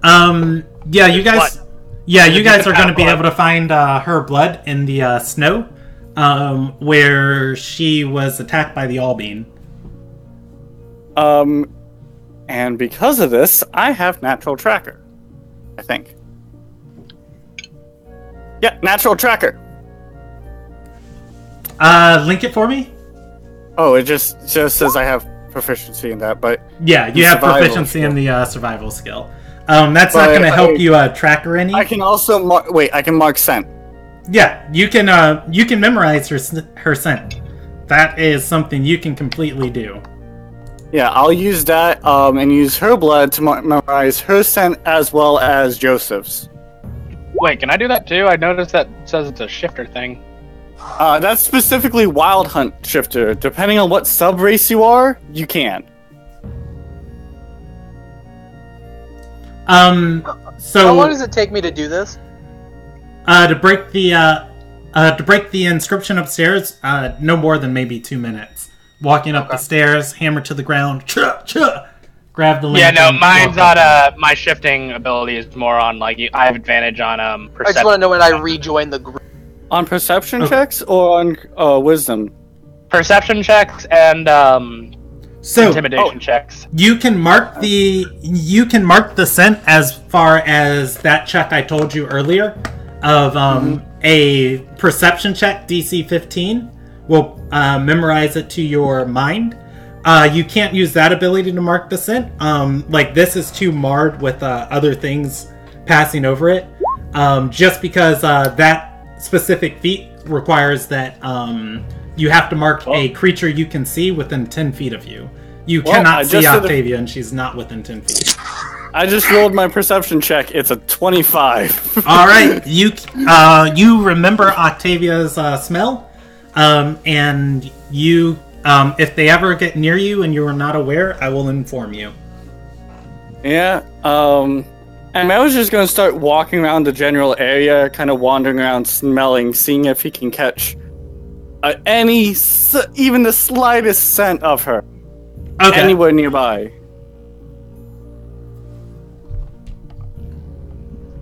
Speaker 2: Yeah, you guys. Yeah, you guys are going to be able to find her blood in the snow, where she was attacked by the Allbean.
Speaker 1: And because of this, I have natural tracker. I think. Yeah, natural tracker.
Speaker 2: Link it for me.
Speaker 1: Oh, it just says I have proficiency in that, but
Speaker 2: yeah, you have proficiency in the survival skill. That's not going to help you track her any.
Speaker 1: I can also I can mark scent.
Speaker 2: Yeah, you can memorize her scent. That is something you can completely do.
Speaker 1: Yeah, I'll use that and use her blood to memorize her scent as well as Joseph's.
Speaker 4: Wait, can I do that too? I noticed that it says it's a shifter thing.
Speaker 1: That's specifically Wild Hunt Shifter. Depending on what sub-race you are, you can.
Speaker 2: So
Speaker 3: how long does it take me to do this?
Speaker 2: To break the inscription upstairs, no more than maybe 2 minutes. Walking up the stairs, hammer to the ground, grab the lantern.
Speaker 4: Yeah, no, mine's on my shifting ability is more on like I have advantage on perception.
Speaker 3: I just want to know when I rejoin the group.
Speaker 1: On perception checks or on wisdom?
Speaker 4: Perception checks and
Speaker 2: So
Speaker 4: Intimidation checks.
Speaker 2: you can mark the scent as far as that check I told you earlier of a perception check DC 15 will memorize it to your mind. You can't use that ability to mark the scent. Like this is too marred with other things passing over it. Just because that specific feat requires that you have to mark a creature you can see within 10 feet of you. You cannot see Octavia, and she's not within 10 feet.
Speaker 1: I just rolled my perception check. It's a 25.
Speaker 2: All right, you remember Octavia's smell, and you if they ever get near you and you are not aware, I will inform you.
Speaker 1: Yeah. And I was just going to start walking around the general area, kind of wandering around, smelling, seeing if he can catch even the slightest scent of her anywhere nearby.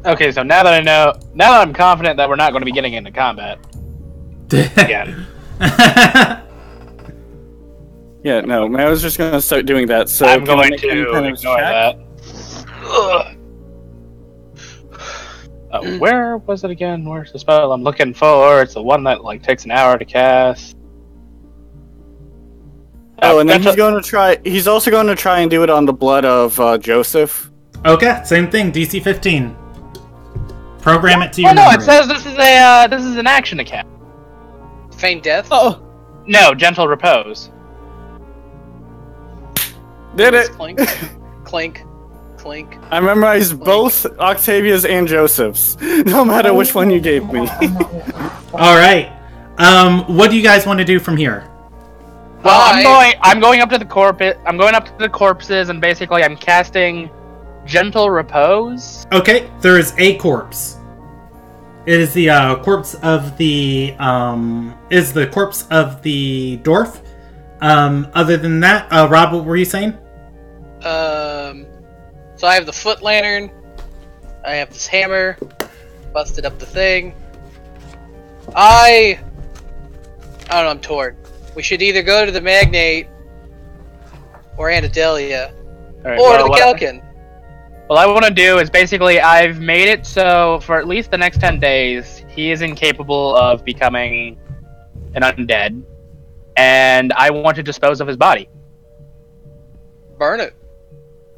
Speaker 4: Okay, so now that I'm confident that we're not going to be getting into combat again.
Speaker 1: Yeah, no, I was just going to start doing that. So
Speaker 4: I'm going to ignore that. Where was it again? Where's the spell I'm looking for? It's the one that takes an hour to cast.
Speaker 1: Oh, and then he's also going to try and do it on the blood of Joseph.
Speaker 2: Okay, same thing. DC 15. Program it to your
Speaker 4: Oh no,
Speaker 2: memory.
Speaker 4: it says this is an action to cast.
Speaker 3: Feign death?
Speaker 1: Oh,
Speaker 4: No, gentle repose.
Speaker 1: did it!
Speaker 3: Clink, clink, clink.
Speaker 1: I memorized both Octavia's and Joseph's, no matter which one you gave me.
Speaker 2: All right. What do you guys want to do from here?
Speaker 4: Well, I'm going up to the corpse. I'm going up to the corpses, and basically I'm casting gentle repose.
Speaker 2: Okay, there is a corpse. It is the corpse of the dwarf. Other than that, Rob, what were you saying?
Speaker 3: So I have the foot lantern. I have this hammer. Busted up the thing. I don't know, I'm torn. We should either go to the Magnate or Anadelia
Speaker 4: Right,
Speaker 3: or to the Kelkin.
Speaker 4: What I want to do is basically I've made it so for at least the next 10 days he is incapable of becoming an undead, and I want to dispose of his body.
Speaker 3: Burn it.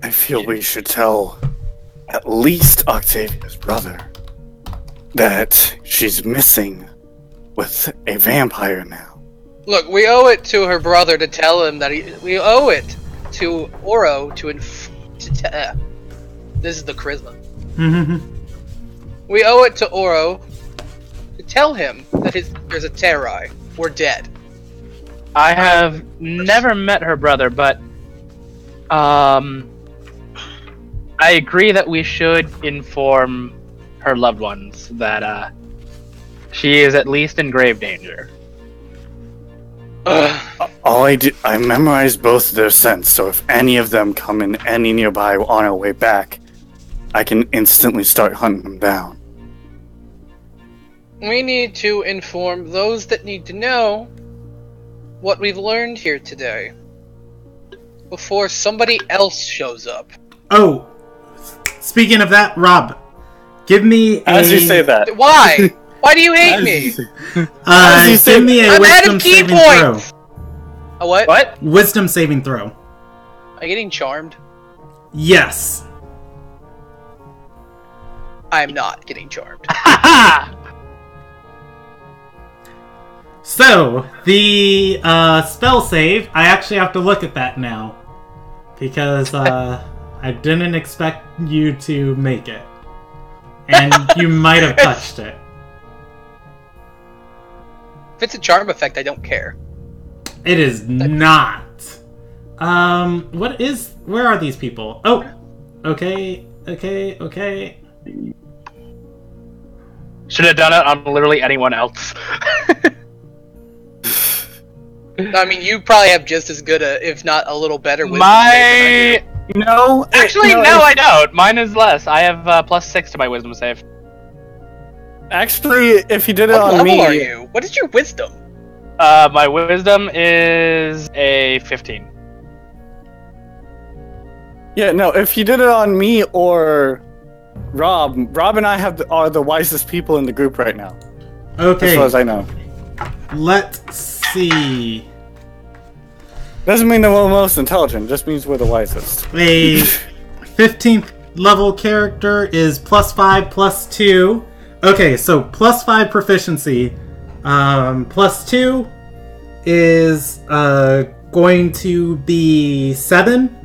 Speaker 1: I feel we should tell at least Octavia's brother that she's missing with a vampire now.
Speaker 3: Look, we owe it to her brother to tell him that we owe it to Oro to this is the charisma. We owe it to Oro to tell him that there's a Terai. We're dead.
Speaker 4: I have never met her brother, but I agree that we should inform her loved ones that she is at least in grave danger.
Speaker 1: I memorized both their scents, so if any of them come in any nearby on our way back, I can instantly start hunting them down.
Speaker 3: We need to inform those that need to know what we've learned here today before somebody else shows up.
Speaker 2: Oh, speaking of that, Rob, give me
Speaker 1: As you say that.
Speaker 3: Why? Why do you hate me?
Speaker 2: Give me a
Speaker 3: I'm
Speaker 2: wisdom
Speaker 3: adding key
Speaker 2: saving
Speaker 3: points!
Speaker 2: throw.
Speaker 3: A what?
Speaker 4: What?
Speaker 2: Wisdom saving throw.
Speaker 3: Am I getting charmed?
Speaker 2: Yes.
Speaker 3: I'm not getting charmed.
Speaker 2: So, the spell save, I actually have to look at that now. Because I didn't expect you to make it. And you might have touched it.
Speaker 3: If it's a charm effect, I don't care.
Speaker 2: It is not. Where are these people? Oh, okay.
Speaker 4: Should have done it on literally anyone else.
Speaker 3: I mean, you probably have just as good a, if not a little better wisdom
Speaker 4: My...
Speaker 1: No,
Speaker 4: Actually, no, I don't. Mine is less. I have +6 to my wisdom save.
Speaker 1: Actually, if you did it
Speaker 3: What
Speaker 1: on
Speaker 3: level
Speaker 1: me,
Speaker 3: are you? What is your wisdom?
Speaker 4: My wisdom is a 15.
Speaker 1: Yeah, no, if you did it on me or Rob and I are the wisest people in the group right now.
Speaker 2: Okay.
Speaker 1: As far as I know.
Speaker 2: Let's see.
Speaker 1: Doesn't mean that we're most intelligent, just means we're the wisest.
Speaker 2: A 15th level character is +5, +2. Okay, so +5 proficiency. +2 is going to be 7.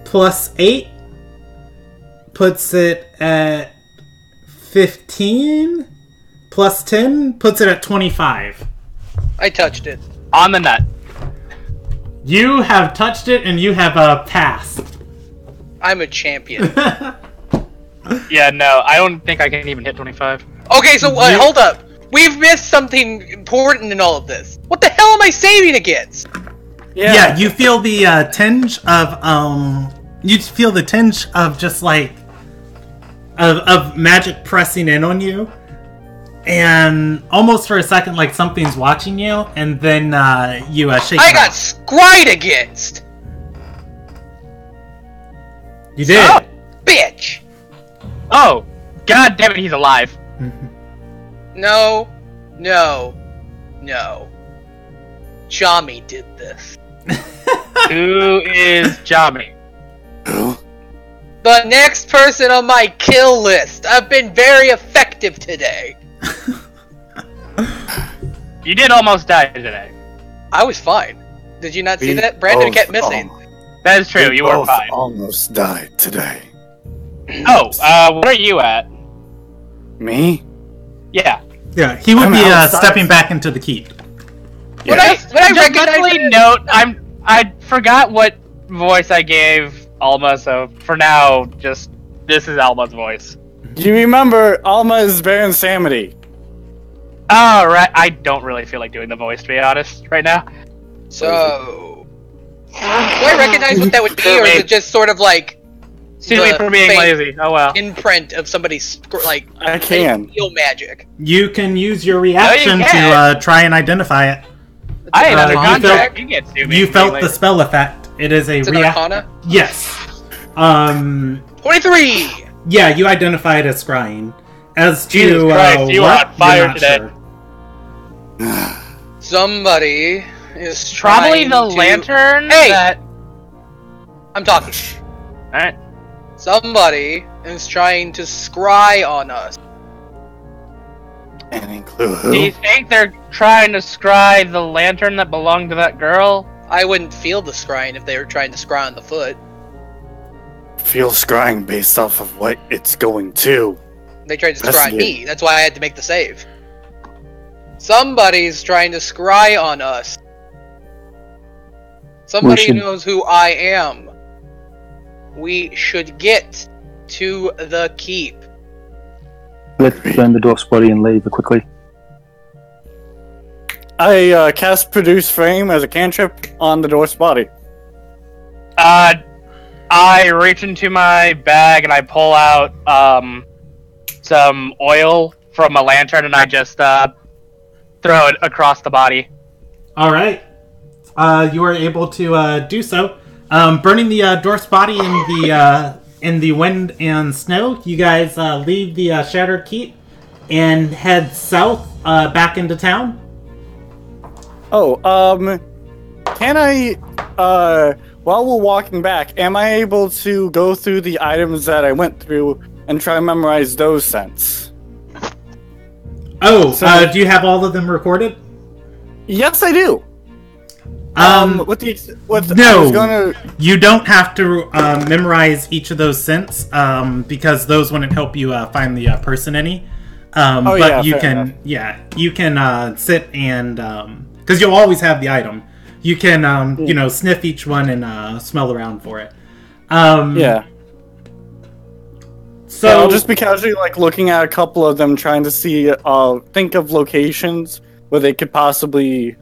Speaker 2: +8 puts it at 15. +10 puts it at 25.
Speaker 3: I touched it.
Speaker 4: On the nut.
Speaker 2: You have touched it and you have passed.
Speaker 3: I'm a champion.
Speaker 4: Yeah, no, I don't think I can even hit 25.
Speaker 3: Okay, so hold up. We've missed something important in all of this. What the hell am I saving against?
Speaker 2: Yeah, you feel the tinge of you feel the tinge of just like of magic pressing in on you, and almost for a second like something's watching you, and then you shake.
Speaker 3: I got scried against.
Speaker 2: You did.
Speaker 3: Oh, bitch.
Speaker 4: Oh, god damn it, he's alive.
Speaker 3: No. Jami did this.
Speaker 4: Who is Jami?
Speaker 3: The next person on my kill list. I've been very effective today.
Speaker 4: You did almost die today.
Speaker 3: I was fine. Did you not see that? Brandon kept missing.
Speaker 4: That is true, you were fine.
Speaker 1: Almost died today.
Speaker 4: Oh, what are you at?
Speaker 1: Me?
Speaker 4: Yeah.
Speaker 2: Yeah, he would
Speaker 1: I'm
Speaker 2: be
Speaker 1: outside.
Speaker 2: stepping back into the keep.
Speaker 3: When I
Speaker 4: Just
Speaker 3: recognize
Speaker 4: mentally
Speaker 3: it,
Speaker 4: note, I forgot what voice I gave Alma, so for now, just this is Alma's voice.
Speaker 1: Do you remember Alma is Baron Samity?
Speaker 4: Oh, right. I don't really feel like doing the voice, to be honest, right now.
Speaker 3: so... Do I recognize what that would be, or is it just sort of like...
Speaker 4: Excuse me
Speaker 3: the
Speaker 4: for being
Speaker 3: faint
Speaker 4: lazy. Oh well.
Speaker 3: imprint of somebody's, like...
Speaker 1: I can.
Speaker 3: Feel magic.
Speaker 2: You can use your reaction
Speaker 4: can.
Speaker 2: to try and identify it.
Speaker 4: I ain't under
Speaker 2: you
Speaker 4: contract.
Speaker 2: felt-
Speaker 4: You get to me.
Speaker 2: You
Speaker 4: for
Speaker 2: felt
Speaker 4: being
Speaker 2: the
Speaker 4: lazy.
Speaker 2: spell effect. It is a
Speaker 3: It's an
Speaker 2: reaction.
Speaker 3: Arcana?
Speaker 2: Yes.
Speaker 3: 23!
Speaker 2: Yeah, you identify it as scrying. As to
Speaker 4: Jesus Christ, you
Speaker 2: what,
Speaker 4: are on fire
Speaker 2: you're not
Speaker 4: today.
Speaker 2: sure.
Speaker 3: Somebody is
Speaker 4: Probably
Speaker 3: trying
Speaker 4: the
Speaker 3: to...
Speaker 4: lantern
Speaker 3: Hey!
Speaker 4: that...
Speaker 3: I'm talking.
Speaker 4: Alright.
Speaker 3: Somebody is trying to scry on us.
Speaker 1: Any clue
Speaker 4: Do you
Speaker 1: who?
Speaker 4: think they're trying to scry the lantern that belonged to that girl?
Speaker 3: I wouldn't feel the scrying if they were trying to scry on the foot.
Speaker 1: Feel scrying based off of what it's going to.
Speaker 3: They tried to
Speaker 1: That's
Speaker 3: scry
Speaker 1: good.
Speaker 3: me. That's why I had to make the save. Somebody's trying to scry on us. Somebody
Speaker 5: should-
Speaker 3: knows who I am. We should get to the keep.
Speaker 5: Let's burn the dwarf's body and leave quickly.
Speaker 1: I cast Produce Frame as a cantrip on the dwarf's body.
Speaker 4: I reach into my bag and I pull out some oil from a lantern and I just throw it across the body.
Speaker 2: All right. You are able to do so. Burning the dwarf's body in the wind and snow. You guys leave the Shattered Keep and head south back into town.
Speaker 1: Oh, can I, while we're walking back, am I able to go through the items that I went through and try and memorize those scents?
Speaker 2: Oh,
Speaker 1: So-
Speaker 2: do you have all of them recorded?
Speaker 1: Yes, I do.
Speaker 2: No,
Speaker 1: I was gonna.
Speaker 2: you don't have to memorize each of those scents because those wouldn't help you find the person any. But
Speaker 1: yeah,
Speaker 2: you
Speaker 1: fair
Speaker 2: can,
Speaker 1: enough.
Speaker 2: you can sit and because you'll always have the item. You can, sniff each one and smell around for it.
Speaker 1: Yeah.
Speaker 2: So
Speaker 1: Yeah, I'll just be casually looking at a couple of them, trying to see, think of locations where they could possibly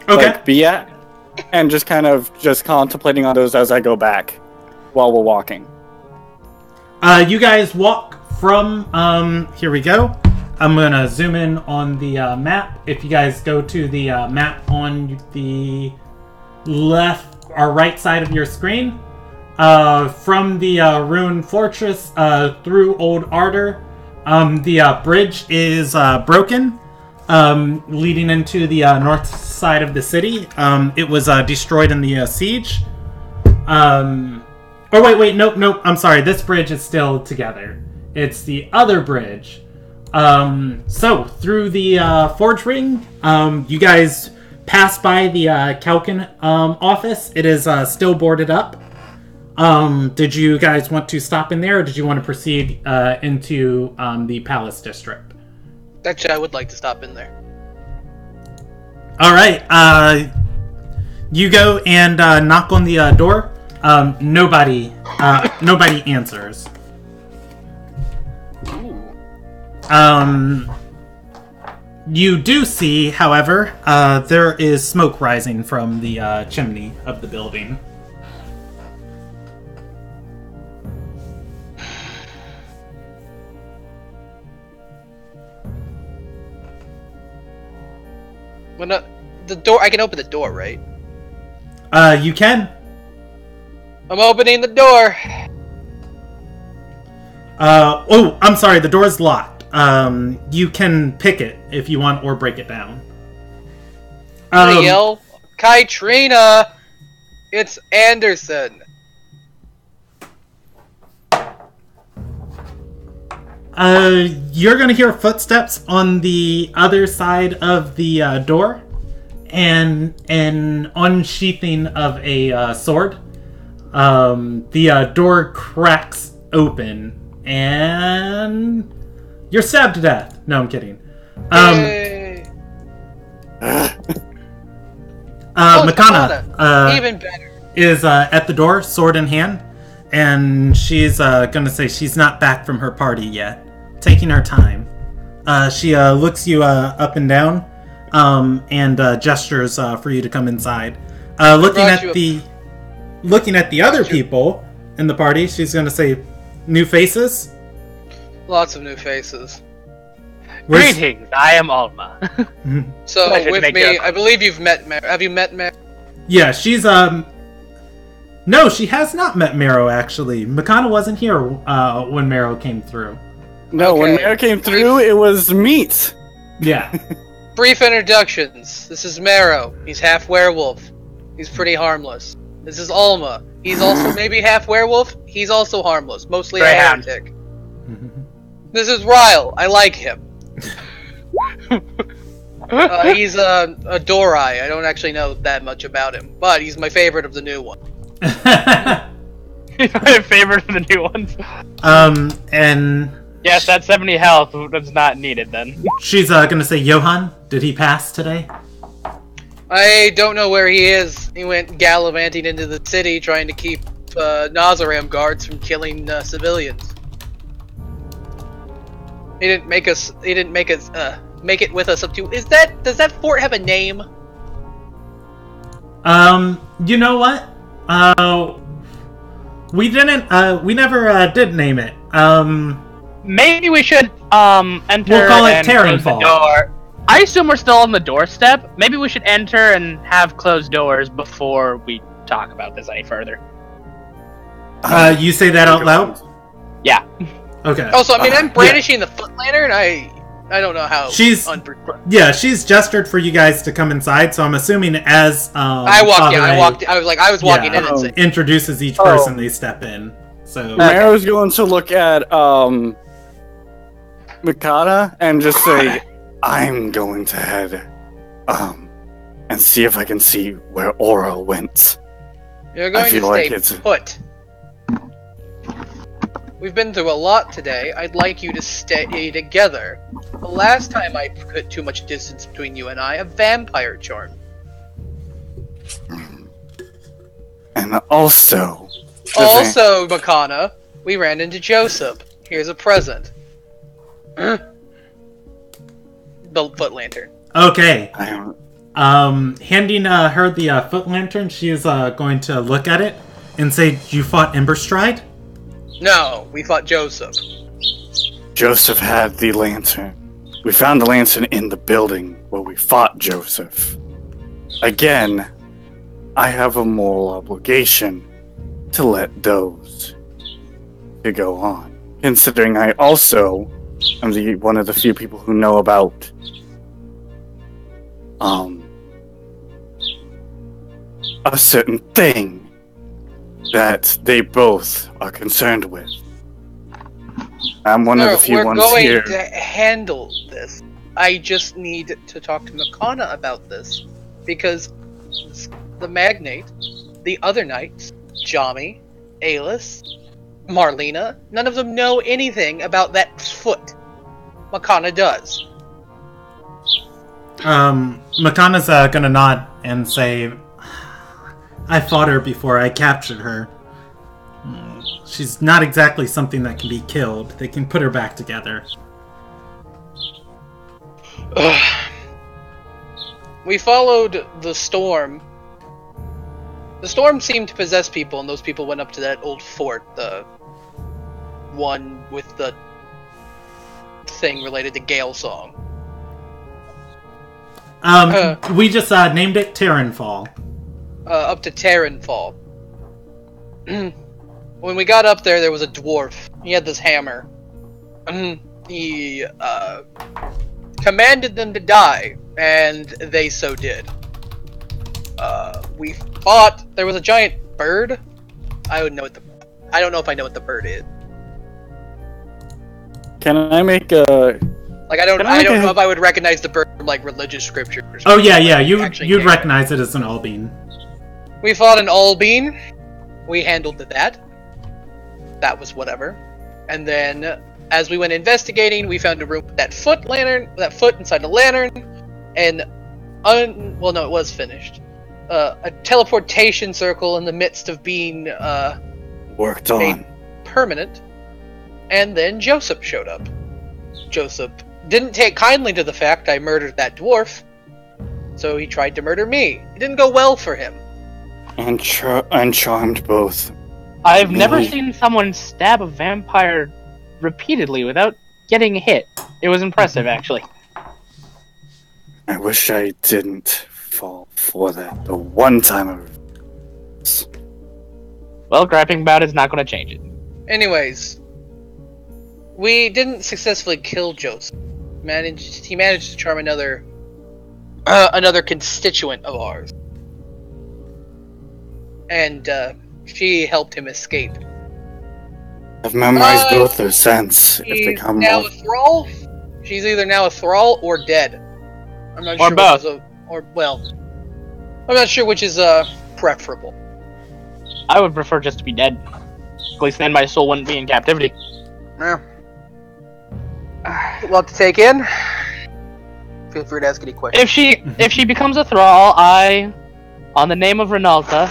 Speaker 2: okay.
Speaker 1: be at, and just kind of contemplating on those as I go back while we're walking.
Speaker 2: You guys walk from, here we go. I'm going to zoom in on the map. If you guys go to the map on the left or right side of your screen, from the ruined fortress through Old Ardor. The bridge is broken, leading into the north side of the city. It was destroyed in the siege. Nope. I'm sorry. This bridge is still together. It's the other bridge. So through the forge ring, you guys pass by the Kalkin office. It is still boarded up. Did you guys want to stop in there, or did you want to proceed into the Palace District?
Speaker 3: Actually, I would like to stop in there.
Speaker 2: All right. You go and knock on the door. Nobody answers. You do see, however, there is smoke rising from the chimney of the building.
Speaker 3: The door. I can open the door, right?
Speaker 2: You can.
Speaker 3: I'm opening the door.
Speaker 2: I'm sorry. The door's locked. You can pick it if you want, or break it down.
Speaker 3: I'm gonna yell, Kytrina! It's Anderson.
Speaker 2: You're gonna hear footsteps on the other side of the door, and an unsheathing of a sword. The door cracks open, and you're stabbed to death. No, I'm kidding. Makana,
Speaker 3: even better,
Speaker 2: is at the door, sword in hand, and she's gonna say she's not back from her party yet, taking her time. She looks you up and down, and gestures for you to come inside. Looking at the other people in the party, she's gonna say, "New faces."
Speaker 3: Lots of new faces.
Speaker 4: Greetings, I am Alma.
Speaker 3: So
Speaker 4: Pleasure to
Speaker 3: with
Speaker 4: make
Speaker 3: me,
Speaker 4: your-
Speaker 3: I believe you've met Mary. Have you met Mary?
Speaker 2: Yeah, she's no, she has not met Marrow, actually. Makana wasn't here when Marrow came through.
Speaker 1: No, when
Speaker 3: Okay.
Speaker 1: Mare came through, it was meat.
Speaker 2: Yeah.
Speaker 3: Brief introductions. This is Marrow. He's half werewolf. He's pretty harmless. This is Alma. He's also maybe half werewolf. He's also harmless. Mostly a
Speaker 4: Greyhound.
Speaker 3: heretic. This is Ryle. I like him. He's a Dorai. I don't actually know that much about him, but he's my favorite of the new one.
Speaker 4: My favorite of the new ones.
Speaker 2: And
Speaker 4: Yes, that 70 health was not needed then.
Speaker 2: she's gonna say, Johan, did he pass today?
Speaker 3: I don't know where he is. He went gallivanting into the city trying to keep Nazaram guards from killing civilians. He didn't make us. He didn't make us. Make it with us up to. Does that fort have a name?
Speaker 2: You know what? We didn't. We never did name it.
Speaker 4: Maybe we should enter.
Speaker 2: We'll call it
Speaker 4: and close the
Speaker 2: Terranfall.
Speaker 4: door. I assume we're still on the doorstep. Maybe we should enter and have closed doors before we talk about this any further.
Speaker 2: You say that out loud?
Speaker 4: Yeah.
Speaker 2: Okay.
Speaker 3: Also, I mean, I'm brandishing the foot lantern. I don't know how.
Speaker 2: She's gestured for you guys to come inside. So I'm assuming as
Speaker 3: I walked in.
Speaker 2: Father
Speaker 3: I was walking in and saying,
Speaker 2: introduces each person, they step in. So
Speaker 1: Maro's going to look at Mikata and just say, I'm going to head and see if I can see where Aura went.
Speaker 3: "You're going to
Speaker 1: feel like
Speaker 3: stay
Speaker 1: it's-
Speaker 3: put. We've been through a lot today. I'd like you to stay together. The last time I put too much distance between you and I, a vampire charmed.
Speaker 1: And also...
Speaker 3: Also, Makana, we ran into Joseph. Here's a present. The foot lantern.
Speaker 2: okay.
Speaker 1: I don't...
Speaker 2: Handing her the foot lantern, she is going to look at it and say, "You fought Emberstride?"
Speaker 3: No, we fought Joseph.
Speaker 1: Joseph had the lantern. We found the lantern in the building where we fought Joseph. Again, I have a moral obligation to let those to go on. Considering I also am one of the few people who know about a certain thing that they both are concerned with. I'm one of the few ones here.
Speaker 3: We're going to handle this. I just need to talk to Makana about this. Because the Magnate, the other knights, Jami, Alis, Marlena, none of them know anything about that foot. Makana does.
Speaker 2: Makana's gonna nod and say, I fought her before I captured her. She's not exactly something that can be killed. They can put her back together.
Speaker 3: We followed the storm. The storm seemed to possess people, and those people went up to that old fort, the one with the thing related to Gale Song.
Speaker 2: We just named it Terranfall.
Speaker 3: Up to Terranfall. When we got up there, there was a dwarf. He had this hammer. He commanded them to die, and they so did. We fought. There was a giant bird. I don't know if I know what the bird is.
Speaker 1: Can I make a...
Speaker 3: Like, I don't know if I would recognize the bird from, like, religious scriptures.
Speaker 2: Oh, yeah, you'd recognize it as an Albean.
Speaker 3: We fought an Albean. We handled that. That was whatever. And then, as we went investigating, we found a room with that foot inside a lantern, and well, no, it was finished. A teleportation circle in the midst of being
Speaker 1: worked on
Speaker 3: permanent. And then Joseph showed up. Joseph didn't take kindly to the fact I murdered that dwarf, so he tried to murder me. It didn't go well for him.
Speaker 1: And charmed both.
Speaker 4: I've never seen someone stab a vampire repeatedly without getting hit. It was impressive, actually.
Speaker 1: I wish I didn't fall for that the one time.
Speaker 4: Well, griping about it's not going to change it.
Speaker 3: Anyways, we didn't successfully kill Joseph. He managed to charm another constituent of ours. And she helped him escape.
Speaker 1: I've memorized both their sense if they come
Speaker 3: now
Speaker 1: off.
Speaker 3: a thrall. She's either now a thrall or dead. I'm not
Speaker 4: or
Speaker 3: sure
Speaker 4: both.
Speaker 3: I'm not sure which is preferable.
Speaker 4: I would prefer just to be dead. At least then my soul wouldn't be in captivity.
Speaker 3: Yeah. A lot to take in. Feel free to ask any questions.
Speaker 4: If she becomes a thrall, I, on the name of Renalta,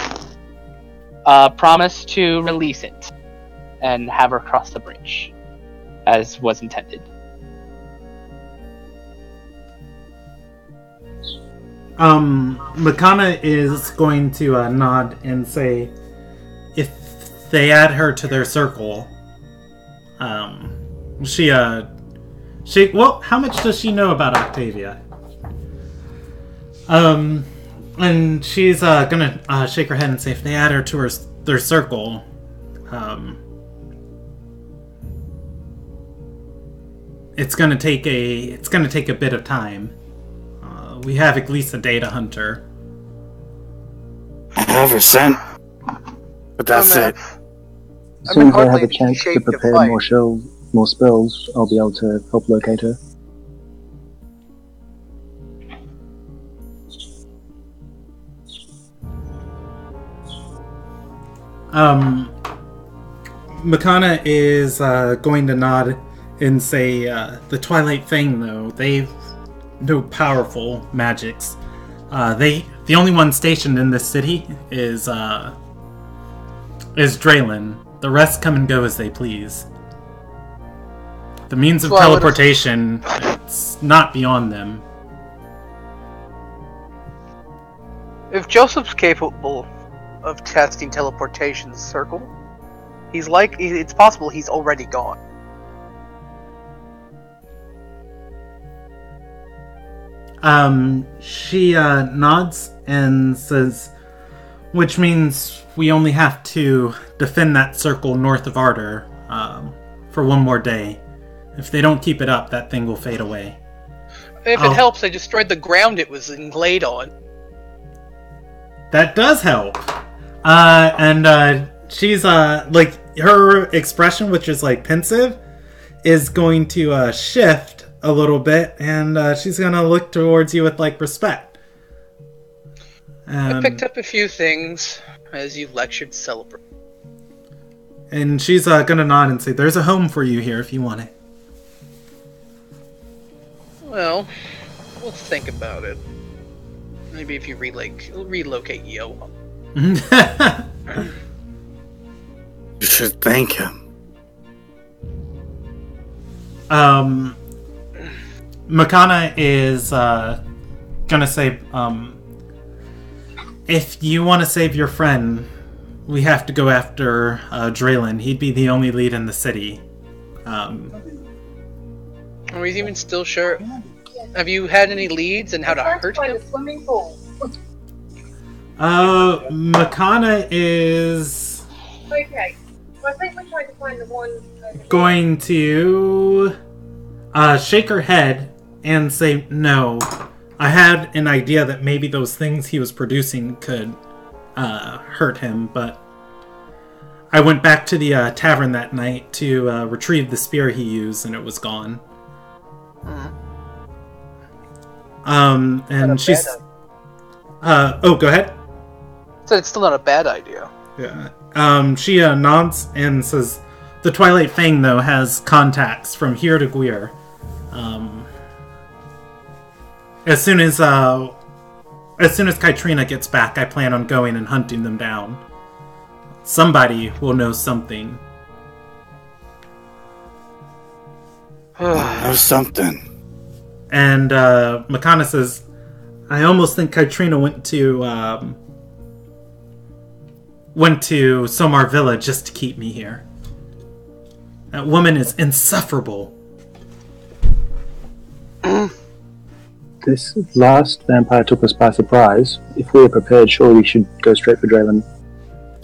Speaker 4: promise to release it and have her cross the bridge, as was intended.
Speaker 2: Makana is going to nod and say, if they add her to their circle, well, how much does she know about Octavia? And she's gonna shake her head and say, if they add her to their circle, it's gonna take a bit of time. We have at least a day to hunt her.
Speaker 1: I have her sent, but that's it.
Speaker 5: As soon as I have a chance to prepare more spells, I'll be able to help locate her.
Speaker 2: Makana is going to nod and say, the Twilight Fang, though, they've no powerful magics. The only one stationed in this city is Draylin. The rest come and go as they please. The means of teleportation, it's not beyond them.
Speaker 3: If Joseph's capable of testing teleportation circle, it's possible he's already gone.
Speaker 2: She nods and says, Which means we only have to defend that circle north of Ardor for one more day. If they don't keep it up, that thing will fade away.
Speaker 3: If it helps, I destroyed the ground it was laid on.
Speaker 2: That does help. She's, like, her expression, which is, like, pensive, is going to shift a little bit, and she's going to look towards you with, like, respect.
Speaker 3: I picked up a few things as you lectured Celebrate.
Speaker 2: And she's going to nod and say, there's a home for you here if you want it.
Speaker 3: Well, we'll think about it. Maybe if you relocate Yo.
Speaker 1: You should thank him.
Speaker 2: Makana is gonna say, if you want to save your friend, we have to go after Draylin. He'd be the only lead in the city.
Speaker 3: Are we even still sure? Have you had any leads and how to hurt him?
Speaker 2: Makana is
Speaker 7: Okay. Well, I think we're trying to find the one
Speaker 2: going to shake her head and say, no. I had an idea that maybe those things he was producing could hurt him, but I went back to the tavern that night to retrieve the spear he used, and it was gone. And she's... oh, go ahead.
Speaker 3: So it's still not a bad idea.
Speaker 2: Yeah. She nods and says, the Twilight Fang, though, has contacts from here to Gwir. As soon as Kytrina gets back, I plan on going and hunting them down. Somebody will know something.
Speaker 1: Or something.
Speaker 2: And Makana says, I almost think Kytrina went to Somar Villa just to keep me here. That woman is insufferable.
Speaker 5: This last vampire took us by surprise. If we were prepared, surely we should go straight for Draylin.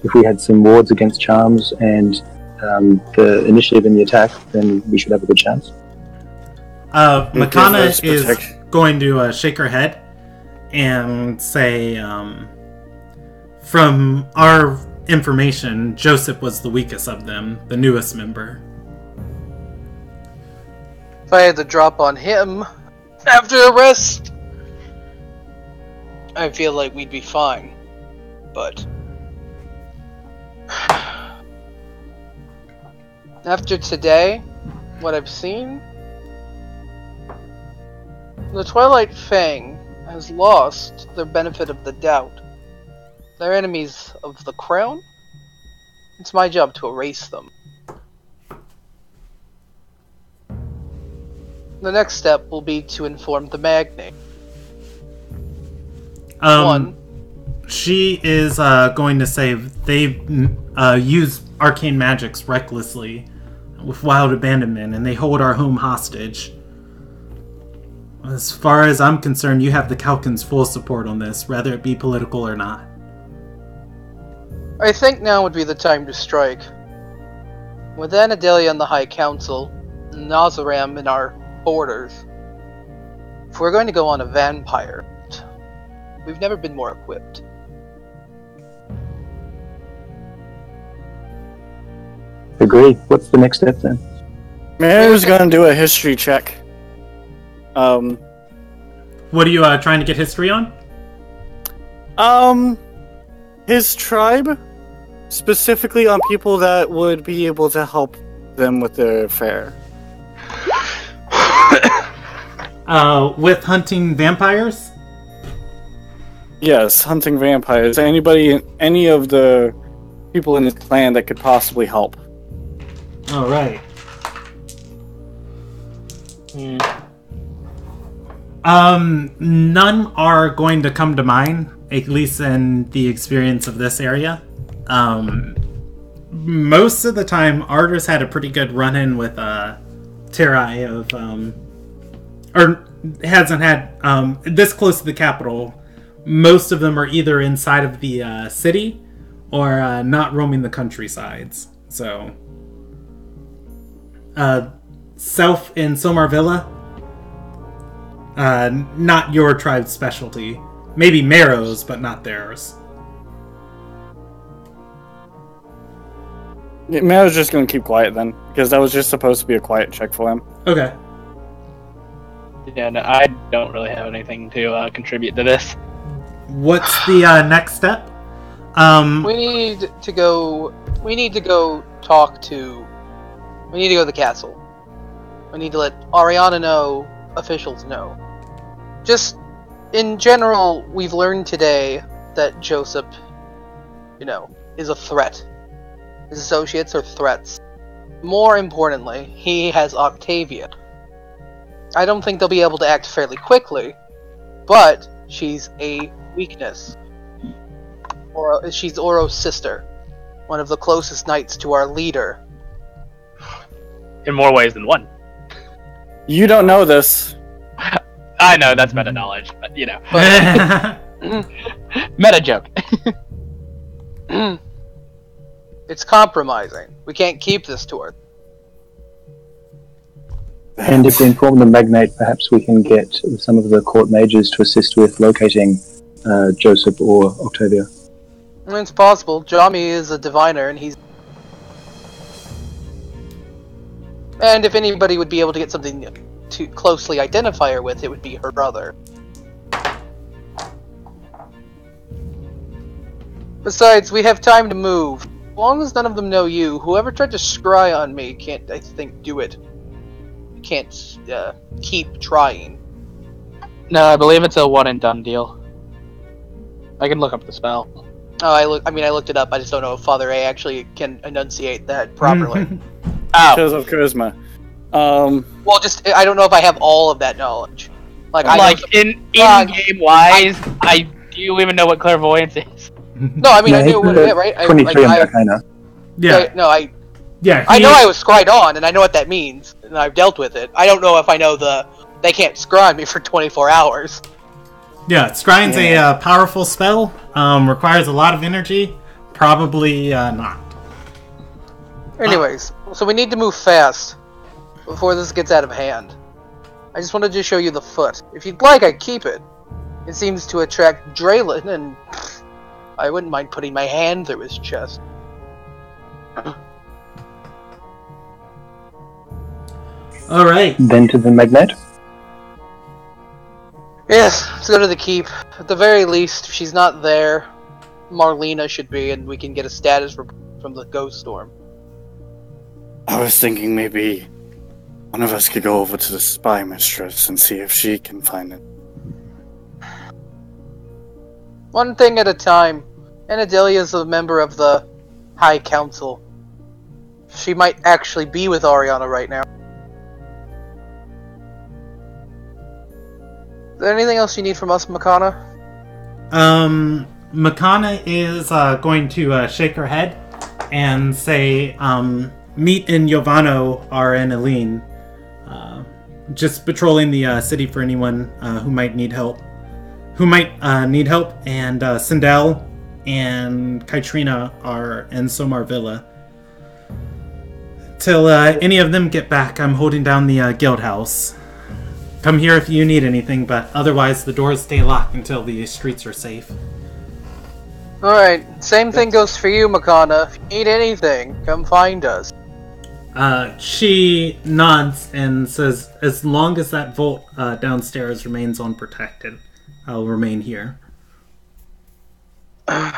Speaker 5: If we had some wards against charms and the initiative in the attack, then we should have a good chance.
Speaker 2: Makana is going to shake her head and say, from our information, Joseph was the weakest of them, the newest member.
Speaker 3: If I had to drop on him after a rest, I feel like we'd be fine. But after today, what I've seen, the Twilight Fang has lost their benefit of the doubt. They're enemies of the Crown. It's my job to erase them. The next step will be to inform the Magnate.
Speaker 2: She is going to say they use arcane magics recklessly with wild abandonment, and they hold our home hostage. As far as I'm concerned, you have the Kalkin's full support on this, whether it be political or not.
Speaker 3: I think now would be the time to strike. With Anadelia and the High Council, and Nazaram in our borders, if we're going to go on a vampire, we've never been more equipped.
Speaker 5: Agree. What's the next step then?
Speaker 1: Mary's gonna do a history check.
Speaker 2: What are you trying to get history on?
Speaker 1: His tribe, specifically on people that would be able to help them with their affair.
Speaker 2: With hunting vampires?
Speaker 1: Yes, hunting vampires. Any of the people in his clan that could possibly help.
Speaker 2: Alright. None are going to come to mind, at least in the experience of this area. Most of the time, Ardor's had a pretty good run-in with Terai or hasn't had this close to the capital. most of them are either inside of the city or not roaming the countrysides. So, south in Somar Villa, not your tribe's specialty. Maybe Marrow's, but not theirs.
Speaker 1: Yeah, Meadows just gonna keep quiet then, because that was just supposed to be a quiet check for him.
Speaker 2: Okay.
Speaker 4: Yeah, no, I don't really have anything to contribute to this.
Speaker 2: What's the next step?
Speaker 3: We need to go. We need to go talk to. We need to go to the castle. We need to let Ariana know. Officials know. Just in general, we've learned today that Joseph, is a threat. His associates are threats. More importantly, he has Octavia. I don't think they'll be able to act fairly quickly, but she's a weakness. She's Oro's sister, one of the closest knights to our leader.
Speaker 4: In more ways than one.
Speaker 1: You don't know this.
Speaker 4: I know, that's meta knowledge, but meta joke.
Speaker 3: It's compromising. We can't keep this to her.
Speaker 5: And if we inform the magnate, perhaps we can get some of the court mages to assist with locating Joseph or Octavia.
Speaker 3: It's possible. Jami is a diviner, and he's... And if anybody would be able to get something to closely identify her with, it would be her brother. Besides, we have time to move. As long as none of them know you, whoever tried to scry on me can't, I think, do it. Can't keep trying.
Speaker 4: No, I believe it's a one and done deal. I can look up the spell.
Speaker 3: Oh, I looked it up. I just don't know if Father A actually can enunciate that properly.
Speaker 1: Because of charisma.
Speaker 3: Well, I don't know if I have all of that knowledge.
Speaker 4: In game wise, do you even know what clairvoyance is?
Speaker 3: No, I mean I knew what it meant, right?
Speaker 5: 23 on Arcana.
Speaker 2: Yeah.
Speaker 3: I
Speaker 2: I
Speaker 3: know I was scryed on, and I know what that means, and I've dealt with it. I don't know if I know they can't scry me for 24 hours.
Speaker 2: Yeah, scrying's a powerful spell. Requires a lot of energy. Probably not.
Speaker 3: Anyways, so we need to move fast before this gets out of hand. I just wanted to show you the foot. If you'd like, I'd keep it. It seems to attract Draylin, and I wouldn't mind putting my hand through his chest.
Speaker 2: Alright.
Speaker 5: Then to the magnate?
Speaker 3: Yes, let's go to the keep. At the very least, if she's not there, Marlena should be, and we can get a status from the ghost storm.
Speaker 1: I was thinking maybe one of us could go over to the spy mistress and see if she can find it.
Speaker 3: One thing at a time. Anadelia is a member of the High Council. She might actually be with Ariana right now. Is there anything else you need from us, Makana?
Speaker 2: Makana is going to shake her head and say, Meet and Giovanno are in Aline. Just patrolling the city for anyone who might need help. And Sindel and Kaitrina are in Somar Villa. Till any of them get back, I'm holding down the guild house. Come here if you need anything, but otherwise the doors stay locked until the streets are safe.
Speaker 3: Alright, same thing goes for you, Makana. If you need anything, come find us.
Speaker 2: She nods and says, as long as that vault downstairs remains unprotected, I'll remain here.
Speaker 3: Am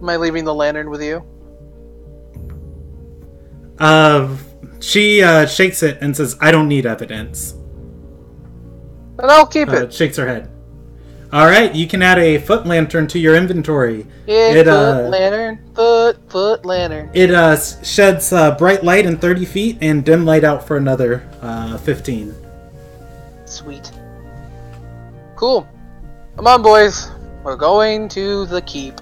Speaker 3: I leaving the lantern with you?
Speaker 2: She shakes it and says, I don't need evidence.
Speaker 3: Then I'll keep it.
Speaker 2: Shakes her head. Alright, you can add a foot lantern to your inventory.
Speaker 3: Yeah, foot lantern.
Speaker 2: It sheds bright light in 30 feet and dim light out for another 15.
Speaker 3: Sweet. Cool. Come on, boys. We're going to the keep.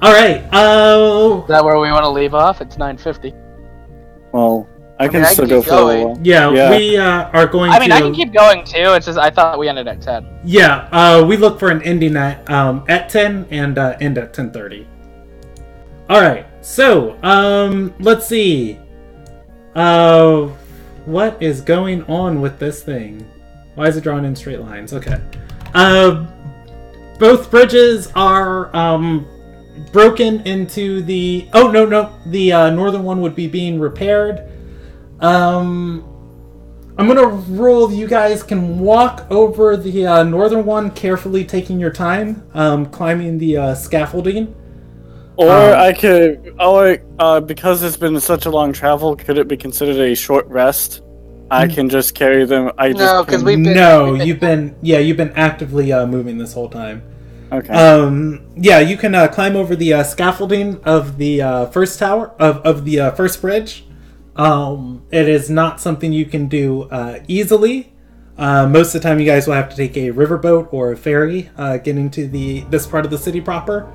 Speaker 2: Alright,
Speaker 4: Is that where we want to leave off? It's 9:50.
Speaker 1: Well, I can
Speaker 3: I
Speaker 1: still
Speaker 3: can
Speaker 1: go
Speaker 3: keep
Speaker 1: for a
Speaker 3: going.
Speaker 1: while.
Speaker 2: Yeah, we are going to...
Speaker 4: I mean, I can keep going too. It's just I thought we ended at 10.
Speaker 2: Yeah, we look for an ending at 10 and end at 10:30. Alright, so, let's see. What is going on with this thing? Why is it drawn in straight lines? Okay. Both bridges are, broken into the... Oh, no. The northern one would be being repaired. I'm gonna rule you guys can walk over the northern one, carefully taking your time, climbing the scaffolding.
Speaker 1: Or I could, because it's been such a long travel, could it be considered a short rest? I can just carry them.
Speaker 3: No, because we've been.
Speaker 2: You've been actively moving this whole time.
Speaker 1: Okay.
Speaker 2: Yeah, you can climb over the scaffolding of the first tower of the first bridge. It is not something you can do easily. Most of the time, you guys will have to take a riverboat or a ferry getting to this part of the city proper.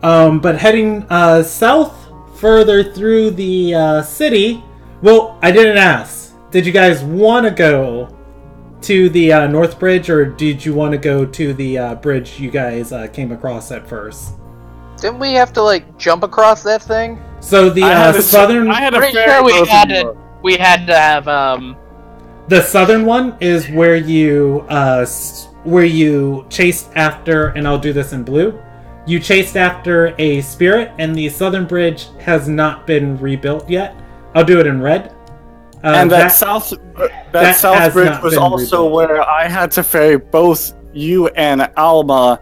Speaker 2: But heading south, further through the city. Well, I didn't ask. Did you guys want to go to the North Bridge, or did you want to go to the bridge you guys came across at first?
Speaker 3: Didn't we have to jump across that thing?
Speaker 2: So the southern...
Speaker 1: I had a
Speaker 4: Pretty
Speaker 1: fair
Speaker 4: sure we
Speaker 1: both
Speaker 4: had
Speaker 1: of
Speaker 4: to.
Speaker 1: them.
Speaker 4: We had to have
Speaker 2: The southern one is where you chased after, and I'll do this in blue. You chased after a spirit, and the southern bridge has not been rebuilt yet. I'll do it in red.
Speaker 1: And that south bridge was also
Speaker 2: rebuilt.
Speaker 1: where I had to ferry both you and Alma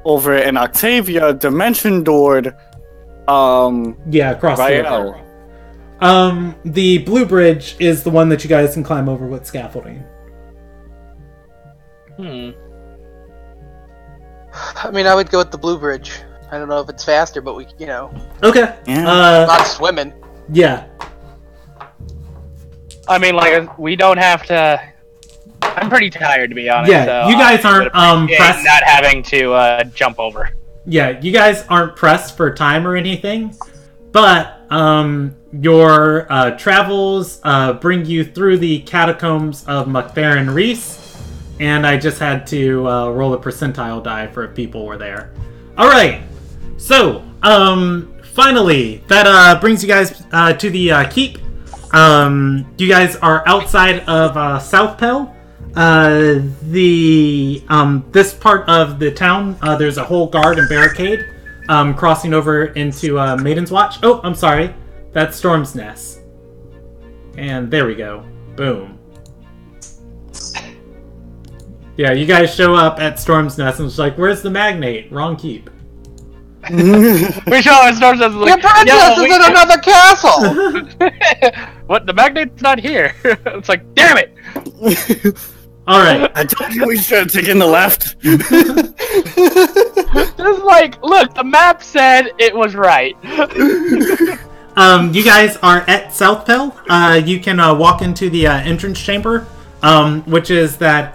Speaker 1: over in Octavia, dimension doored.
Speaker 2: Across the river. The blue bridge is the one that you guys can climb over with scaffolding.
Speaker 3: I mean, I would go with the blue bridge. I don't know if it's faster, but we,
Speaker 2: Okay.
Speaker 1: Yeah.
Speaker 3: not swimming.
Speaker 2: Yeah.
Speaker 4: I mean, we don't have to. I'm pretty tired, to be honest.
Speaker 2: Yeah,
Speaker 4: so
Speaker 2: you guys aren't pressed.
Speaker 4: Not having to jump over.
Speaker 2: Yeah, you guys aren't pressed for time or anything, but your travels bring you through the catacombs of McFerrin Reese, and I just had to roll a percentile die for if people were there. All right, so finally, that brings you guys to the keep. You guys are outside of South Pell. This part of the town, there's a whole guard and barricade crossing over into Maiden's Watch. Oh, I'm sorry. That's Storm's Nest. And there we go. Boom. Yeah, you guys show up at Storm's Nest and it's like, where's the magnate? Wrong keep.
Speaker 4: We show up at Storm's Nest.
Speaker 3: Your princess is in another castle!
Speaker 4: What? The magnate's not here. It's like, damn it!
Speaker 2: Alright.
Speaker 1: I told you we should have taken the left.
Speaker 4: Just look, the map said it was right.
Speaker 2: You guys are at South Pell. You can walk into the entrance chamber, which is that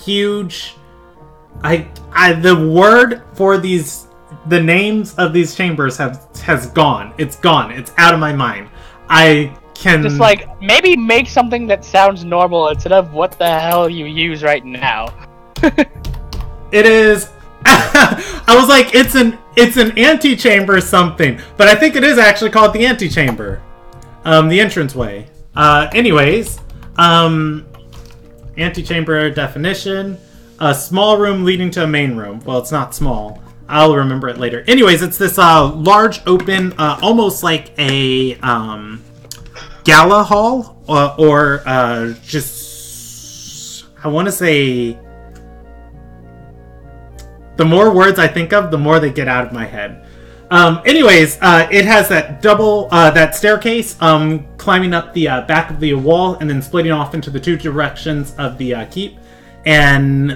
Speaker 2: huge... the word for these... The names of these chambers has gone. It's gone. It's out of my mind. I can...
Speaker 4: Just maybe make something that sounds normal instead of what the hell you use right now.
Speaker 2: It is... I was like, it's an antechamber or something, but I think it is actually called the antechamber. The entranceway. Anyways, antechamber definition: a small room leading to a main room. Well, it's not small. I'll remember it later. Anyways, it's this large, open, almost like a gala hall, or just I want to say. The more words I think of, the more they get out of my head. Anyways, it has that that staircase climbing up the back of the wall and then splitting off into the two directions of the keep, and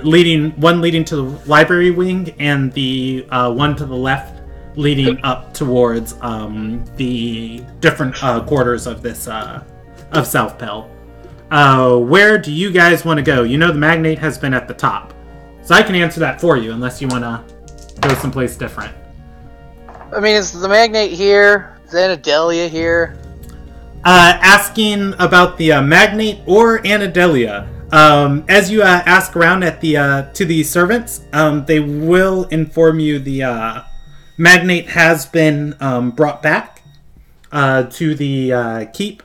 Speaker 2: one leading to the library wing and the one to the left leading up towards the different quarters of this of South Pell. Where do you guys want to go? You know the magnate has been at the top. So I can answer that for you, unless you want to go someplace different.
Speaker 3: I mean, is the magnate here? Is Anadelia here?
Speaker 2: asking about the magnate or Anadelia. As you ask around at the to the servants, they will inform you the magnate has been brought back to the keep.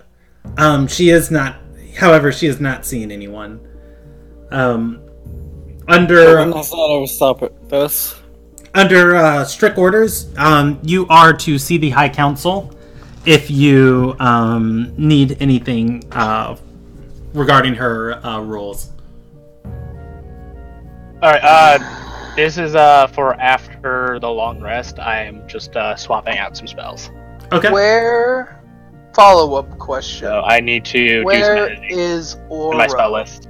Speaker 2: She is not, however, she is not seeing anyone. Under strict orders, you are to see the High Council if you need anything regarding her rules.
Speaker 4: Alright, this is for after the long rest. I am just swapping out some spells.
Speaker 2: Okay.
Speaker 3: Follow-up question.
Speaker 4: So I need to do some
Speaker 3: Where
Speaker 4: editing
Speaker 3: is Aura?
Speaker 4: in my spell list.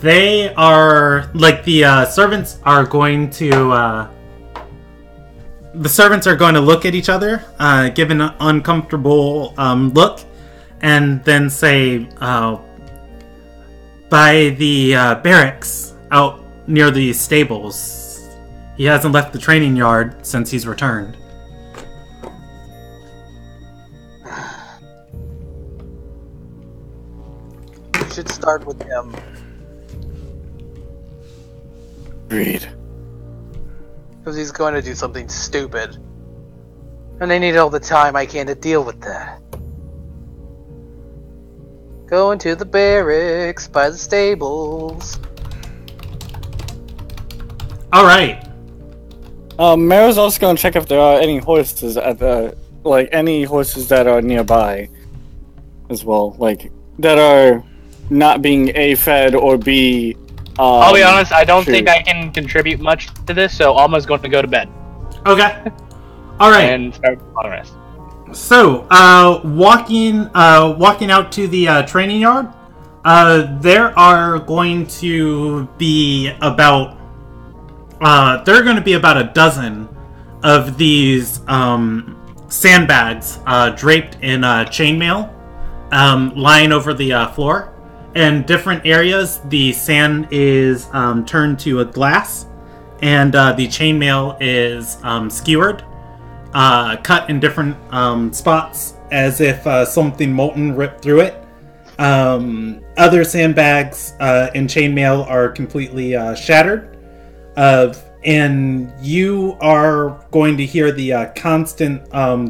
Speaker 2: They are like the servants are going to. The servants are going to look at each other, give an uncomfortable look, and then say, "By the barracks out near the stables. He hasn't left the training yard since he's returned."
Speaker 3: We should start with him.
Speaker 1: Agreed.
Speaker 3: Because he's going to do something stupid. And I need all the time I can to deal with that. Going to the barracks by the stables.
Speaker 2: Alright.
Speaker 1: Maro's also gonna check if there are any horses at the, any horses that are nearby as well, that are not being A, fed, or B,
Speaker 4: I'll be honest, I don't think I can contribute much to this, so Alma's going to go to bed.
Speaker 2: Okay. Alright.
Speaker 4: And start the long rest.
Speaker 2: So, walking out to the training yard, there are going to be about a dozen of these sandbags draped in chainmail, lying over the floor. In different areas, the sand is turned to a glass, and the chainmail is skewered, cut in different spots as if something molten ripped through it. Other sandbags in chainmail are completely shattered, and you are going to hear the constant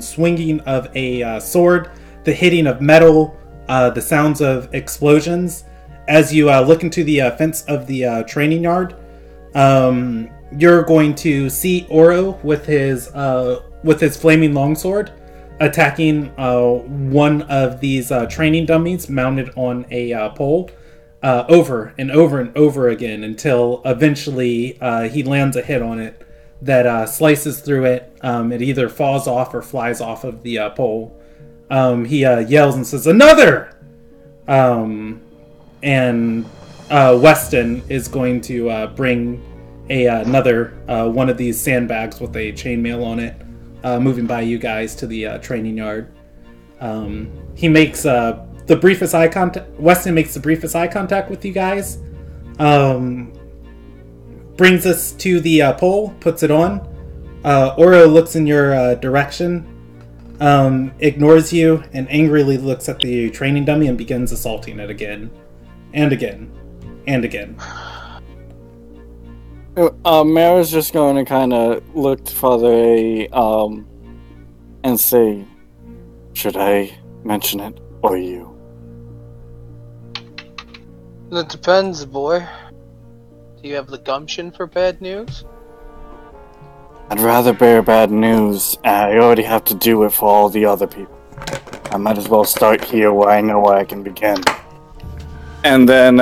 Speaker 2: swinging of a sword, the hitting of metal, the sounds of explosions. As you look into the fence of the training yard, you're going to see Oro with his flaming longsword attacking one of these training dummies mounted on a pole over and over and over again until eventually he lands a hit on it that slices through it. It either falls off or flies off of the pole. He yells and says, "Another!" And Weston is going to bring another one of these sandbags with a chainmail on it, moving by you guys to the training yard. He makes the briefest eye contact. Weston makes the briefest eye contact with you guys. Brings us to the pole, puts it on. Oro looks in your direction, ignores you, and angrily looks at the training dummy and begins assaulting it again. And again. And again.
Speaker 1: Mara's just going to kind of look further and say, "Should I mention it or you?"
Speaker 3: It depends, boy. Do you have the gumption for bad news?
Speaker 1: I'd rather bear bad news. I already have to do it for all the other people. I might as well start here where I know where I can begin. And then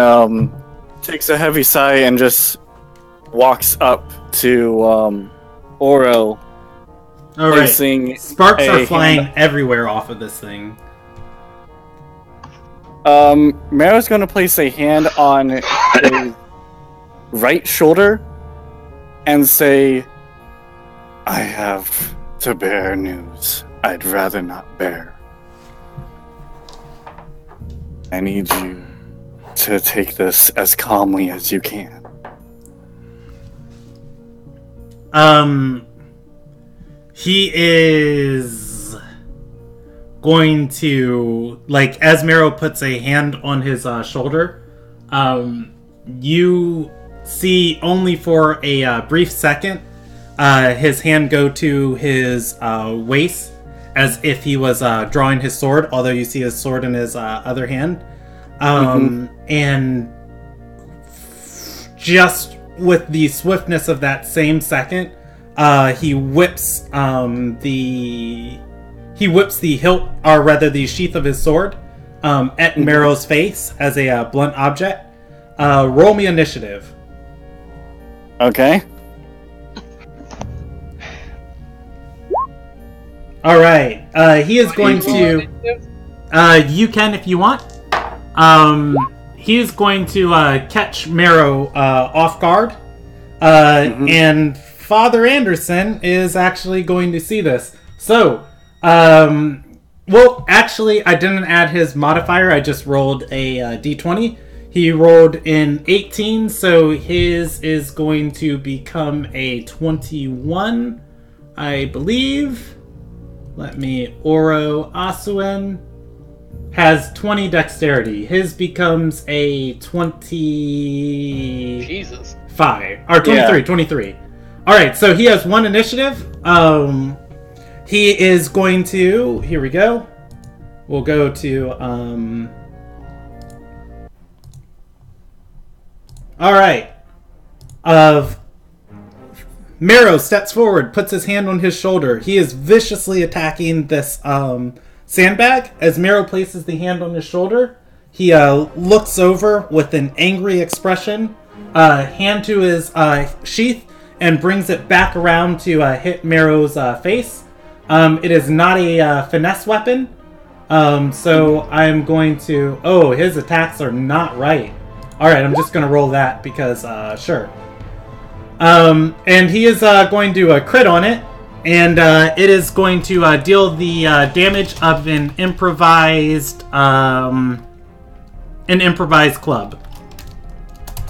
Speaker 1: takes a heavy sigh and just walks up to Oro.
Speaker 2: Alright. Sparks are flying everywhere off of this thing.
Speaker 1: Mara's going to place a hand on his right shoulder and say, "I have to bear news I'd rather not bear. I need you to take this as calmly as you can."
Speaker 2: He is going to, like, as Mero puts a hand on his shoulder, you see only for a brief second his hand go to his waist as if he was drawing his sword, although you see his sword in his other hand. And just with the swiftness of that same second, he whips the hilt, or rather the sheath of his sword, at Mero's face as a blunt object. Roll me initiative.
Speaker 1: Okay.
Speaker 2: All right. He is going to. You can if you want. He is going to catch Mero off guard, and Father Anderson is actually going to see this. So, well, actually, I didn't add his modifier. I just rolled a d20. He rolled an 18, so his is going to become a 21, I believe. Let me... Oro Asuen has 20 dexterity. His becomes a 20...
Speaker 3: Jesus.
Speaker 2: 5. Or 23, yeah. 23. Alright, so he has 1 initiative. He is going to... Here we go. We'll go to... Alright. Mero steps forward, puts his hand on his shoulder. He is viciously attacking this sandbag. As Mero places the hand on his shoulder, he looks over with an angry expression, hand to his sheath, and brings it back around to hit Mero's face. It is not a finesse weapon, so I'm going to... Oh, his attacks are not right. Alright, I'm just going to roll that because, sure. And he is going to crit on it, and it is going to deal the damage of an improvised club.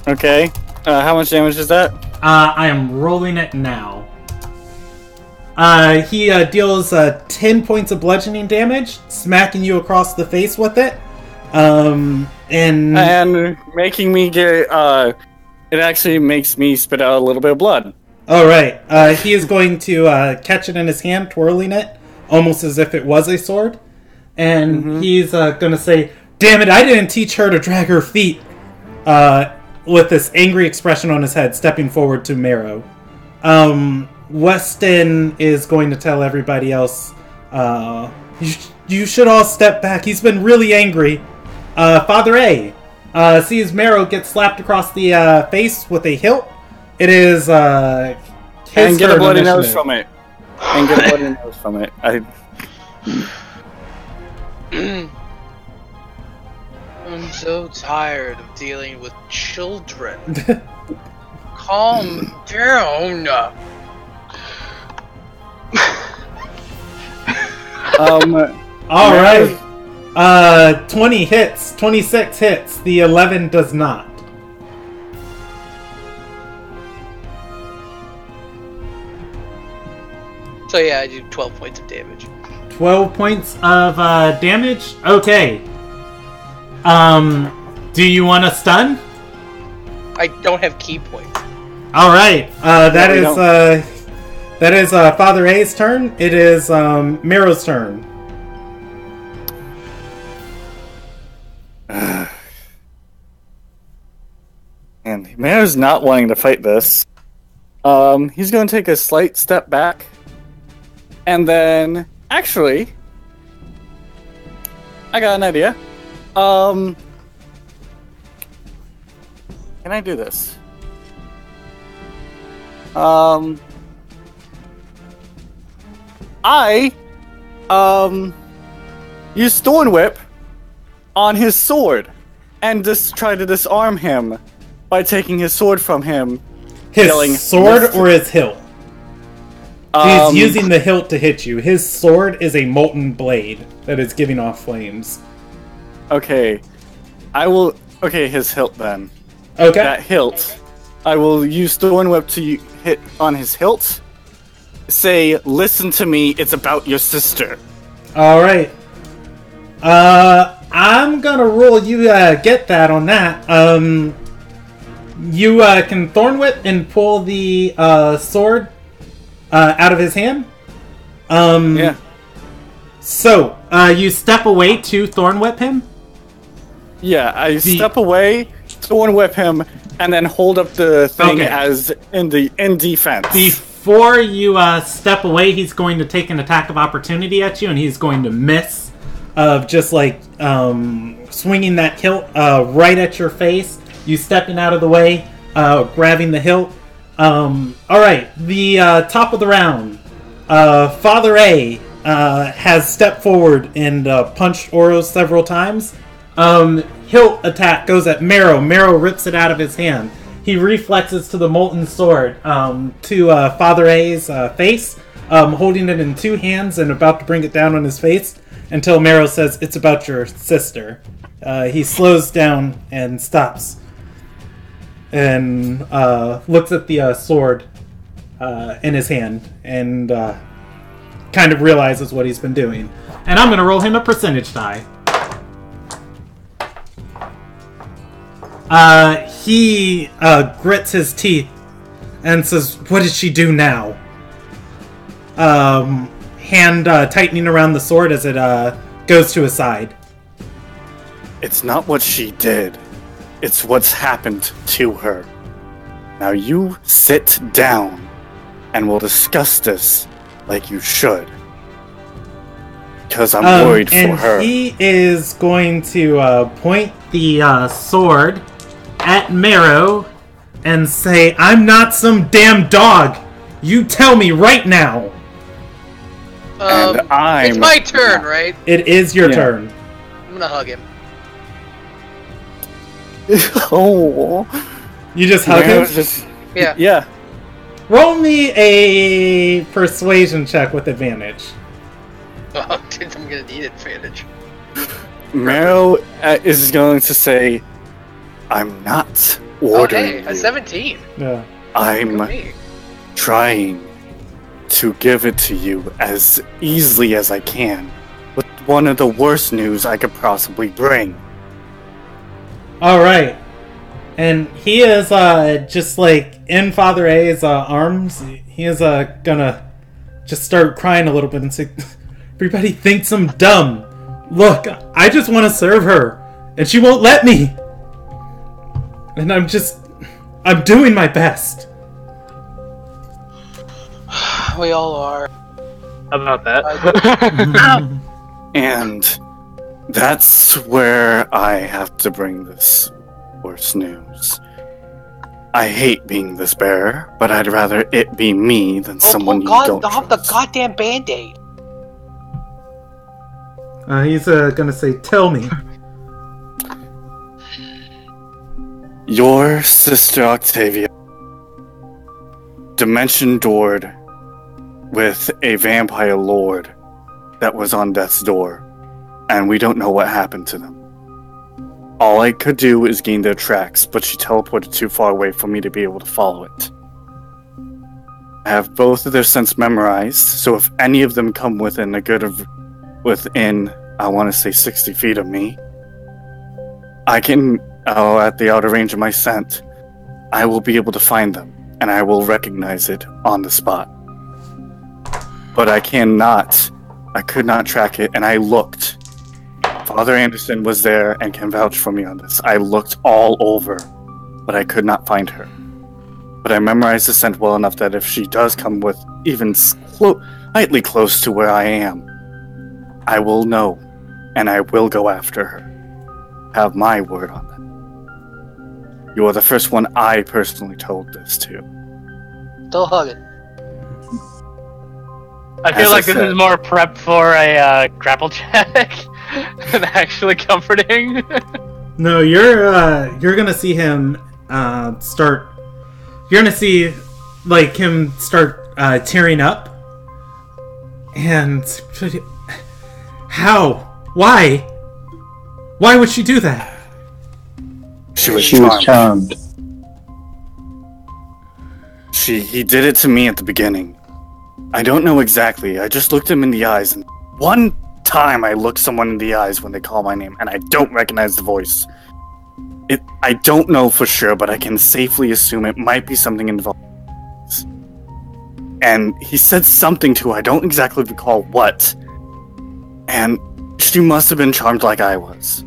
Speaker 1: Okay. How much damage is that?
Speaker 2: I am rolling it now. He deals 10 points of bludgeoning damage, smacking you across the face with it. And
Speaker 1: making me get, it actually makes me spit out a little bit of blood.
Speaker 2: Alright, he is going to catch it in his hand, twirling it, almost as if it was a sword. And he's going to say, "Damn it, I didn't teach her to drag her feet," with this angry expression on his head, stepping forward to Mero. Weston is going to tell everybody else, you should all step back. He's been really angry. Father A sees Mero get slapped across the face with a hilt. It is his
Speaker 1: and get a bloody nose from it. And get a bloody nose from it.
Speaker 3: I'm so tired of dealing with children. Calm down.
Speaker 2: Alright. 20 hits, 26 hits, the 11 does not.
Speaker 3: So yeah, I do 12 points of damage.
Speaker 2: 12 points of damage? Okay. Do you want to stun?
Speaker 3: I don't have key points.
Speaker 2: Alright, that is Father A's turn. It is Mero's turn.
Speaker 1: And Mero's not wanting to fight this. He's going to take a slight step back. And then, actually, I got an idea. Can I do this? I use Thorn Whip on his sword and just try to disarm him by taking his sword from him.
Speaker 2: His sword or his hilt? He's using the hilt to hit you. His sword is a molten blade that is giving off flames.
Speaker 1: Okay. I will... Okay, his hilt then.
Speaker 2: Okay.
Speaker 1: That hilt. I will use Thorn Whip to his hilt. Say, "Listen to me. It's about your sister."
Speaker 2: All right. I'm gonna roll you get that on that. You can thorn whip and pull the sword out of his hand.
Speaker 1: Yeah.
Speaker 2: So you step away to thorn whip him.
Speaker 1: Yeah, I step away, thorn whip him, and then hold up the thing as in defense.
Speaker 2: Before you step away, he's going to take an attack of opportunity at you, and he's going to miss. Of just like swinging that hilt right at your face. You stepping out of the way, grabbing the hilt. Alright, the top of the round. Father A has stepped forward and punched Oro several times. Hilt attack goes at Marrow. Marrow rips it out of his hand. He reflexes to the molten sword to Father A's face, holding it in two hands and about to bring it down on his face. Until Marrow says, "It's about your sister." He slows down and stops. And looks at the sword in his hand. And kind of realizes what he's been doing. And I'm going to roll him a percentage die. He grits his teeth and says, "What did she do now?" Hand tightening around the sword as it goes to his side.
Speaker 1: It's not what she did. It's what's happened to her. Now you sit down, and we'll discuss this like you should. Because I'm worried for her.
Speaker 2: And he is going to point the sword at Marrow and say, "I'm not some damn dog. You tell me right now."
Speaker 1: And
Speaker 3: it's my turn, right?
Speaker 2: It is your turn.
Speaker 3: I'm gonna hug him.
Speaker 1: Oh.
Speaker 2: You just hug him?
Speaker 1: Yeah.
Speaker 2: Roll me a persuasion check with advantage.
Speaker 3: Oh, dude, I'm gonna need advantage.
Speaker 1: Marrow is going to say, "I'm not ordering
Speaker 3: a
Speaker 1: you.
Speaker 3: 17.
Speaker 2: Yeah.
Speaker 1: I'm trying to give it to you as easily as I can, with one of the worst news I could possibly bring."
Speaker 2: Alright. And he is just like in Father A's arms. He is gonna just start crying a little bit and say, "Everybody thinks I'm dumb. Look, I just want to serve her, and she won't let me. And I'm doing my best."
Speaker 3: We all are.
Speaker 4: How about that?
Speaker 1: And that's where I have to bring this worst news. I hate being this bearer, but I'd rather it be me than someone you don't
Speaker 3: trust. The goddamn Band-Aid.
Speaker 2: He's gonna say, "Tell me."
Speaker 1: Your sister Octavia dimension doored with a vampire lord that was on death's door, and we don't know what happened to them. All I could do is gain their tracks, but she teleported too far away for me to be able to follow it. I have both of their scents memorized, so if any of them come within I want to say 60 feet of me, I can, at the outer range of my scent, I will be able to find them, and I will recognize it on the spot. But I could not track it, and I looked. Father Anderson was there and can vouch for me on this. I looked all over, but I could not find her. But I memorized the scent well enough that if she does come with even slightly close to where I am, I will know, and I will go after her. Have my word on that. You are the first one I personally told this to.
Speaker 3: Still hugging.
Speaker 4: I feel like this is more prep for a grapple check than actually comforting.
Speaker 2: No, you're gonna see him start. You're gonna see like him start tearing up. And how? Why? Why would she do that?
Speaker 5: She was charmed.
Speaker 1: He did it to me at the beginning. I don't know exactly. I just looked him in the eyes, and one time I look someone in the eyes when they call my name, and I don't recognize the voice. I don't know for sure, but I can safely assume it might be something involved. And he said something to her, I don't exactly recall what. And she must have been charmed like I was.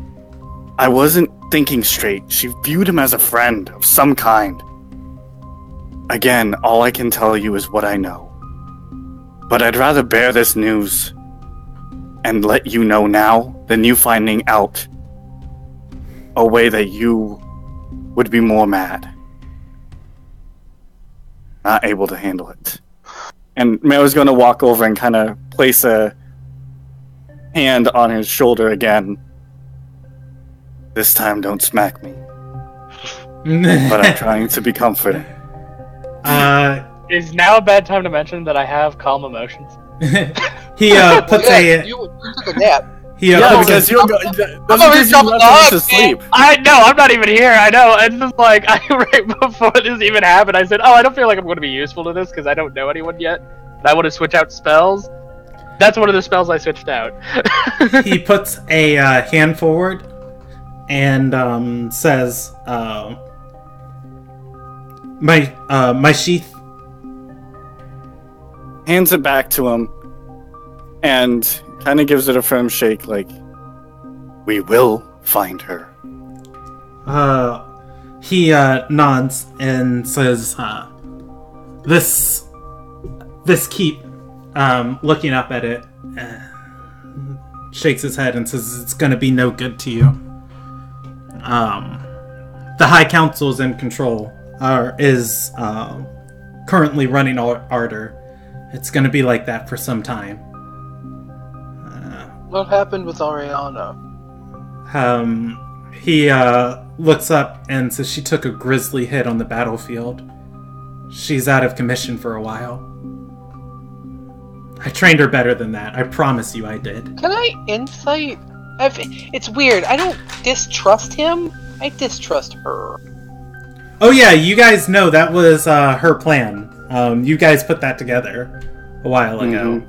Speaker 1: I wasn't thinking straight. She viewed him as a friend of some kind. Again, all I can tell you is what I know. But I'd rather bear this news and let you know now than you finding out a way that you would be more mad. Not able to handle it. And Meo's going to walk over and kind of place a hand on his shoulder again. This time, don't smack me. But I'm trying to be comforting.
Speaker 4: Is now a bad time to mention that I have calm emotions?
Speaker 2: He puts
Speaker 3: You took a nap.
Speaker 1: Because you're going to sleep.
Speaker 4: I know, I'm not even here, I know. It's just like, right before this even happened, I said, I don't feel like I'm going to be useful to this because I don't know anyone yet. And I want to switch out spells. That's one of the spells I switched out.
Speaker 2: He puts a hand forward and says, my sheath.
Speaker 1: Hands it back to him and kind of gives it a firm shake, like, we will find her.
Speaker 2: He nods and says, this keep, looking up at it, shakes his head and says it's going to be no good to you. The High Council is in control, is currently running Ardor. It's going to be like that for some time.
Speaker 3: What happened with Ariana?
Speaker 2: He looks up and says she took a grisly hit on the battlefield. She's out of commission for a while. I trained her better than that. I promise you I did.
Speaker 3: Can I insight? It's weird. I don't distrust him. I distrust her.
Speaker 2: Oh yeah, you guys know that was her plan. You guys put that together a while ago.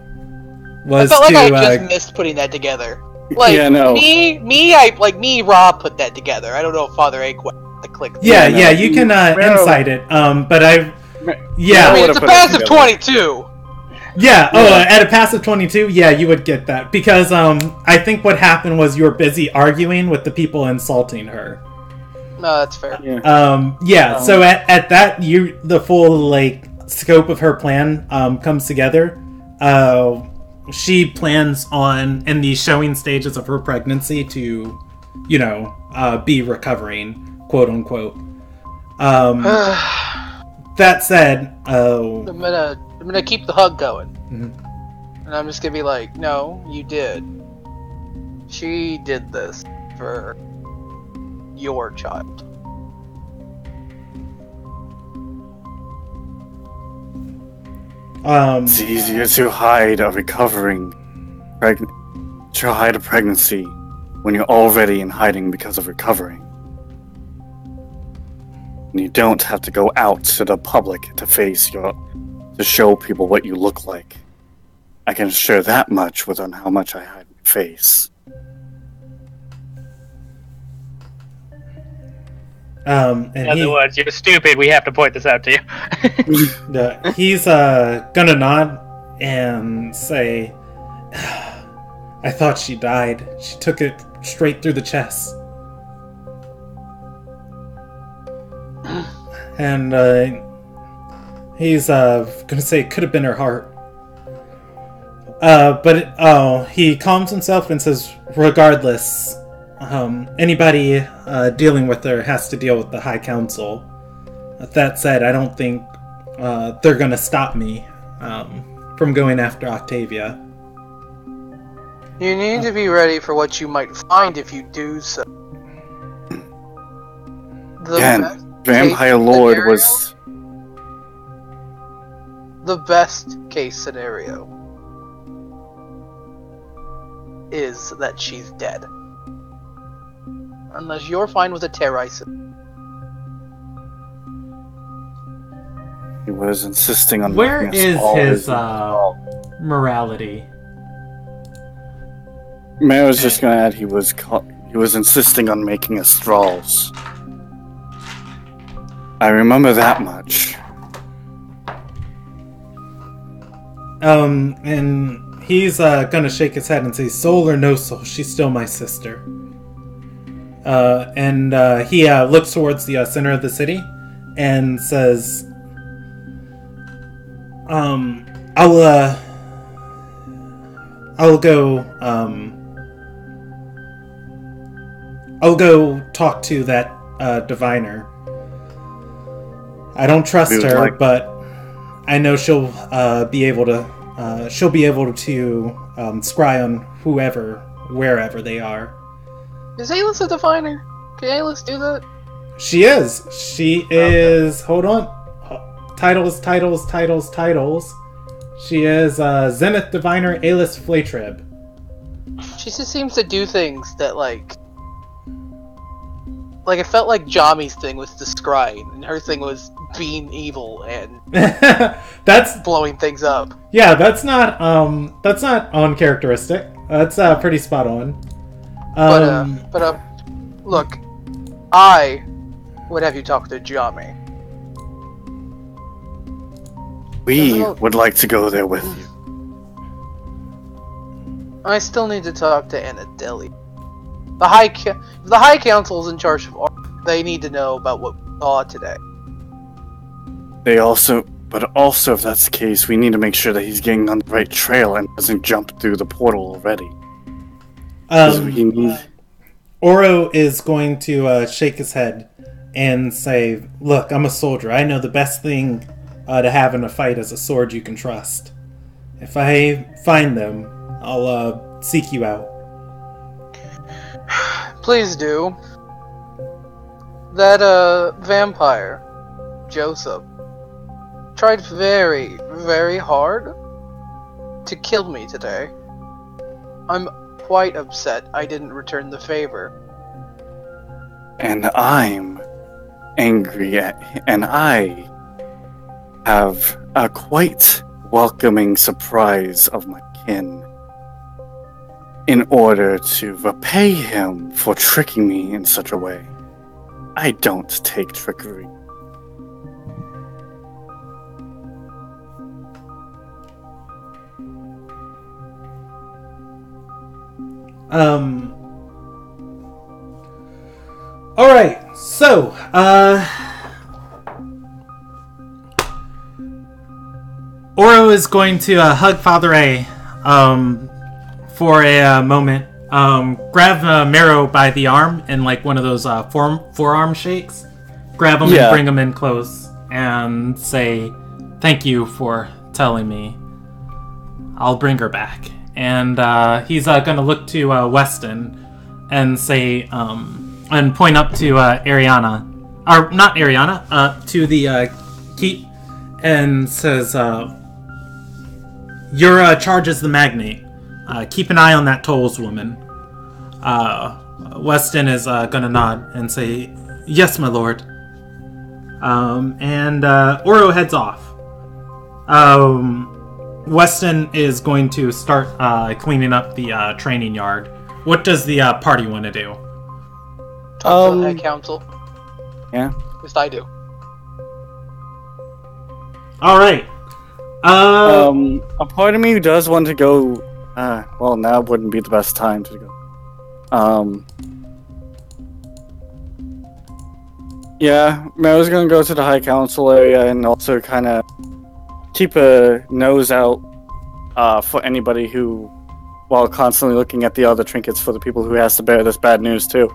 Speaker 3: I felt like I just missed putting that together. Like,
Speaker 1: yeah, no.
Speaker 3: Rob put that together. I don't know if Father A clicked.
Speaker 2: Yeah, you can insight it. But
Speaker 3: it's a passive 22.
Speaker 2: Yeah, at a passive 22, yeah, you would get that. Because I think what happened was you were busy arguing with the people insulting her.
Speaker 3: No, that's fair.
Speaker 2: So at that, the full, scope of her plan comes together. She plans on, in the showing stages of her pregnancy, to, be recovering, quote unquote. That said,
Speaker 3: I'm gonna keep the hug going, and I'm just gonna be like, "No, you did. She did this for your child."
Speaker 1: It's easier to hide a pregnancy when you're already in hiding because of recovering. And you don't have to go out to the public to show people what you look like. I can assure that much on how much I hide my face.
Speaker 4: In other words, you're stupid. We have to point this out to you.
Speaker 2: He's gonna nod and say, I thought she died. She took it straight through the chest. And he's gonna say it could have been her heart. But he calms himself and says, regardless, anybody dealing with her has to deal with the High Council. That said, I don't think they're gonna stop me from going after Octavia.
Speaker 3: You need to be ready for what you might find if you do so.
Speaker 1: Vampire Lord was
Speaker 3: the best case scenario is that she's dead. Unless you're fine with a terrorist.
Speaker 1: He was insisting on
Speaker 2: Where
Speaker 1: making us
Speaker 2: is
Speaker 1: all
Speaker 2: his
Speaker 1: thrall.
Speaker 2: morality?
Speaker 1: Mayor was just gonna add he was insisting on making us thralls. I remember that much.
Speaker 2: And he's gonna shake his head and say, "Soul or no soul, she's still my sister." And he looks towards the center of the city and says, I'll go talk to that diviner. I don't trust her, but I know she'll be able to scry on wherever they are.
Speaker 3: Is Aylis a diviner? Can Aylis do that?
Speaker 2: She is. She is. Hold on. Titles. She is Zenith Diviner Aylis Flaytrib.
Speaker 3: She just seems to do things that like it felt like Jami's thing was the scrying, and her thing was being evil and
Speaker 2: that's
Speaker 3: blowing things up.
Speaker 2: Yeah, that's not uncharacteristic. That's pretty spot on.
Speaker 3: Look, I would have you talk to Jami.
Speaker 1: We would like to go there with you.
Speaker 3: I still need to talk to Anadeli. The High Council's in charge of art. They need to know about what we saw today.
Speaker 1: But also, if that's the case, we need to make sure that he's getting on the right trail and doesn't jump through the portal already.
Speaker 2: Oro is going to shake his head and say, "Look, I'm a soldier. I know the best thing to have in a fight is a sword you can trust. If I find them, I'll seek you out."
Speaker 3: Please do. That vampire, Joseph, tried very, very hard to kill me today. I'm quite upset I didn't return the favor.
Speaker 1: And I'm angry and I have a quite welcoming surprise of my kin in order to repay him for tricking me in such a way. I don't take trickery.
Speaker 2: Alright, so, Oro is going to hug Father A for a moment, grab Mero by the arm in like one of those forearm shakes, grab him and bring him in close, and say, "Thank you for telling me. I'll bring her back." And he's going to look to Weston and say, and point up to Ariana, or not Ariana, to the keep, and says, "Your charge is the magnate. Keep an eye on that Tolls woman." Weston is going to nod and say, "Yes, my lord." And Oro heads off. Weston is going to start cleaning up the training yard. What does the party want to do?
Speaker 3: Talk to the High Council.
Speaker 1: Yeah.
Speaker 3: At least I do.
Speaker 2: Alright.
Speaker 1: A part of me does want to go. Well, now wouldn't be the best time to go. Yeah, Mero's gonna go to the High Council area and also kind of keep a nose out for anybody who, while constantly looking at the other trinkets for the people who has to bear this bad news too.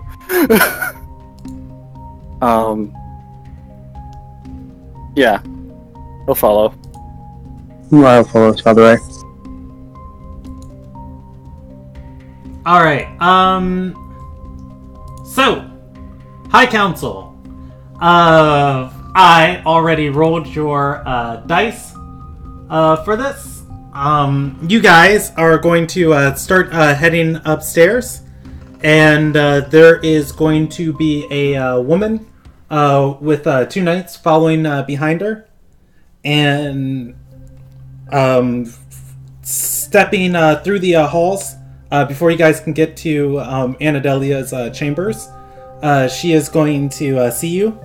Speaker 1: Yeah, he'll follow.
Speaker 5: I'll follow Father A.
Speaker 2: Alright, so, High Council. I already rolled your dice for this. You guys are going to start heading upstairs, and there is going to be a woman with 2 knights following behind her. and stepping through the halls before you guys can get to Anadelia's chambers, she is going to see you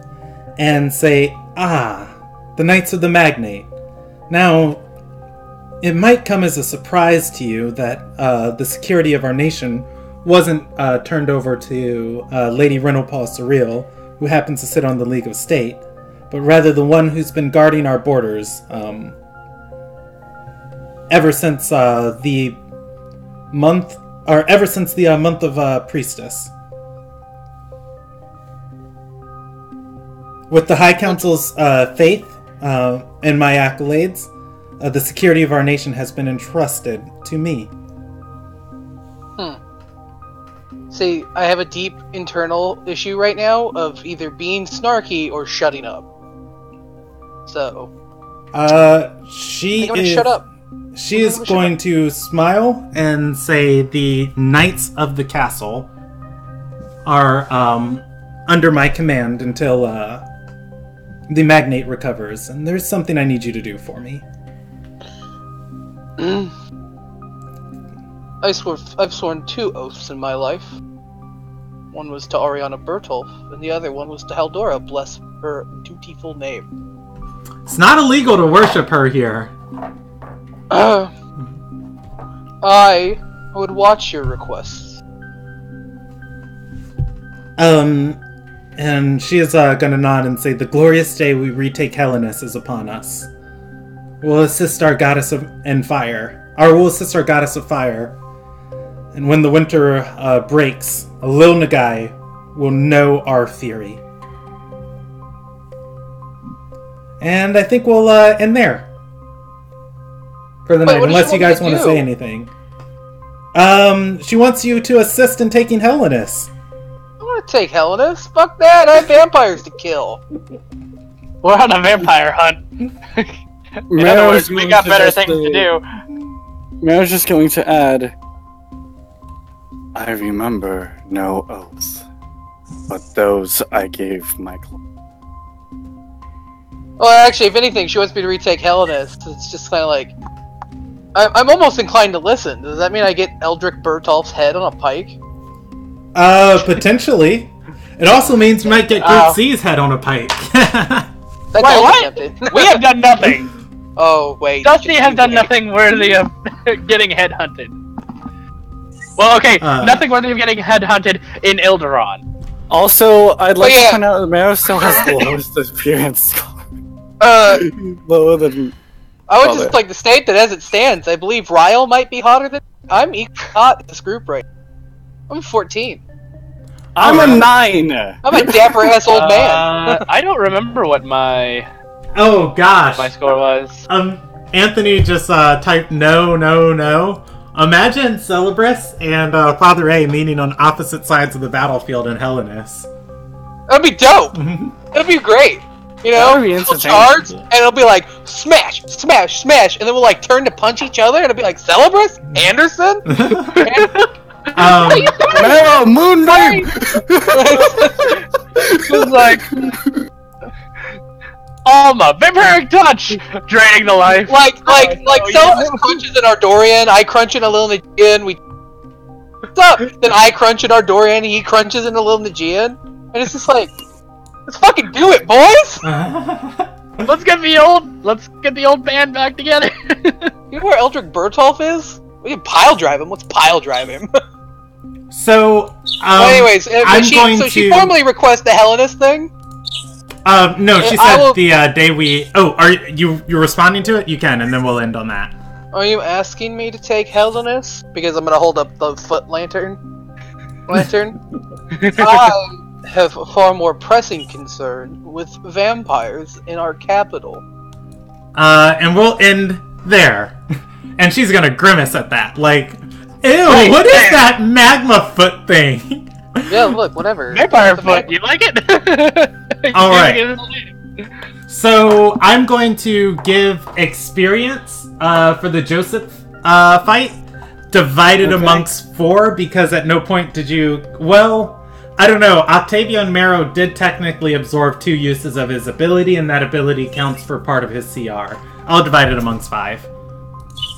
Speaker 2: and say, the Knights of the Magnate. Now, it might come as a surprise to you that the security of our nation wasn't turned over to Lady Renalpaul Surreal, who happens to sit on the League of State, but rather the one who's been guarding our borders ever since the month of Priestess. With the High Council's faith and my accolades, the security of our nation has been entrusted to me.
Speaker 3: See, I have a deep internal issue right now of either being snarky or shutting up. So,
Speaker 2: she
Speaker 3: I'm gonna
Speaker 2: is
Speaker 3: shut up.
Speaker 2: She is going to smile and say the Knights of the Castle are under my command until the Magnate recovers, and there's something I need you to do for me.
Speaker 3: I've sworn 2 oaths in my life. One was to Ariana Bertolf, and the other one was to Haldora, bless her dutiful name.
Speaker 2: It's not illegal to worship her here.
Speaker 3: I would watch your requests.
Speaker 2: And she is gonna nod and say, the glorious day we retake Hellenis is upon us. We'll assist our goddess of fire. We'll assist our goddess of fire. And when the winter breaks, a Lil Nagai will know our theory. And I think we'll end there for the night, unless you guys want to say anything. She wants you to assist in taking Hellenis.
Speaker 3: I want to take Hellenis. Fuck that! I have vampires to kill.
Speaker 4: We're on a vampire hunt. In other words, we got better things to do.
Speaker 1: Mary's just going to add, I remember no oaths, but those I gave my clan.
Speaker 3: Well, actually, if anything, she wants me to retake Hellenis. It's just kind of like... I'm almost inclined to listen. Does that mean I get Eldrick Bertolf's head on a pike?
Speaker 2: Potentially. It also means you might get Group C's head on a pike.
Speaker 3: That's
Speaker 4: wait,
Speaker 3: also
Speaker 4: what?
Speaker 3: tempting.
Speaker 4: We have done nothing.
Speaker 3: Oh, wait.
Speaker 4: Dusty has done nothing worthy of getting headhunted. Well, okay, nothing worthy of getting headhunted in Ilderon.
Speaker 1: Also, I'd like to point out that Mero still has the lowest appearance score. Lower than...
Speaker 3: I would just like to state that as it stands, I believe Ryle might be hotter than... I'm equally hot in this group right now. I'm 14.
Speaker 1: I'm a 9!
Speaker 3: I'm a dapper-ass old man.
Speaker 4: I don't remember what my...
Speaker 2: Oh, gosh.
Speaker 4: My score was.
Speaker 2: Anthony just typed no. Imagine Celebris and Father A meeting on opposite sides of the battlefield in Hellenis.
Speaker 3: That'd be dope. That'd be great. You know, we'll charge, and it'll be like, smash, smash, smash, and then we'll like turn to punch each other, and it'll be like, Celebris? Anderson?
Speaker 1: Mero, Moonbeam!
Speaker 4: It's like... Alma, vampiric touch! Draining the life.
Speaker 3: Like Celebris crunches in Ardorian, I crunch in a little Nagian, what's up? Then I crunch in Ardorian, he crunches in a little Nagian, and it's just like, let's fucking do it, boys!
Speaker 4: Let's get the old band back together.
Speaker 3: You know where Eldrick Bertolf is? We can pile drive him. Let's pile drive him.
Speaker 2: So,
Speaker 3: anyways, she formally requests the Hellenis thing.
Speaker 2: No, she said the day we... Oh, are you responding to it? You can, and then we'll end on that.
Speaker 3: Are you asking me to take Hellenis? Because I'm gonna hold up the foot lantern. I have a far more pressing concern with vampires in our capital.
Speaker 2: And we'll end there. And she's gonna grimace at that, like, ew, what is that magma foot thing?
Speaker 3: Yeah, look, whatever.
Speaker 4: Vampire foot, you like it?
Speaker 2: Alright. So, I'm going to give experience for the Joseph fight, divided amongst 4, because at no point did you... Well, I don't know. Octavian Marrow did technically absorb 2 uses of his ability, and that ability counts for part of his CR. I'll divide it amongst 5.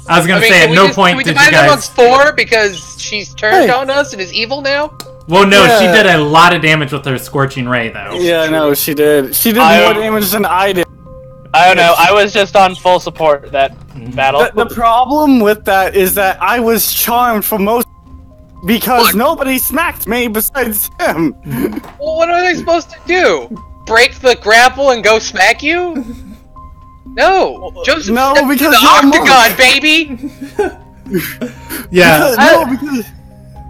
Speaker 2: I was gonna say, at no point did you guys...
Speaker 3: Can we divide it amongst 4 because she's turned on us and is evil now?
Speaker 2: Well, no, she did a lot of damage with her Scorching Ray, though.
Speaker 1: Yeah, no, she did. She did more damage than I did.
Speaker 4: I don't know. I was just on full support that battle.
Speaker 1: The problem with that is that I was charmed for most because nobody smacked me besides him.
Speaker 3: Well, what are they supposed to do? Break the grapple and go smack you? No, Joseph.
Speaker 1: No, because
Speaker 3: the octagon, baby.
Speaker 2: Yeah. Because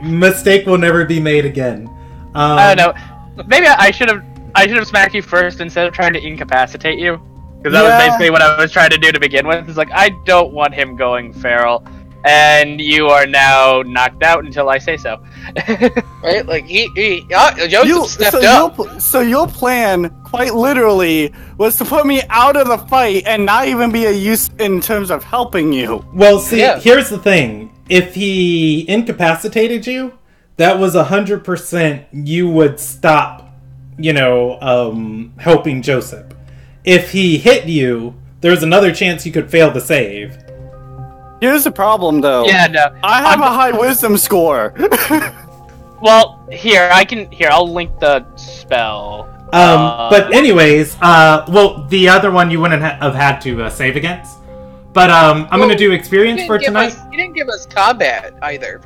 Speaker 2: mistake will never be made again.
Speaker 4: I don't know. Maybe I should have smacked you first instead of trying to incapacitate you. Because that was basically what I was trying to do to begin with. It's like, I don't want him going feral. And you are now knocked out until I say so.
Speaker 3: Right? Like, Joseph stepped up.
Speaker 1: So your plan, quite literally, was to put me out of the fight and not even be a use in terms of helping you.
Speaker 2: Well, see, here's the thing. If he incapacitated you, that was 100% you would stop, helping Joseph. If he hit you, there's another chance you could fail to save.
Speaker 1: Here's the problem, though.
Speaker 4: Yeah, no.
Speaker 1: I have a high wisdom score.
Speaker 4: Well, I'll link the spell.
Speaker 2: But anyways, the other one you wouldn't have had to save against. But I'm gonna do experience for tonight.
Speaker 3: You didn't give us combat either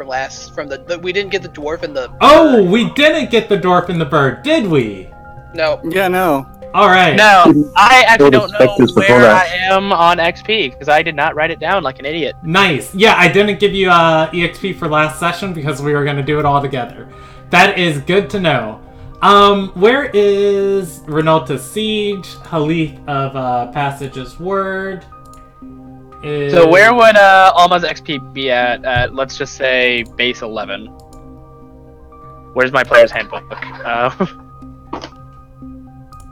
Speaker 3: we didn't get the dwarf and the.
Speaker 2: Oh, we didn't get the dwarf and the bird, did we?
Speaker 3: No.
Speaker 1: Yeah, no.
Speaker 2: All right.
Speaker 4: No, I actually don't know where I am on XP because I did not write it down like an idiot.
Speaker 2: Nice. Yeah, I didn't give you EXP for last session because we were gonna do it all together. That is good to know. Where is Renalta's Siege? Halith of Passage's Word.
Speaker 4: So where would Alma's XP be at, let's just say, base 11? Where's my player's handbook?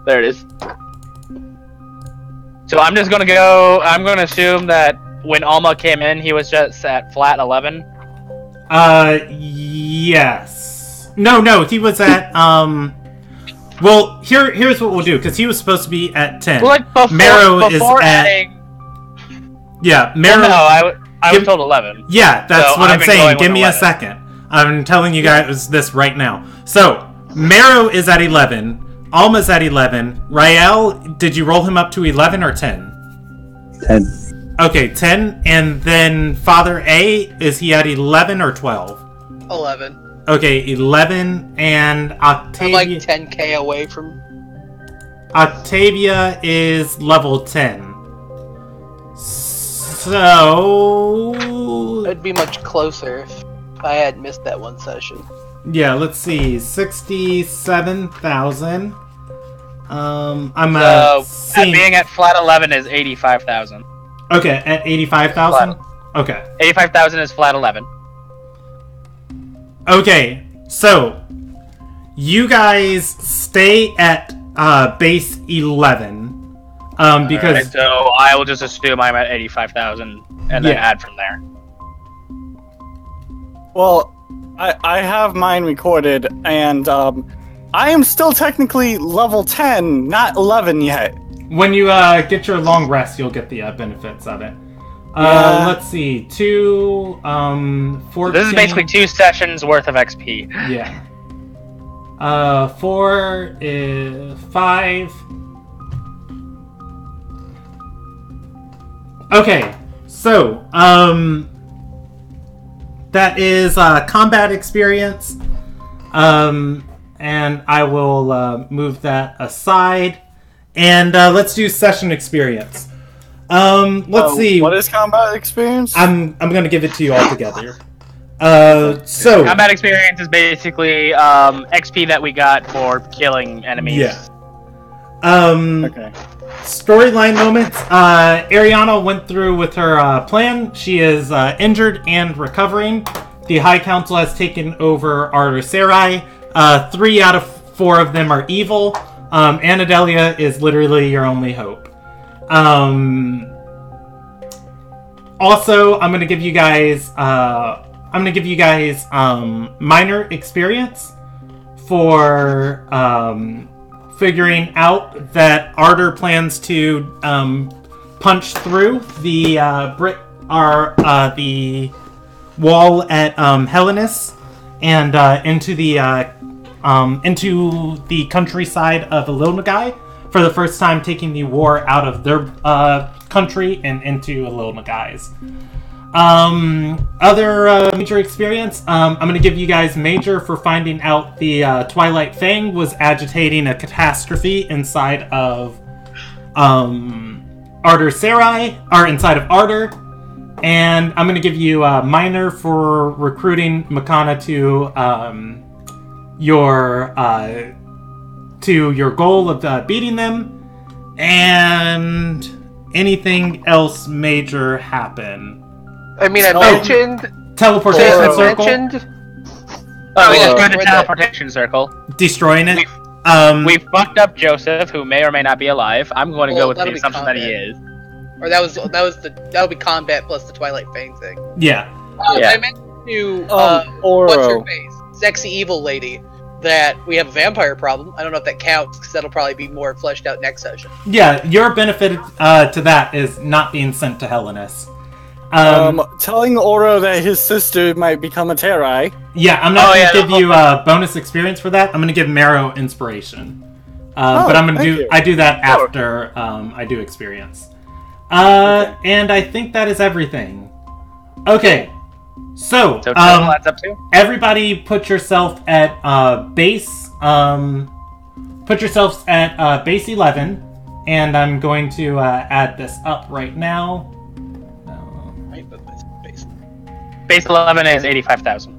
Speaker 4: There it is. So I'm just gonna I'm gonna assume that when Alma came in, he was just at flat 11?
Speaker 2: Yes. No, he was at, well, here's what we'll do, because he was supposed to be at 10.
Speaker 4: Well, like before adding...
Speaker 2: Yeah, Marrow...
Speaker 4: Well, no, I was told 11.
Speaker 2: Yeah, that's what I'm saying. Give me a second. I'm telling you guys this right now. So, Marrow is at 11. Alma's at 11. Rael, did you roll him up to 11 or 10?
Speaker 5: 10.
Speaker 2: Okay, 10. And then Father A, is he at 11 or 12?
Speaker 3: 11.
Speaker 2: Okay, 11. And Octavia...
Speaker 3: I'm like 10k away from...
Speaker 2: Octavia is level 10. So...
Speaker 3: It'd be much closer if I had missed that one session.
Speaker 2: Yeah, let's see. 67,000. I'm
Speaker 4: being at flat 11 is 85,000.
Speaker 2: Okay, at 85,000? Okay.
Speaker 4: 85,000 is flat 11.
Speaker 2: Okay, so you guys stay at base 11. Because
Speaker 4: right, so I will just assume I'm at 85,000 and then add from there.
Speaker 1: Well, I have mine recorded, and I am still technically level 10, not 11 yet.
Speaker 2: When you get your long rest, you'll get the benefits of it. Let's see, 2, 14...
Speaker 4: This is basically 2 sessions worth of XP.
Speaker 2: Yeah. 4 is 5... Okay, so, that is combat experience, and I will move that aside, and let's do session experience. Let's see.
Speaker 1: What is combat experience?
Speaker 2: I'm gonna give it to you all together. So
Speaker 4: combat experience is basically XP that we got for killing enemies.
Speaker 2: Yeah.
Speaker 1: Okay.
Speaker 2: Storyline moments. Ariana went through with her plan. She is injured and recovering. The High Council has taken over Artaserai. 3 out of 4 of them are evil. Anadelia is literally your only hope. Also, I'm gonna give you guys minor experience for figuring out that Arter plans to punch through the the wall at Hellenis and into the countryside of Ililnagai for the first time, taking the war out of their country and into Ililnagai's. Other major experience, I'm going to give you guys major for finding out the Twilight Fang was agitating a catastrophe inside of Arter Sarai, or inside of Arter. And I'm going to give you a minor for recruiting Makana to your goal of beating them. And anything else major happen.
Speaker 3: I mean, I mentioned
Speaker 2: teleportation circle.
Speaker 4: Oh, we just go to teleportation circle.
Speaker 2: Destroying it.
Speaker 4: We fucked up Joseph, who may or may not be alive. I'm going to go with the assumption that he is.
Speaker 3: Or that would be combat plus the Twilight Fang thing.
Speaker 2: Yeah.
Speaker 4: Yeah.
Speaker 3: I meant to
Speaker 1: Oro.
Speaker 3: what's her face? Sexy evil lady. That we have a vampire problem. I don't know if that counts because that'll probably be more fleshed out next session.
Speaker 2: Yeah, your benefit to that is not being sent to Hellenis.
Speaker 1: Telling Oro that his sister might become a Terai.
Speaker 2: Yeah, I'm not going to give you bonus experience for that. I'm going to give Marrow inspiration. But I'm going to I do that after I do experience. And I think that is everything. Okay. So
Speaker 4: total adds up to?
Speaker 2: Everybody put yourself at base put yourselves at base 11, and I'm going to add this up right now.
Speaker 4: Base 11 is 85,000.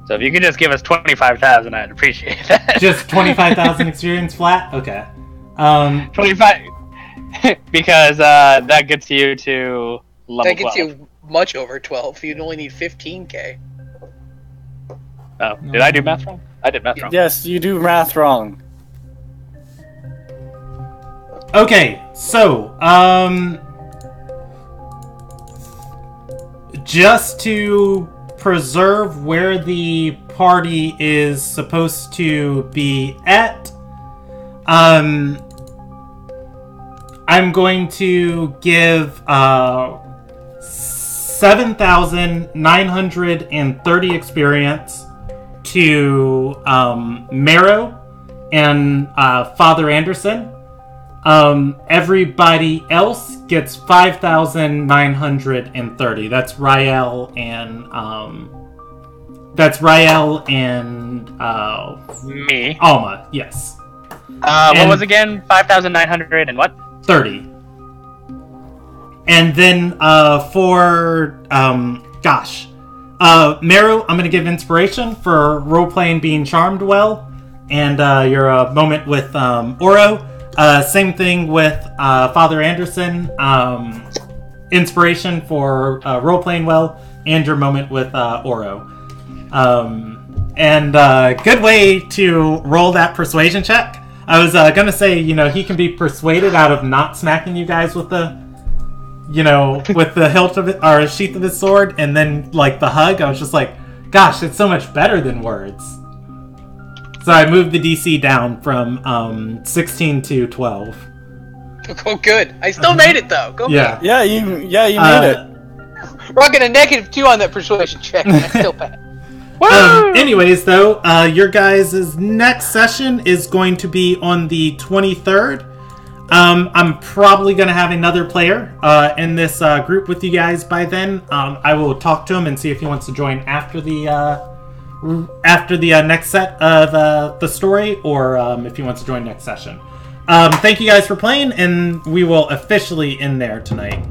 Speaker 4: So if you could just give us 25,000, I'd appreciate that.
Speaker 2: Just 25,000 experience flat? Okay.
Speaker 4: 25, because that gets you to level 12.
Speaker 3: That gets you much over 12. You'd only need 15k.
Speaker 4: Oh, did I do math wrong? I did math wrong.
Speaker 1: Yes, you do math wrong.
Speaker 2: Okay, so, just to preserve where the party is supposed to be at, I'm going to give 7,930 experience to Marrow and Father Anderson. Everybody else gets 5,930. That's Rael and
Speaker 4: me.
Speaker 2: Alma, yes.
Speaker 4: What was again? 5,900 and what?
Speaker 2: 30. And then for Meru, I'm gonna give inspiration for role-playing being charmed well, and your moment with Oro. Same thing with Father Anderson, inspiration for role-playing well, and your moment with Oro. Good way to roll that persuasion check. I was gonna say, he can be persuaded out of not smacking you guys with the, with the hilt of it, or sheath of his sword, and then, the hug. I was just like, gosh, it's so much better than words. So I moved the DC down from 16 to 12.
Speaker 3: Oh, good. I still made it, though. Go me.
Speaker 1: Yeah, you made it.
Speaker 3: Rocking a -2 on that persuasion check, and I still passed.
Speaker 2: Anyways, though, your guys' next session is going to be on the 23rd. I'm probably going to have another player in this group with you guys by then. I will talk to him and see if he wants to join after the next set of the story, or if he wants to join next session. Thank you guys for playing, and we will officially end there tonight.